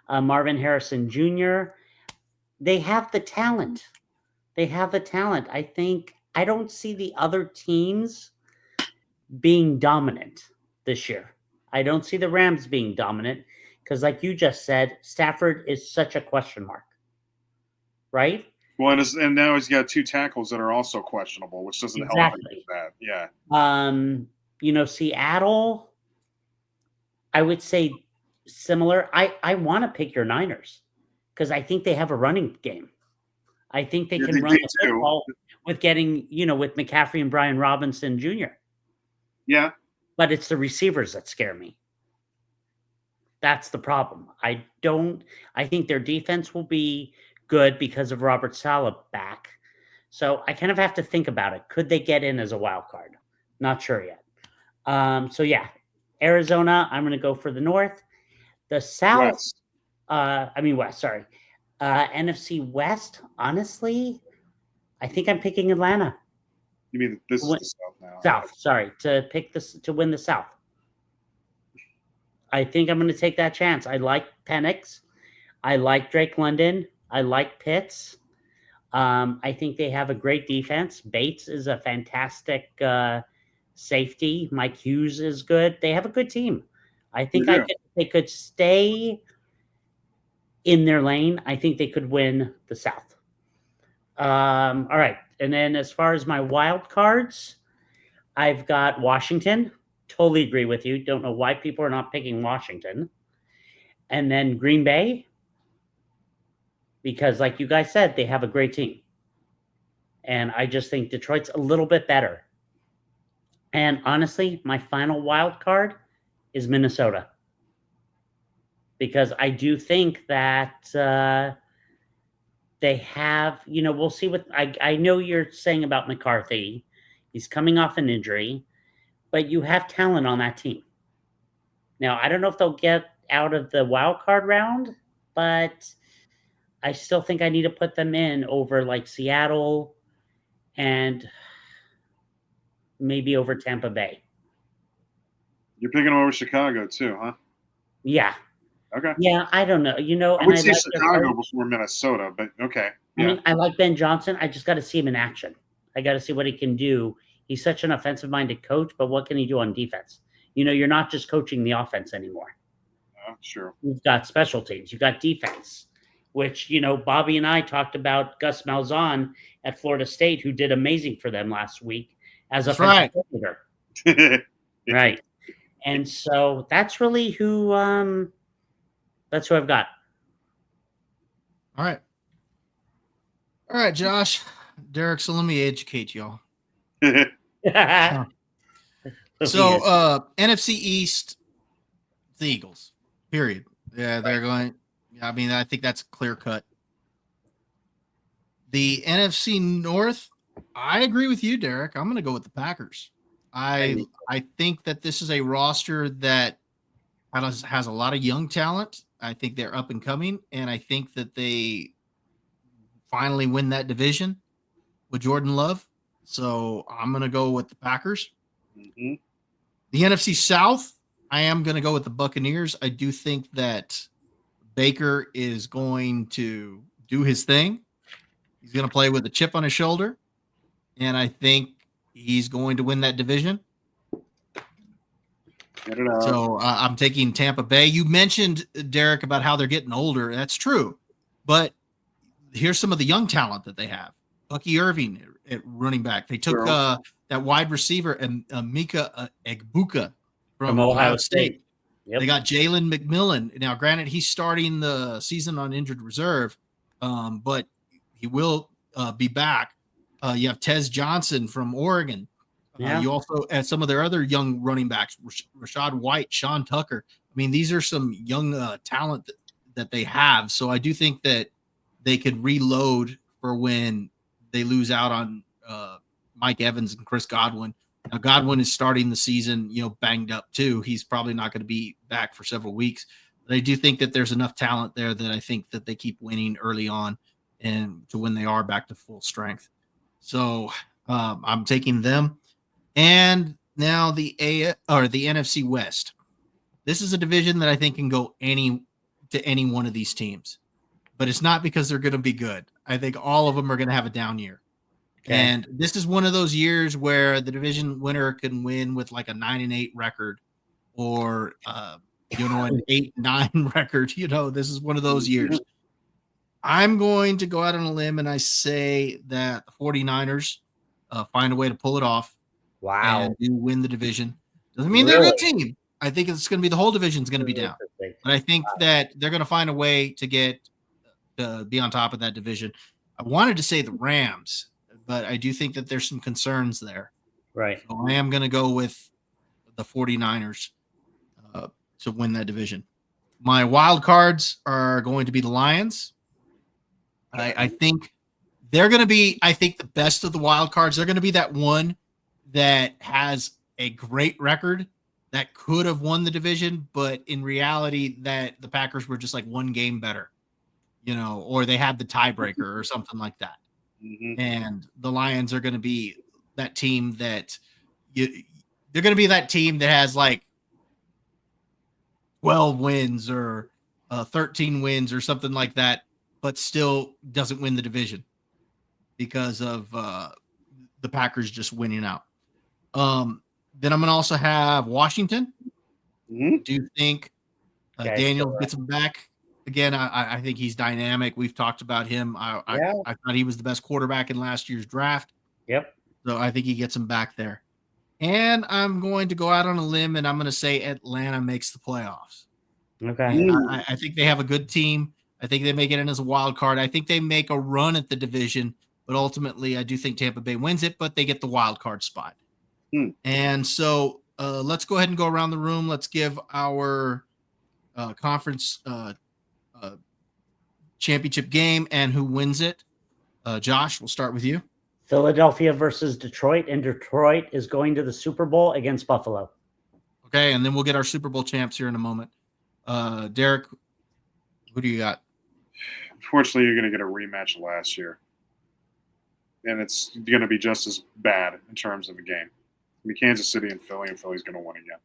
Marvin Harrison Jr. They have the talent. I don't see the other teams being dominant this year. I don't see the Rams being dominant because, like you just said, Stafford is such a question mark, right? Well, and now he's got 2 tackles that are also questionable, which doesn't help Exactly. that. Yeah. Seattle, I would say similar. I want to pick your Niners because I think they have a running game. I think they Yeah, can they run the do. football with getting, with McCaffrey and Brian Robinson Jr. Yeah. But it's the receivers that scare me. That's the problem. I think their defense will be good because of Robert Saleh back. So I kind of have to think about it. Could they get in as a wild card? Not sure yet. So yeah, Arizona, I'm going to go for the North. The South, West. West, sorry. NFC West, honestly, I think I'm picking Atlanta. You mean this is the South now? South, sorry, to pick this to win the South. I think I'm going to take that chance. I like Penix. I like Drake London. I like Pitts. I think they have a great defense. Bates is a fantastic safety. Mike Hughes is good. They have a good team. I think they could stay in their lane. I think they could win the South. All right. And then as far as my wild cards, I've got Washington. Totally agree with you. Don't know why people are not picking Washington. And then Green Bay, because like you guys said, they have a great team. And I just think Detroit's a little bit better. And honestly, my final wild card is Minnesota. Because I do think that they have, we'll see what I know you're saying about McCarthy. He's coming off an injury, but you have talent on that team. Now, I don't know if they'll get out of the wild card round, but I still think I need to put them in over like Seattle and maybe over Tampa Bay. You're picking them over Chicago too, huh? Yeah. Okay. Yeah, I don't know. I would say Chicago before Minnesota, but okay. Yeah. I mean, I like Ben Johnson. I just got to see him in action. I got to see what he can do. He's such an offensive-minded coach, but what can he do on defense? You're not just coaching the offense anymore. Sure. You've got special teams. You've got defense, which, Bobby and I talked about Gus Malzahn at Florida State, who did amazing for them last week as a coordinator. Right. And so that's really who I've got. All right, Josh. Derek, so let me educate y'all. So NFC East, the Eagles, period. Yeah, they're going. I mean, I think that's clear cut. The NFC North, I agree with you, Derek. I'm going to go with the Packers. I think that this is a roster that has a lot of young talent. I think they're up and coming, and I think that they finally win that division with Jordan Love. So I'm going to go with the Packers. Mm-hmm. The NFC South, I am going to go with the Buccaneers. I do think that Baker is going to do his thing. He's going to play with a chip on his shoulder, and I think he's going to win that division. So I'm taking Tampa Bay. You mentioned, Derek, about how they're getting older. That's true. But here's some of the young talent that they have. Bucky Irving at running back. They took that wide receiver and Micah Egbuka from Ohio State. Yep. They got Jalen McMillan. Now, granted, he's starting the season on injured reserve, but he will be back. You have Tez Johnson from Oregon. You also have some of their other young running backs, Rashad White, Sean Tucker. I mean, these are some young talent that they have. So I do think that they could reload for when they lose out on Mike Evans and Chris Godwin. Now, Godwin is starting the season, banged up too. He's probably not going to be back for several weeks. But I do think that there's enough talent there that I think that they keep winning early on and to when they are back to full strength. So I'm taking them. And now the NFC West. This is a division that I think can go to any one of these teams, but it's not because they're going to be good. I think all of them are going to have a down year. Okay. And this is one of those years where the division winner can win with like a 9-8 record or, an 8-9 record. This is one of those years. I'm going to go out on a limb and I say that the 49ers find a way to pull it off and do win the division. Doesn't mean they're a good team. I think it's going to be the whole division's going to be down. But I think that they're going to find a way to get to be on top of that division. I wanted to say the Rams, but I do think that there's some concerns there. Right. So I am going to go with the 49ers to win that division. My wild cards are going to be the Lions. I think they're going to be, the best of the wild cards. They're going to be that one that has a great record that could have won the division, but in reality that the Packers were just like one game better, or they had the tiebreaker or something like that. Mhm. And the Lions are going to be that team that they're going to be that team that has like 12 wins or 13 wins or something like that, but still doesn't win the division because of the Packers just winning out. Then I'm going to also have Washington. Mhm. Do you think Daniel gets him back? Again, I think he's dynamic. We've talked about him. I thought he was the best quarterback in last year's draft. Yep. So I think he gets him back there. And I'm going to go out on a limb, and I'm going to say Atlanta makes the playoffs. Okay. I think they have a good team. I think they may get in as a wild card. I think they make a run at the division, but ultimately I do think Tampa Bay wins it, but they get the wild card spot. And so let's go ahead and go around the room. Let's give our conference championship game and who wins it. Josh, we'll start with you. Philadelphia versus Detroit, and Detroit is going to the Super Bowl against Buffalo. Okay, and then we'll get our Super Bowl champs here in a moment. Derek, who do you got? Unfortunately, you're going to get a rematch of last year. And it's going to be just as bad in terms of the game. I mean, Kansas City and Philly's going to win again.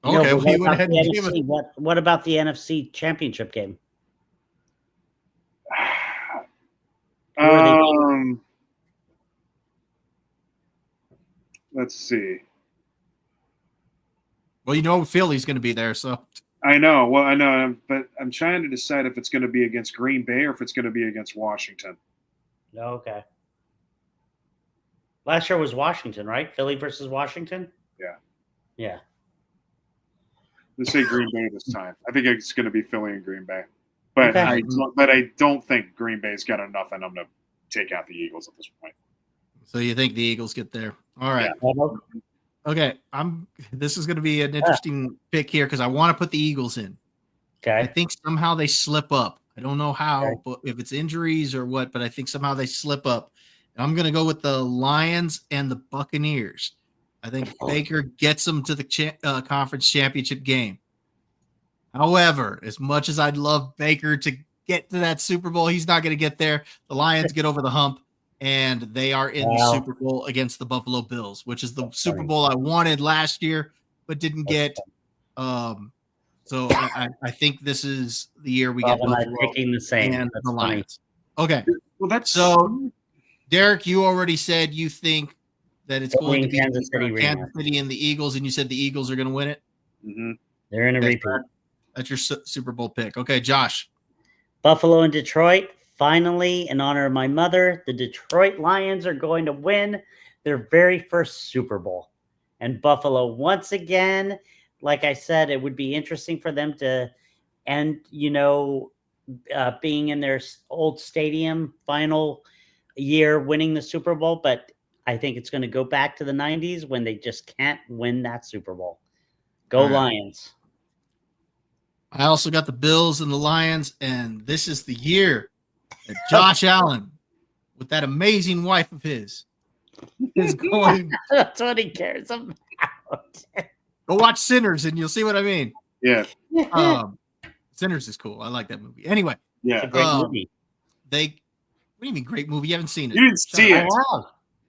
Okay, No, we went ahead and gave NFC, what about the NFC championship game? Let's see. Well, Philly's going to be there, so. I know. Well, I know, but I'm trying to decide if it's going to be against Green Bay or if it's going to be against Washington. Okay. Last year was Washington, right? Philly versus Washington? Yeah. Yeah. Let's say Green Bay this time. I think it's going to be Philly and Green Bay. But Okay. I don't think Green Bay's got enough in them to take out the Eagles at this point. So you think the Eagles get there? All right. Yeah. Okay. This is going to be an interesting pick here because I want to put the Eagles in. Okay. I think somehow they slip up. I don't know how, but if it's injuries or what, but I think somehow they slip up. And I'm going to go with the Lions and the Buccaneers. I think Baker gets them to the conference championship game. However, as much as I'd love Baker to get to that Super Bowl, he's not going to get there. The Lions get over the hump, and they are in the Super Bowl against the Buffalo Bills, which is the Super Bowl I wanted last year but didn't get. So I think this is the year we get Buffalo picking the same and the Lions. Okay. Well, that's so. Derek, you already said you think that it's going to be Kansas City and the Eagles, and you said the Eagles are going to win it. Mm-hmm. They're in a repeat. That's your Super Bowl pick. Okay, Josh. Buffalo and Detroit. Finally, in honor of my mother, the Detroit Lions are going to win their very first Super Bowl. And Buffalo, once again, like I said, it would be interesting for them to end, being in their old stadium final year winning the Super Bowl, but I think it's going to go back to the 90s when they just can't win that Super Bowl. Go Lions. I also got the Bills and the Lions, and this is the year that Josh Allen, with that amazing wife of his, is going. That's what he cares about. Go watch Sinners, and you'll see what I mean. Yeah. Sinners is cool. I like that movie. Anyway. Yeah. It's a great movie. What do you mean great movie? You haven't seen it. You didn't see it.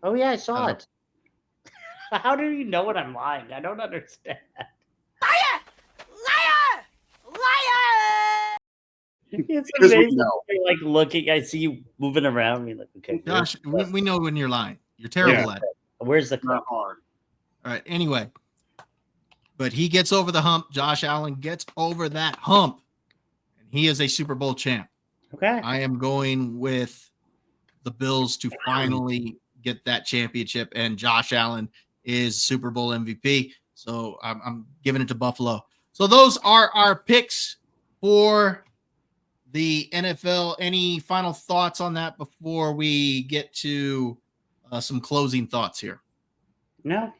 Oh, yeah, I saw it. How do you know when I'm lying? I don't understand. Liar! Liar! Liar! It's amazing. You're like looking, I see you moving around me like, okay. Josh, we know when you're lying. You're terrible at it. Where's the Not hard. All right. Anyway, but he gets over the hump. Josh Allen gets over that hump, and he is a Super Bowl champ. Okay. I am going with the Bills to finally get that championship, and Josh Allen is Super Bowl MVP. So I'm giving it to Buffalo. So those are our picks for the NFL. Any final thoughts on that before we get to some closing thoughts here? No.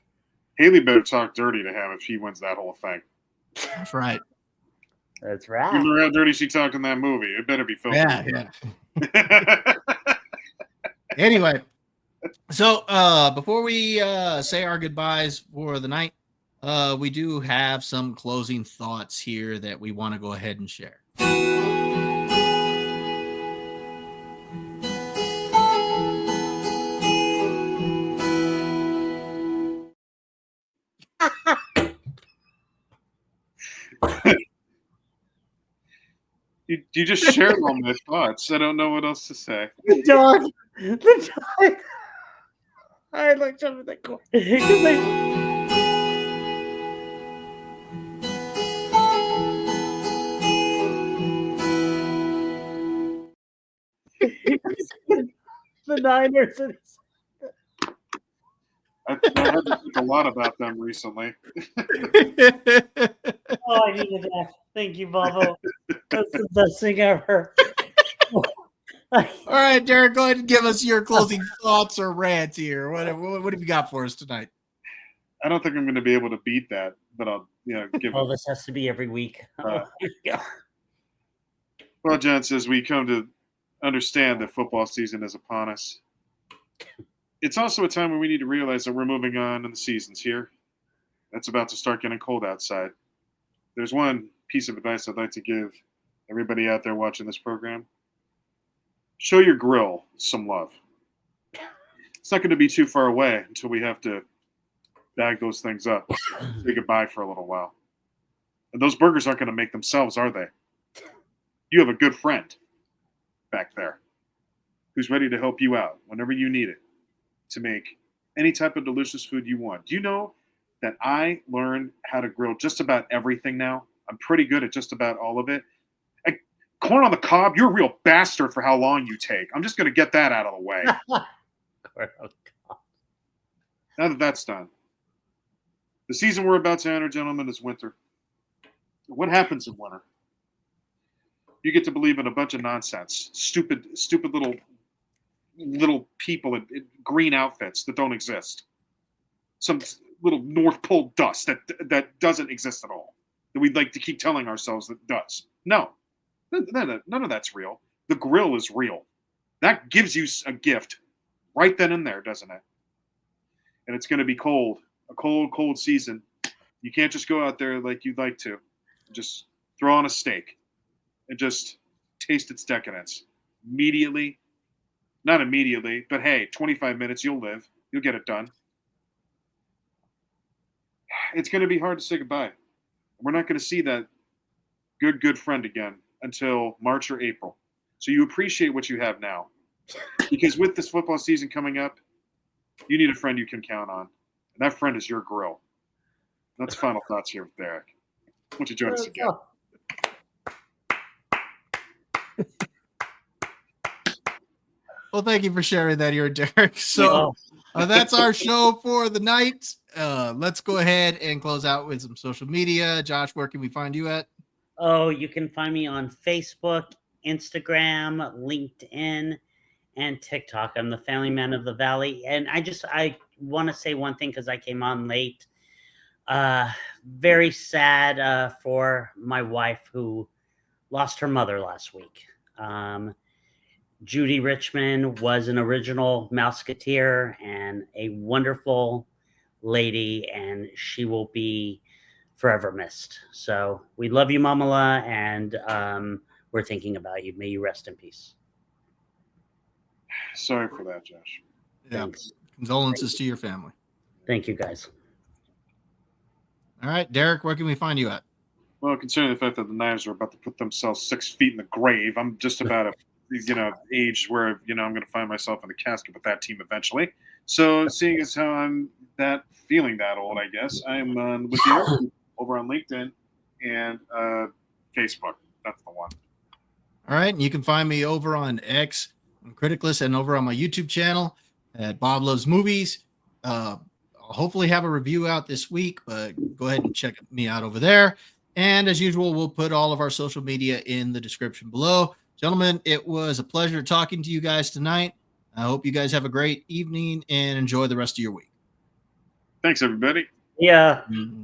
Haley better talk dirty to him if he wins that whole thing. That's right. That's You right. remember how dirty she talked in that movie? It better be filthy. Yeah. Anyway, so before we say our goodbyes for the night, we do have some closing thoughts here that we want to go ahead and share. You just shared all my thoughts. I don't know what else to say. The dog. The dog. I looked over the corner. The Niners. I had to think a lot about them recently. Oh, I needed that. Thank you, Bobo. That's the best thing ever. All right, Derek, go ahead and give us your closing thoughts or rant here. What have you got for us tonight? I don't think I'm going to be able to beat that, but I'll give Oh, it. this has to be every week. Oh, yeah. Well, gents, as we come to understand that football season is upon us, it's also a time where we need to realize that we're moving on in the seasons here. It's about to start getting cold outside. There's one piece of advice I'd like to give everybody out there watching this program. Show your grill some love. It's not going to be too far away until we have to bag those things up, say goodbye for a little while. And those burgers aren't going to make themselves, are they? You have a good friend back there who's ready to help you out whenever you need it to make any type of delicious food you want. Do you know that I learned how to grill just about everything now? I'm pretty good at just about all of it. Corn on the cob, you're a real bastard for how long you take. I'm just going to get that out of the way. Now that that's done, the season we're about to enter, gentlemen, is winter. What happens in winter? You get to believe in a bunch of nonsense, stupid little people in green outfits that don't exist. Some little North Pole dust that doesn't exist at all. That we'd like to keep telling ourselves that does. No. None of that's real. The grill is real. That gives you a gift right then and there, doesn't it? And it's going to be cold, a cold, cold season. You can't just go out there like you'd like to. Just throw on a steak and just taste its decadence. Immediately, not immediately, but hey, 25 minutes, you'll live. You'll get it done. It's going to be hard to say goodbye. We're not going to see that good friend again until March or April. So you appreciate what you have now. Because with this football season coming up, you need a friend you can count on. And that friend is your grill. That's final thoughts here with Derek. Why don't you join us again? Well, thank you for sharing that here, Derek. So that's our show for the night. Let's go ahead and close out with some social media. Josh, where can we find you at? Oh, you can find me on Facebook, Instagram, LinkedIn, and TikTok. I'm the Family Man of the Valley. And I want to say one thing because I came on late. Very sad for my wife who lost her mother last week. Judy Richmond was an original Mouseketeer and a wonderful lady, and she will be forever missed. So we love you, Mamala, and we're thinking about you. May you rest in peace. Sorry for that, Josh. Yeah. Thanks. Condolences to your family. Thank you, guys. All right, Derek, where can we find you at? Well, considering the fact that the Niners are about to put themselves 6 feet in the grave, I'm just about a age where I'm going to find myself in the casket with that team eventually. So, seeing as how I'm feeling that old, I guess I'm with you over on LinkedIn and Facebook. That's the one. All right. And you can find me over on X, on Criticless, and over on my YouTube channel at Bob Loves Movies. I'll hopefully have a review out this week, but go ahead and check me out over there. And as usual, we'll put all of our social media in the description below. Gentlemen, it was a pleasure talking to you guys tonight. I hope you guys have a great evening and enjoy the rest of your week. Thanks, everybody. Yeah. Mhm.